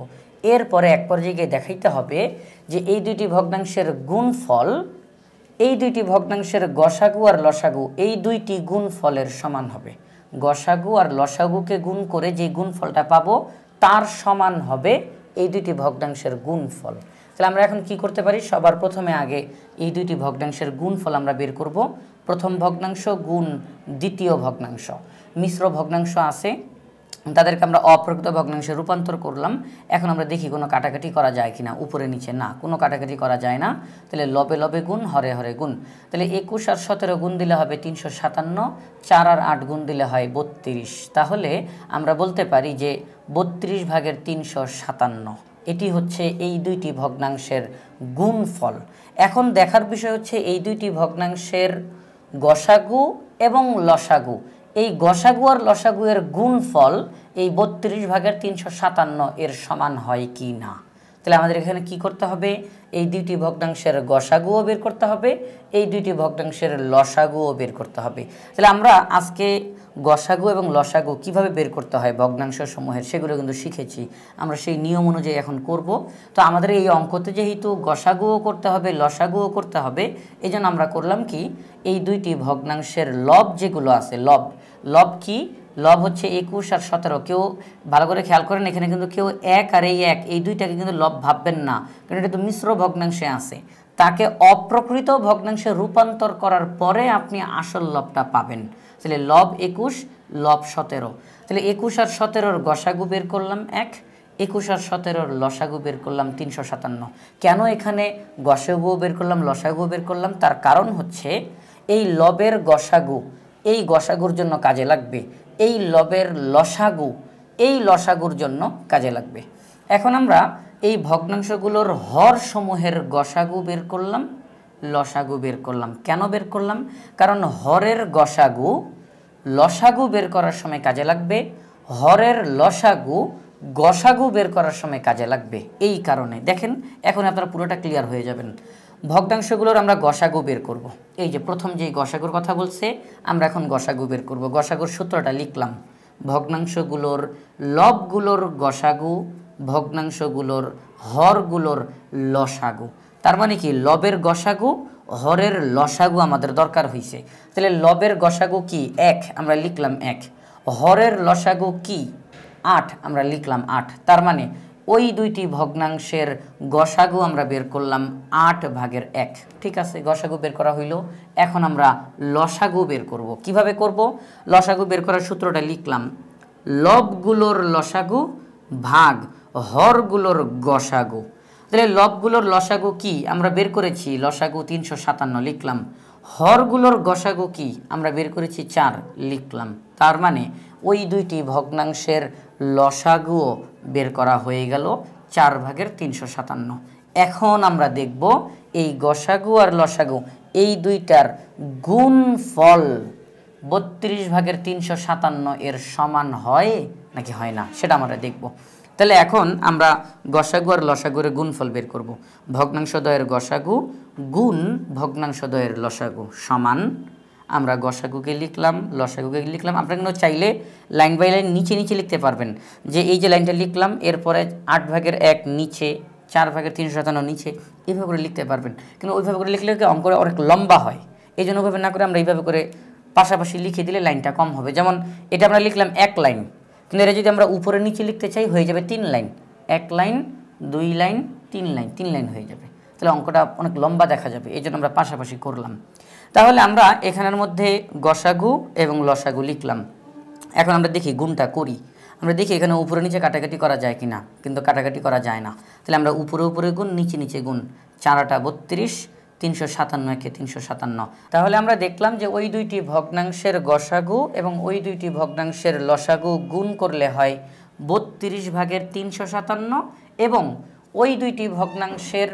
Speaker 1: এরপরে এক পর্যায়ে গিয়ে দেখাইতে হবে যে এই দুইটি ভগ্নাংশের গুণফল এই দুইটি ভগ্নাংশের গসাগু আর লসাগু এই দুইটি গুণফলের সমান হবে। গসাগু আর লসাগুকে গুণ করে যে গুণফলটা পাবো তার সমান হবে এই দুইটি ভগ্নাংশের গুণফল। তাহলে আমরা এখন কি করতে পারি, সবার প্রথমে আগে এই দুইটি ভগ্নাংশের গুণফল আমরা বের করব। প্রথম ভগ্নাংশ গুণ দ্বিতীয় ভগ্নাংশ, মিশ্র ভগ্নাংশ আছে, তাদেরকে আমরা অপ্রকৃত ভগ্নাংশে রূপান্তর করলাম। এখন আমরা দেখি কোনো কাটাকাটি করা যায় কিনা, উপরে নিচে না, কোনো কাটাকাটি করা যায় না। তাহলে লবে লবে গুণ, হরে হরে গুণ। তাহলে 21 আর 17 গুণ দিলে হবে 357, 4 আর 8 গুণ দিলে হয় 32। তাহলে আমরা বলতে পারি যে 32/357 এটি হচ্ছে এই দুইটি ভগ্নাংশের গুণফল। এখন দেখার বিষয় হচ্ছে এই দুইটি ভগ্নাংশের গসাগু এবং লসাগু, এই গসাগু আর লসাগু এর গুণফল এই 32/357 এর সমান হয় কি না। তাহলে আমাদের এখানে কি করতে হবে, এই দুইটি ভগ্নাংশের গসাগুও বের করতে হবে, এই দুইটি ভগ্নাংশের লসাগুও বের করতে হবে। তাহলে আমরা আজকে গসাগু এবং লসাগু কিভাবে বের করতে হয় ভগ্নাংশ সমূহের সেগুলো কিন্তু শিখেছি। আমরা সেই নিয়ম অনুযায়ী এখন করব। তো আমাদের এই অঙ্কতে যেহেতু গসাগুও করতে হবে লসাগুও করতে হবে, এই জন্য আমরা করলাম কি, এই দুইটি ভগ্নাংশের লব যেগুলো আছে, লব কি, লব হচ্ছে 21 আর 17। কেউ ভালো করে খেয়াল করেন, এখানে কিন্তু কেউ 1 আর এই 1 এই দুইটাকে কিন্তু লব ভাববেন না, কারণ এটা তো মিশ্র ভগ্নাংশে আছে। তাকে অপ্রকৃত ভগ্নাংশে রূপান্তর করার পরে আপনি আসল লবটা পাবেন। তাহলে লব 21 লব 17। তাহলে 21 আর 17-র গসাগু বের করলাম 1, 21 আর 17-র লসাগু বের করলাম 357। কেন এখানে গসাগুও বের করলাম লসাগুও বের করলাম, তার কারণ হচ্ছে এই লবের গসাগু এই গসাগুর জন্য কাজে লাগবে, এই লবের লসাগু এই লসাগুর জন্য কাজে লাগবে। এখন আমরা এই ভগ্নাংশগুলোর হর সমূহের গসাগু বের করলাম, লসাগু বের করলাম। কেন বের করলাম, কারণ হরের গসাগু লসাগু বের করার সময় কাজে লাগবে, হরের লসাগু গসাগু বের করার সময় কাজে লাগবে। এই কারণে দেখেন, এখন আপনারা পুরোটা ক্লিয়ার হয়ে যাবেন। ভগ্নাংশগুলোর আমরা গসাগু বের করব। এই যে প্রথম যেই গসাগুর কথা বলছে, আমরা এখন গসাগু বের করব। গসাগুর সূত্রটা লিখলাম, ভগ্নাংশগুলোর লবগুলোর গসাগু ভগ্নাংশগুলোর হরগুলোর লসাগু। তার মানে কি, লবের গসাগু হরের লসাগু আমাদের দরকার হয়েছে। তাহলে লবের গসাগু কি 1, আমরা লিখলাম 1। হরের লসাগু কি 8, আমরা লিখলাম 8। তার মানে ওই দুইটি ভগ্নাংশের গসাগু আমরা বের করলাম 8/1। ঠিক আছে, গসাগু বের করা হইল। এখন আমরা লসাগু বের করব। কিভাবে করব? লসাগু বের করার সূত্রটা লিখলাম, লবগুলোর লসাগু ভাগ হরগুলোর গসাগু। তাহলে লবগুলোর লসাগু কি আমরা বের করেছি, লসাগু 357 লিখলাম। হরগুলোর গসাগু কি আমরা বের করেছি 4 লিখলাম। তার মানে ওই দুইটি ভগ্নাংশের লসাগুও বের করা হয়ে গেল 4/357। এখন আমরা দেখব এই গসাগু আর লসাগু এই দুইটার গুণফল 32/357 এর সমান হয় নাকি হয় না, সেটা আমরা দেখব। তাহলে এখন আমরা গসাগু আর লসাগুর গুণফল বের করব। ভগ্নাংশদ্বয়ের গসাগু গুণ ভগ্নাংশদ্বয়ের লসাগু সমান, আমরা গসাগুকে লিখলাম, লসাগুকে লিখলাম। আপনারা কিন্তু চাইলে লাইন বাই লাইন নিচে নিচে লিখতে পারবেন, যে এই যে লাইনটা লিখলাম এরপরে 8/1 নিচে, 4/357 নিচে, এইভাবে করে লিখতে পারবেন। কিন্তু ওইভাবে করে লিখলে অঙ্কটা অনেক লম্বা হয়, এই জন্য ওইভাবে না করে আমরা এইভাবে করে পাশাপাশি লিখে দিলে লাইনটা কম হবে। যেমন এটা আমরা লিখলাম 1 লাইন, কিন্তু এটা যদি আমরা উপরে নিচে লিখতে চাই হয়ে যাবে 3 line. 1 line, 2 line, 3 line, 3 line হয়ে যাবে। তাহলে অঙ্কটা অনেক লম্বা দেখা যাবে, এই জন্য আমরা পাশাপাশি করলাম। তাহলে আমরা এখানের মধ্যে গসাগু এবং লসাগু লিখলাম। এখন আমরা দেখি গুণটা করি। আমরা দেখি এখানে উপরে নিচে কাটাকাটি করা যায় কিনা, কিন্তু কাটাকাটি করা যায় না। তাহলে আমরা উপরে উপরে গুণ, নিচে নিচে গুণ, 4 32, 357 357। তাহলে আমরা দেখলাম যে ওই দুইটি ভগ্নাংশের গসাগু এবং ওই দুইটি ভগ্নাংশের লসাগু গুণ করলে হয় 32/357 এবং ওই দুইটি ভগ্নাংশের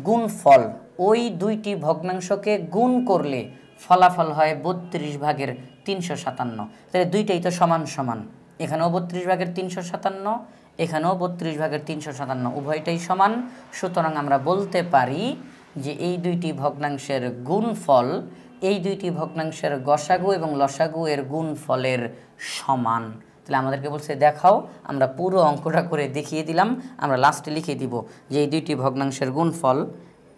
Speaker 1: গুণফল, ওই দুইটি ভগ্নাংশকে গুণ করলে ফলাফল হয় 32/357। তাহলে দুইটাই তো সমান সমান, এখানেও 32/357, এখানেও 32/357, উভয়টাই সমান। সুতরাং আমরা বলতে পারি যে এই দুইটি ভগ্নাংশের গুণফল এই দুইটি ভগ্নাংশের গসাগু এবং লসাগু এর গুণফলের সমান। তাহলে আমাদেরকে বলছে দেখাও, আমরা পুরো অঙ্কটা করে দেখিয়ে দিলাম। আমরা লাস্টে লিখে দিব যে এই দুইটি ভগ্নাংশের গুণফল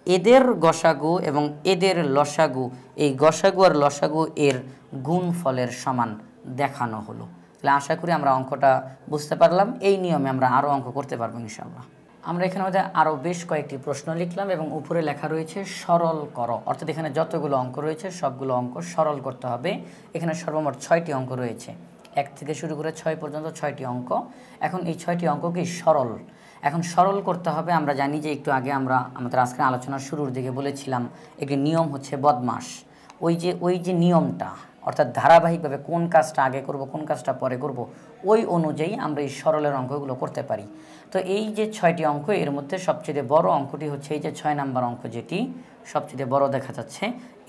Speaker 1: এদের গসাগু এবং এদের লসাগু, এই গসাগু আর লসাগু এর গুণফলের সমান দেখানো হলো। তাহলে আশা করি আমরা অঙ্কটা বুঝতে পারলাম। এই নিয়মে আমরা আরও অঙ্ক করতে পারবো ইনশাআল্লাহ। আমরা এখানে মধ্যে আরও বেশ কয়েকটি প্রশ্ন লিখলাম এবং উপরে লেখা রয়েছে সরল করো, অর্থাৎ এখানে যতগুলো অঙ্ক রয়েছে সবগুলো অঙ্ক সরল করতে হবে। এখানে সর্বমোট 6টি অঙ্ক রয়েছে, 1 থেকে শুরু করে 6 পর্যন্ত 6টি অঙ্ক। এখন এই 6টি অঙ্ক কি সরল, এখন সরল করতে হবে। আমরা জানি যে একটু আগে আমরা আমাদের আজকের আলোচনার শুরুর দিকে বলেছিলাম একটি নিয়ম হচ্ছে বদমাশ। ওই যে নিয়মটা, অর্থাৎ ধারাবাহিকভাবে কোন কাজটা আগে করব কোন কাজটা পরে করব, ওই অনুযায়ী আমরা এই সরলের অঙ্কগুলো করতে পারি। তো এই যে 6টি অঙ্ক, এর মধ্যে সবচেয়ে বড় অঙ্কটি হচ্ছে এই যে 6 নাম্বার অঙ্ক, যেটি সবচেয়ে বড় দেখা যাচ্ছে।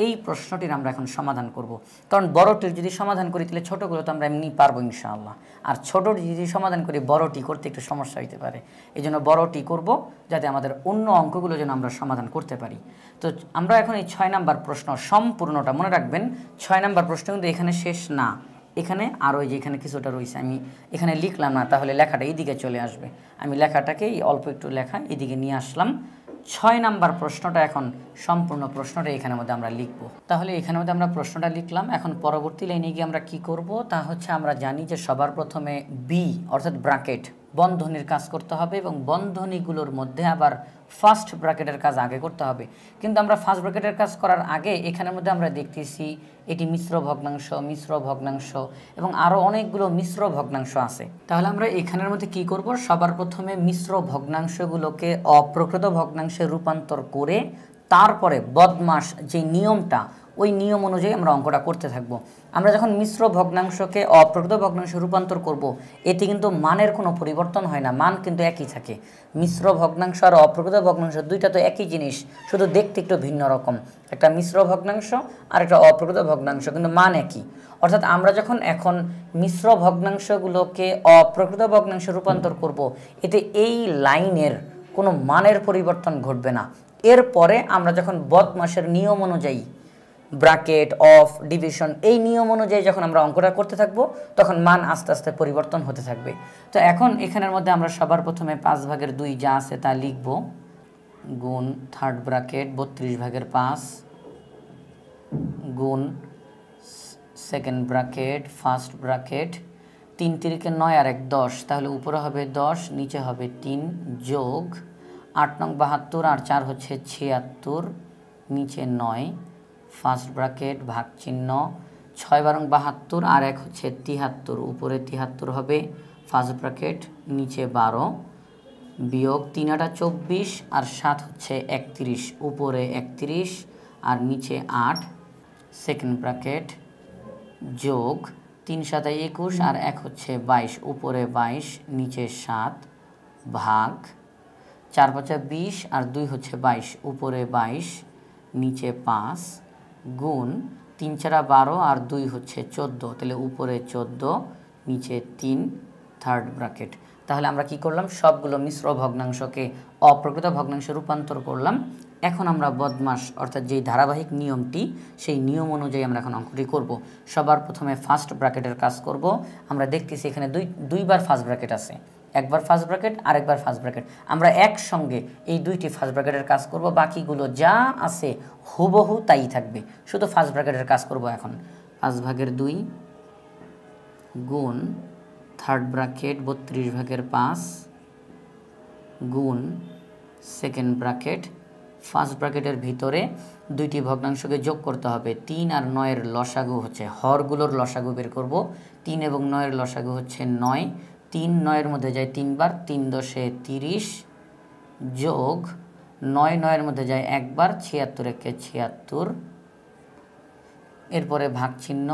Speaker 1: এই প্রশ্নটির আমরা এখন সমাধান করব, কারণ বড়টির যদি সমাধান করি তাহলে ছোটোগুলো তো আমরা এমনি পারবো ইনশাআল্লাহ, আর ছোটোটি যদি সমাধান করি বড়টি করতে একটু সমস্যা হতে পারে। এই জন্য বড়টি করব যাতে আমাদের অন্য অঙ্কগুলো যেন আমরা সমাধান করতে পারি। তো আমরা এখন এই 6 নাম্বার প্রশ্ন সম্পূর্ণটা মনে রাখবেন। 6 নাম্বার প্রশ্ন কিন্তু এখানে শেষ না, এখানে আরও যে এখানে কিছুটা রয়েছে, আমি এখানে লিখলাম না, তাহলে লেখাটা এইদিকে চলে আসবে। আমি লেখাটাকে অল্প একটু লেখা এদিকে নিয়ে আসলাম। 6 নাম্বার প্রশ্নটা এখন সম্পূর্ণ প্রশ্নটা এখানের মধ্যে আমরা লিখব। তাহলে এখানের মধ্যে আমরা প্রশ্নটা লিখলাম। এখন পরবর্তী লাইনে গিয়ে আমরা কি করব, তা হচ্ছে আমরা জানি যে সবার প্রথমে বি অর্থাৎ ব্র্যাকেট বন্ধনীর কাজ করতে হবে এবং বন্ধনীগুলোর মধ্যে আবার ফার্স্ট ব্র্যাকেটের কাজ আগে করতে হবে। কিন্তু আমরা ফার্স্ট ব্র্যাকেটের কাজ করার আগে এখানের মধ্যে আমরা দেখতেছি এটি মিশ্র ভগ্নাংশ এবং আরও অনেকগুলো মিশ্র ভগ্নাংশ আছে। তাহলে আমরা এখানের মধ্যে কি করব, সবার প্রথমে মিশ্র ভগ্নাংশগুলোকে অপ্রকৃত ভগ্নাংশে রূপান্তর করে তারপরে বদমাশ যে নিয়মটা, ওই নিয়ম অনুযায়ী আমরা অঙ্কটা করতে থাকব। আমরা যখন মিশ্র ভগ্নাংশকে অপ্রকৃত ভগ্নাংশে রূপান্তর করব, এতে কিন্তু মানের কোনো পরিবর্তন হয় না, মান কিন্তু একই থাকে। মিশ্র ভগ্নাংশ আর অপ্রকৃত ভগ্নাংশ দুইটা তো একই জিনিস, শুধু দেখতে একটু ভিন্ন রকম। একটা মিশ্র ভগ্নাংশ আর একটা অপ্রকৃত ভগ্নাংশ, কিন্তু মান একই। অর্থাৎ আমরা যখন এখন মিশ্র ভগ্নাংশগুলোকে অপ্রকৃত ভগ্নাংশে রূপান্তর করব, এতে এই লাইনের কোনো মানের পরিবর্তন ঘটবে না। এরপরে আমরা যখন বদমাশের নিয়ম অনুযায়ী ব্র্যাকেট অফ ডিভিশন এই নিয়ম অনুযায়ী যখন আমরা অঙ্কটা করতে থাকবো, তখন মান আস্তে আস্তে পরিবর্তন হতে থাকবে। তো এখন এখানের মধ্যে আমরা সবার প্রথমে 5/2 যা আছে তা লিখব, গুণ থার্ড ব্র্যাকেট 32/5 গুণ সেকেন্ড ব্র্যাকেট ফার্স্ট ব্র্যাকেট তিন তিরিকে 9 আর 1 10, তাহলে উপরে হবে 10, নিচে হবে 3 যোগ 8 নং 72 আর 4 হচ্ছে 76, নিচে 9 ফার্স্ট ব্র্যাকেট ভাগ চিহ্ন 6 বারং 72 আর 1 হচ্ছে 73, উপরে 73 হবে ফার্স্ট ব্র্যাকেট, নিচে 12 বিয়োগ 3 8 24 আর 7 হচ্ছে 31, উপরে 31 আর নিচে 8 সেকেন্ড ব্র্যাকেট যোগ 3 7 21 আর 1 হচ্ছে 22, উপরে 22 নিচে 7 ভাগ 4 5 20 আর 2 হচ্ছে 22, উপরে 22 নিচে 5 গুণ 3 4 12 আর 2 হচ্ছে 14, তাহলে উপরে 14 নিচে 3 থার্ড ব্র্যাকেট। তাহলে আমরা কি করলাম, সবগুলো মিশ্র ভগ্নাংশকে অপ্রকৃত ভগ্নাংশে রূপান্তর করলাম। এখন আমরা বদমাশ অর্থাৎ যেই ধারাবাহিক নিয়মটি, সেই নিয়ম অনুযায়ী আমরা এখন অঙ্কটি করব। সবার প্রথমে ফার্স্ট ব্র্যাকেটের কাজ করব। আমরা দেখতেছি এখানে দুইবার ফার্স্ট ব্র্যাকেট আছে, একবার ফার্স্ট ব্র্যাকেট আরেকবার ফার্স্ট ব্র্যাকেট। আমরা একসঙ্গে এই দুইটি ফার্স্ট ব্র্যাকেটের কাজ করব, বাকিগুলো যা আছে হুবহু তাই থাকবে, শুধু ফার্স্ট ব্র্যাকেটের কাজ করব। এখন 5/2 গুণ থার্ড ব্র্যাকেট 32/5 গুণ সেকেন্ড ব্র্যাকেট, ফার্স্ট ব্র্যাকেটের ভিতরে দুইটি ভগ্নাংশকে যোগ করতে হবে। 3 আর 9-এর লসাগু হচ্ছে, হরগুলোর লসাগু বের করব। 3 এবং 9-এর লসাগু হচ্ছে 9, 3 9-এর মধ্যে যায় 3 বার, 3 10 30 যোগ 9 9-এর মধ্যে যায় একবার, 76 1 76, এরপরে ভাগ চিহ্ন।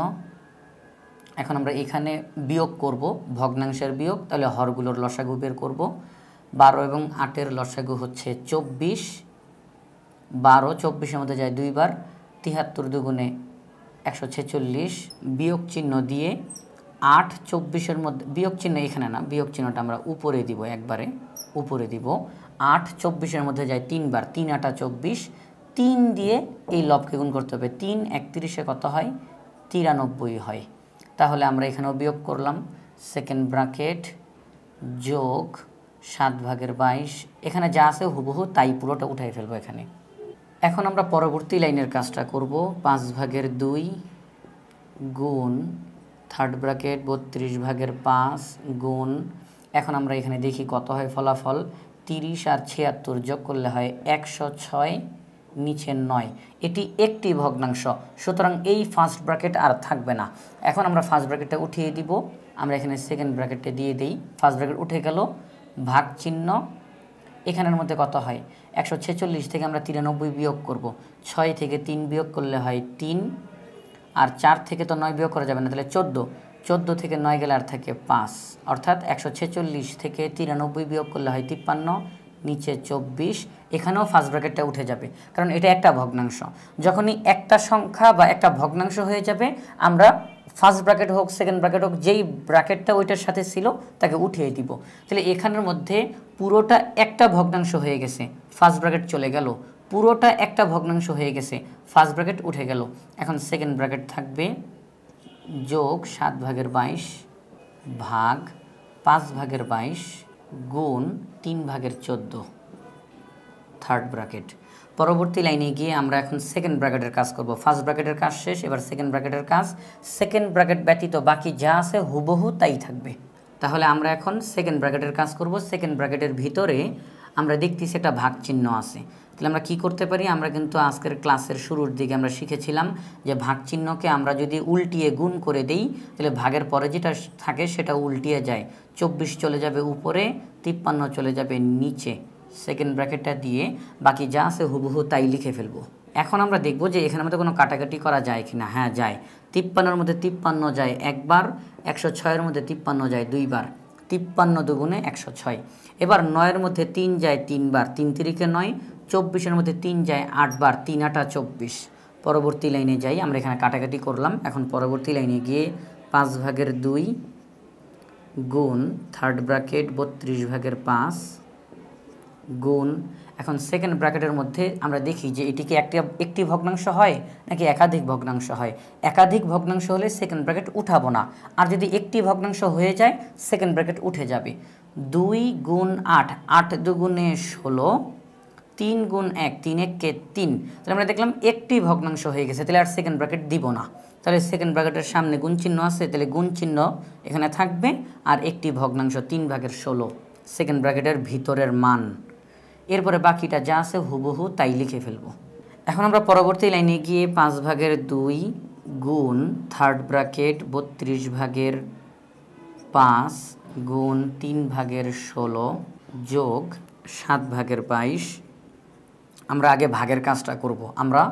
Speaker 1: এখন আমরা এখানে বিয়োগ করব, ভগ্নাংশের বিয়োগ, তাহলে হরগুলোর লসাগু বের করব। 12 এবং 8-এর লসাগু হচ্ছে 24, 12 24-এর মধ্যে যায় 2 বার, 73 দুগুণে 146, বিয়োগ চিহ্ন দিয়ে 8 24-এর মধ্যে, বিয়োগ চিহ্ন এখানে না, বিয়োগ চিহ্নটা আমরা উপরে দিব, একবারে উপরে দিব। 8 24-এর মধ্যে যায় 3 বার, 3 8 24, 3 দিয়ে এই লবকে গুণ করতে হবে। 3 31-এ কত হয়, 93 হয়। তাহলে আমরা এখানেও বিয়োগ করলাম, সেকেন্ড ব্র্যাকেট যোগ 7/22, এখানে যা আছে হুবহু তাই পুরোটা উঠাই ফেলবো এখানে। এখন আমরা পরবর্তী লাইনের কাজটা করব। 5/2 গুণ থার্ড ব্র্যাকেট 32/5 গুণ, এখন আমরা এখানে দেখি কত হয় ফলাফল। 30 আর 76 যোগ করলে হয় 106, নিচে 9, এটি একটি ভগ্নাংশ, সুতরাং এই ফার্স্ট ব্র্যাকেট আর থাকবে না। এখন আমরা ফার্স্ট ব্র্যাকেটটা উঠিয়ে দিব, আমরা এখানে সেকেন্ড ব্র্যাকেটটা দিয়ে দিই। ফার্স্ট ব্র্যাকেট উঠে গেল, ভাগ চিহ্ন, এখানের মধ্যে কত হয়, 146 থেকে আমরা 93 বিয়োগ করব। 6 থেকে 3 বিয়োগ করলে হয় 3, আর 4 থেকে তো 9 বিয়োগ করা যাবে না, তাহলে 14, 14 থেকে 9 গেলে আর থাকে 5, অর্থাৎ 146 থেকে 93 বিয়োগ করলে হয় 53, নিচে 24। এখানেও ফার্স্ট ব্র্যাকেটটা উঠে যাবে, কারণ এটা একটা ভগ্নাংশ। যখনই একটা সংখ্যা বা একটা ভগ্নাংশ হয়ে যাবে, আমরা ফার্স্ট ব্র্যাকেট হোক সেকেন্ড ব্র্যাকেট হোক, যেই ব্র্যাকেটটা ওইটার সাথে ছিল তাকে উঠিয়ে দিব। তাহলে এখানের মধ্যে পুরোটা একটা ভগ্নাংশ হয়ে গেছে, ফার্স্ট ব্র্যাকেট চলে গেল, পুরোটা একটা ভগ্নাংশ হয়ে গেছে, ফার্স্ট ব্র্যাকেট উঠে গেল। এখন সেকেন্ড ব্র্যাকেট থাকবে যোগ 7/22 ভাগ 5/22 গুণ 3/14 থার্ড ব্র্যাকেট। পরবর্তী লাইনে গিয়ে আমরা এখন সেকেন্ড ব্র্যাকেটের কাজ করব। ফার্স্ট ব্র্যাকেটের কাজ শেষ, এবার সেকেন্ড ব্র্যাকেটের কাজ। সেকেন্ড ব্র্যাকেট ব্যতীত বাকি যা আছে হুবহু তাই থাকবে। তাহলে আমরা এখন সেকেন্ড ব্র্যাকেটের কাজ করব। সেকেন্ড ব্র্যাকেটের ভিতরে আমরা দেখতেছি একটা ভাগ চিহ্ন আছে। তাহলে আমরা কি করতে পারি, আমরা কিন্তু আজকের ক্লাসের শুরুর দিকে আমরা শিখেছিলাম যে ভাগ চিহ্নকে আমরা যদি উল্টিয়ে গুণ করে দেই, তাহলে ভাগের পরে যেটা থাকে সেটা উল্টিয়ে যায়। 24 চলে যাবে উপরে, 53 চলে যাবে নিচে। সেকেন্ড ব্র্যাকেটটা দিয়ে বাকি যা আছে হুবহু তাই লিখে ফেলবো। এখন আমরা দেখব যে এখানের মধ্যে কোনো কাটাকাটি করা যায় কিনা। হ্যাঁ যায়, 53-এর মধ্যে 53 যায় একবার, 106-এর মধ্যে 53 যায় 2 বার, 53 দুগুণে 106। এবার 9-এর মধ্যে 3 যায় 3 বার, 3 3-কে 9, 24-এর মধ্যে 3 যায় 8 বার, 3 8 24। পরবর্তী লাইনে যাই, আমরা এখানে কাটাকাটি করলাম। এখন পরবর্তী লাইনে গিয়ে 5/2 গুণ থার্ড ব্র্যাকেট 32/5 গুণ, এখন সেকেন্ড ব্র্যাকেটের মধ্যে আমরা দেখি যে এটিকে একটি ভগ্নাংশ হয় নাকি একাধিক ভগ্নাংশ হয়। একাধিক ভগ্নাংশ হলে সেকেন্ড ব্র্যাকেট উঠাবো না, আর যদি একটি ভগ্নাংশ হয়ে যায় সেকেন্ড ব্র্যাকেট উঠে যাবে। 2 গুণ 8, 8 দুগুণে 16, 3 গুণ 1, 3 1 3। তাহলে আমরা দেখলাম একটি ভগ্নাংশ হয়ে গেছে, তাহলে আর সেকেন্ড ব্র্যাকেট দিব না। তাহলে সেকেন্ড ব্র্যাকেটের সামনে গুণ চিহ্ন আছে, তাহলে গুণ চিহ্ন এখানে থাকবে আর একটি ভগ্নাংশ 3/16 সেকেন্ড ব্র্যাকেটের ভিতরের মান। এরপরে বাকিটা যা আছে হুবহু তাই লিখে ফেলবো। এখন আমরা পরবর্তী লাইনে গিয়ে 5/2 গুণ থার্ড ব্র্যাকেট 32/5 গুণ 3/16 যোগ 7/22। আমরা আগে ভাগের কাজটা করব। আমরা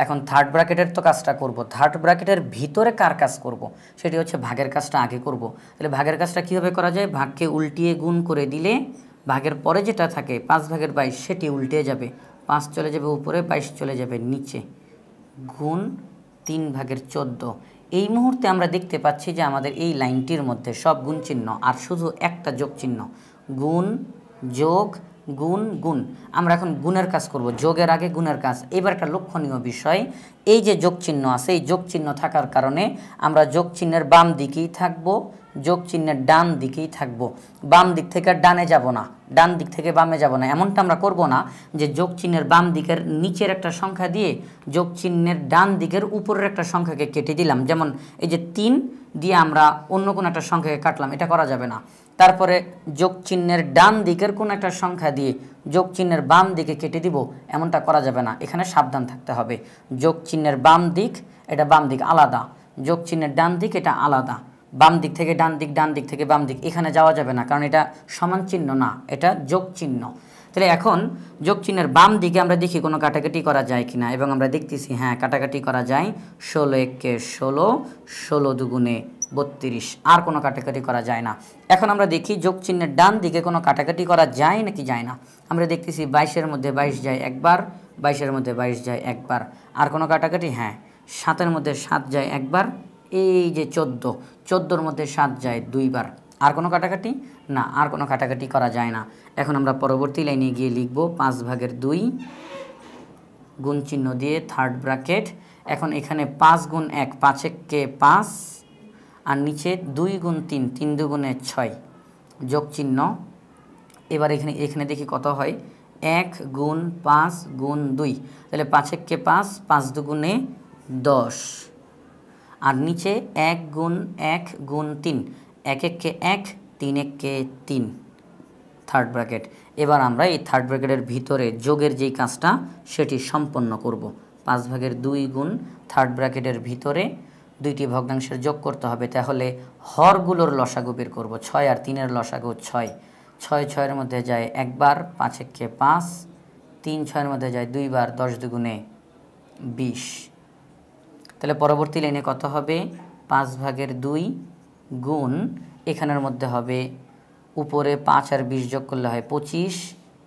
Speaker 1: এখন থার্ড ব্র্যাকেটের তো কাজটা করব, থার্ড ব্র্যাকেটের ভিতরে কার কাজ করব সেটি হচ্ছে ভাগের কাজটা আগে করব। তাহলে ভাগের কাজটা কীভাবে করা যায়, ভাগকে উল্টিয়ে গুণ করে দিলে ভাগের পরে যেটা থাকে 5/22 সেটি উল্টে যাবে, 5 চলে যাবে উপরে, 22 চলে যাবে নিচে, গুণ 3/14। এই মুহূর্তে আমরা দেখতে পাচ্ছি যে আমাদের এই লাইনটির মধ্যে সব গুণ চিহ্ন আর শুধু একটা যোগ চিহ্ন, গুণ যোগ গুণ গুণ। আমরা এখন গুণের কাজ করব, যোগের আগে গুণের কাজ। এবার একটা লক্ষণীয় বিষয়, এই যে যোগ চিহ্ন আছে, এই যোগ চিহ্ন থাকার কারণে আমরা যোগ চিহ্নের বাম দিকেই থাকব, যোগ চিহ্নের ডান দিকেই থাকব। বাম দিক থেকে ডানে যাব না, ডান দিক থেকে বামে যাব না। এমনটা আমরা করব না যে যোগ চিহ্নের বাম দিকের নিচের একটা সংখ্যা দিয়ে যোগ চিহ্নের ডান দিকের উপরের একটা সংখ্যাকে কেটে দিলাম, যেমন এই যে 3 দিয়ে আমরা অন্য কোনো একটা সংখ্যাকে কাটলাম, এটা করা যাবে না। তারপরে যোগ চিহ্নের ডান দিকের কোনো একটা সংখ্যা দিয়ে যোগ চিহ্নের বাম দিকে কেটে দিব, এমনটা করা যাবে না। এখানে সাবধান থাকতে হবে, যোগ চিহ্নের বাম দিক, এটা বাম দিক আলাদা, যোগ চিহ্নের ডান দিক এটা আলাদা। বাম দিক থেকে ডান দিক, ডান দিক থেকে বাম দিক, এখানে যাওয়া যাবে না, কারণ এটা সমান চিহ্ন না, এটা যোগ চিহ্ন। তাহলে এখন যোগ চিহ্নের বাম দিকে আমরা দেখি কোনো কাটাকাটি করা যায় কিনা, এবং আমরা দেখতেছি হ্যাঁ কাটাকাটি করা যায়। 16 একে 16, 16 দুগুণে 32, আর কোনো কাটাকাটি করা যায় না। এখন আমরা দেখি যোগ চিহ্নের ডান দিকে কোনো কাটাকাটি করা যায় নাকি যায় না। আমরা দেখতেছি 22-এর মধ্যে 22 যায় একবার, 22-এর মধ্যে 22 যায় একবার, আর কোনো কাটাকাটি, হ্যাঁ 7-এর মধ্যে 7 যায় একবার, এই যে 14, 14-র মধ্যে 7 যায় 2 বার, আর কোনো কাটাকাটি না, আর কোনো কাটাকাটি করা যায় না। এখন আমরা পরবর্তী লাইনে গিয়ে লিখব 5/2 গুণ চিহ্ন দিয়ে থার্ড ব্র্যাকেট। এখন এখানে 5 গুণ 1, 5 একে 5, আর নিচে 2 গুণ 3, 3 দুগুণে 6 যোগ চিহ্ন। এবার এখানে দেখি কত হয়, 1 গুণ 5 গুণ 2, তাহলে 5 একে 5, 5 দুগুণে 10, আর নিচে 1 গুণ 1 গুণ 3, 1 একে 1, 3 একে 3 থার্ড ব্র্যাকেট। এবার আমরা এই থার্ড ব্র্যাকেটের ভিতরে যোগের যেই কাজটা সেটি সম্পন্ন করব। 5/2 গুণ থার্ড ব্র্যাকেটের ভিতরে দুইটি ভগ্নাংশের যোগ করতে হবে, তাহলে হরগুলোর লসাগু বের করব। 6 আর 3-এর লসাগু 6, 6 6-এর মধ্যে যায় একবার, 5 একে 5, 3 6-এর মধ্যে যায় 2 বার, 10 দুগুণে 20। তাহলে পরবর্তী লাইনে কত হবে, 5/2 গুণ এখানের মধ্যে হবে উপরে 5 আর 20 যোগ করলে হয় 25,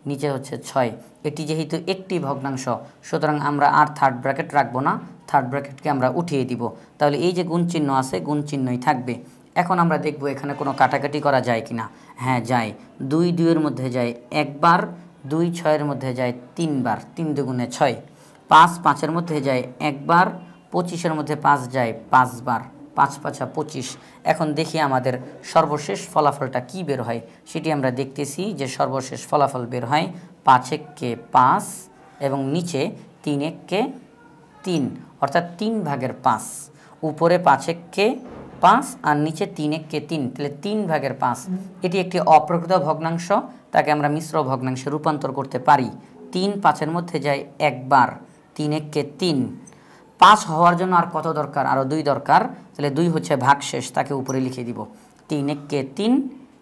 Speaker 1: নিচে হচ্ছে 6। এটি যেহেতু একটি ভগ্নাংশ, সুতরাং আমরা আর থার্ড ব্র্যাকেট রাখবো না, থার্ড ব্র্যাকেটকে আমরা উঠিয়ে দিব। তাহলে এই যে গুণ চিহ্ন আছে, গুণ চিহ্নই থাকবে। এখন আমরা দেখব এখানে কোনো কাটাকাটি করা যায় কি না। হ্যাঁ যায়, 2 2-এর মধ্যে যায় একবার, 2 6-এর মধ্যে যায় 3 বার, 3 দুগুণে 6, 5 5-এর মধ্যে যায় একবার, 25-এর মধ্যে 5 যায় 5 বার, 5 5 25। এখন দেখি আমাদের সর্বশেষ ফলাফলটা কি বের হয়, সেটি আমরা দেখতেছি যে সর্বশেষ ফলাফল বের হয় 5 একে 5 এবং নিচে 3 একে 3, অর্থাৎ 3/5। উপরে 5 একে 5 আর নিচে 3 একে 3, তাহলে 3/5। এটি একটি অপ্রকৃত ভগ্নাংশ, তাকে আমরা মিশ্র ভগ্নাংশে রূপান্তর করতে পারি। 3 5-এর মধ্যে যায় একবার, 3 একে 3। 5 হওয়ার জন্য আর কত দরকার, আরও 2 দরকার, তাহলে 2 হচ্ছে ভাগশেষ, তাকে উপরে লিখে দিব। 3 একে 3,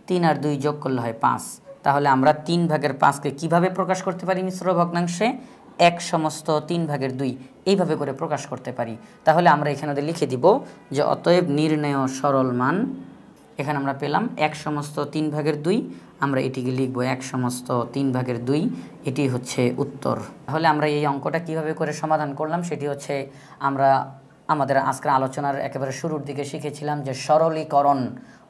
Speaker 1: 3 আর 2 যোগ করলে হয় 5। তাহলে আমরা 3/5কে কীভাবে প্রকাশ করতে পারি মিশ্র ভগ্নাংশে, 1/3/2 এইভাবে করে প্রকাশ করতে পারি। তাহলে আমরা এখানে লিখে দিব যে অতএব নির্ণেয় সরল মান, এখানে আমরা পেলাম 1/3/2, আমরা এটিকে লিখব 1/3/2, এটি হচ্ছে উত্তর। তাহলে আমরা এই অঙ্কটা কিভাবে করে সমাধান করলাম সেটি হচ্ছে, আমরা আমাদের আজকের আলোচনার একেবারে শুরুর দিকে শিখেছিলাম যে সরলীকরণ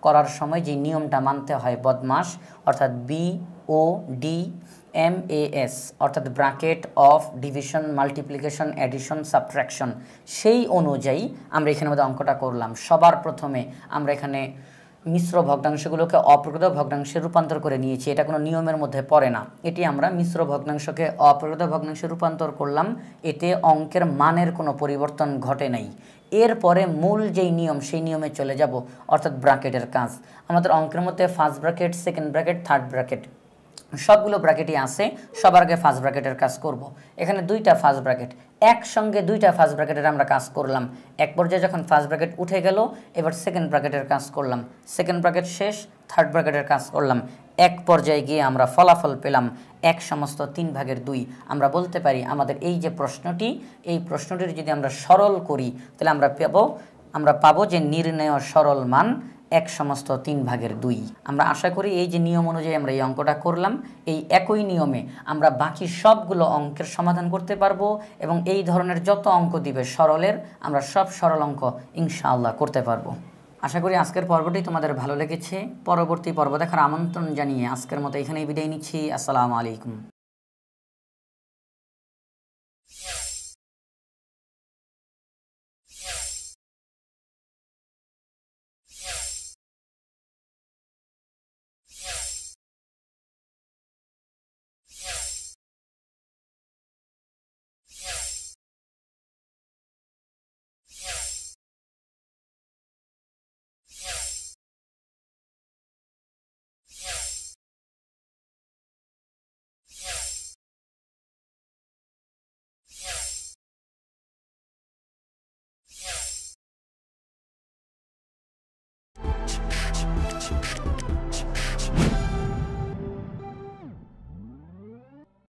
Speaker 1: করার সময় যে নিয়মটা মানতে হয় বদমাস, অর্থাৎ BODMAS, অর্থাৎ bracket of division, multiplication, addition, subtraction, সেই অনুযায়ী আমরা এখানে মধ্যে অঙ্কটা করলাম। সবার প্রথমে আমরা এখানে মিশ্র ভগ্নাংশগুলোকে অপ্রকৃত ভগ্নাংশে রূপান্তর করে নিয়েছি, এটা কোনো নিয়মের মধ্যে পড়ে না। এটি আমরা মিশ্র ভগ্নাংশকে অপ্রকৃত ভগ্নাংশে রূপান্তর করলাম, এতে অঙ্কের মানের কোনো পরিবর্তন ঘটে নাই। এরপরে মূল যেই নিয়ম সেই নিয়মে চলে যাব, অর্থাৎ ব্র্যাকেটের কাজ। আমাদের অঙ্কের মধ্যে first bracket, second bracket, third bracket সবগুলো ব্র্যাকেটই আছে। সবার আগে ফার্স্ট ব্র্যাকেটের কাজ করব। এখানে দুইটা ফার্স্ট ব্র্যাকেট, একসঙ্গে দুইটা ফার্স্ট ব্র্যাকেটের আমরা কাজ করলাম। এক পর্যায়ে যখন ফার্স্ট ব্র্যাকেট উঠে গেল, এবার সেকেন্ড ব্র্যাকেটের কাজ করলাম, সেকেন্ড ব্র্যাকেট শেষ, থার্ড ব্র্যাকেটের কাজ করলাম। এক পর্যায়ে গিয়ে আমরা ফলাফল পেলাম 1/3 আমরা বলতে পারি আমাদের এই যে প্রশ্নটি, এই প্রশ্নটির যদি আমরা সরল করি তাহলে আমরা পাবো যে নির্ণেয় সরল মান 1/3 আমরা আশা করি এই যে নিয়ম অনুযায়ী আমরা এই অঙ্কটা করলাম, এই একই নিয়মে আমরা বাকি সবগুলো অঙ্কের সমাধান করতে পারবো এবং এই ধরনের যত অঙ্ক দিবে সরলের, আমরা সব সরল অঙ্ক ইনশাআল্লাহ করতে পারবো। আশা করি আজকের পর্বটি তোমাদের ভালো লেগেছে। পরবর্তী পর্ব দেখার আমন্ত্রণ জানিয়ে আজকের মতো এখানেই বিদায় নিচ্ছি। আসসালামু আলাইকুম।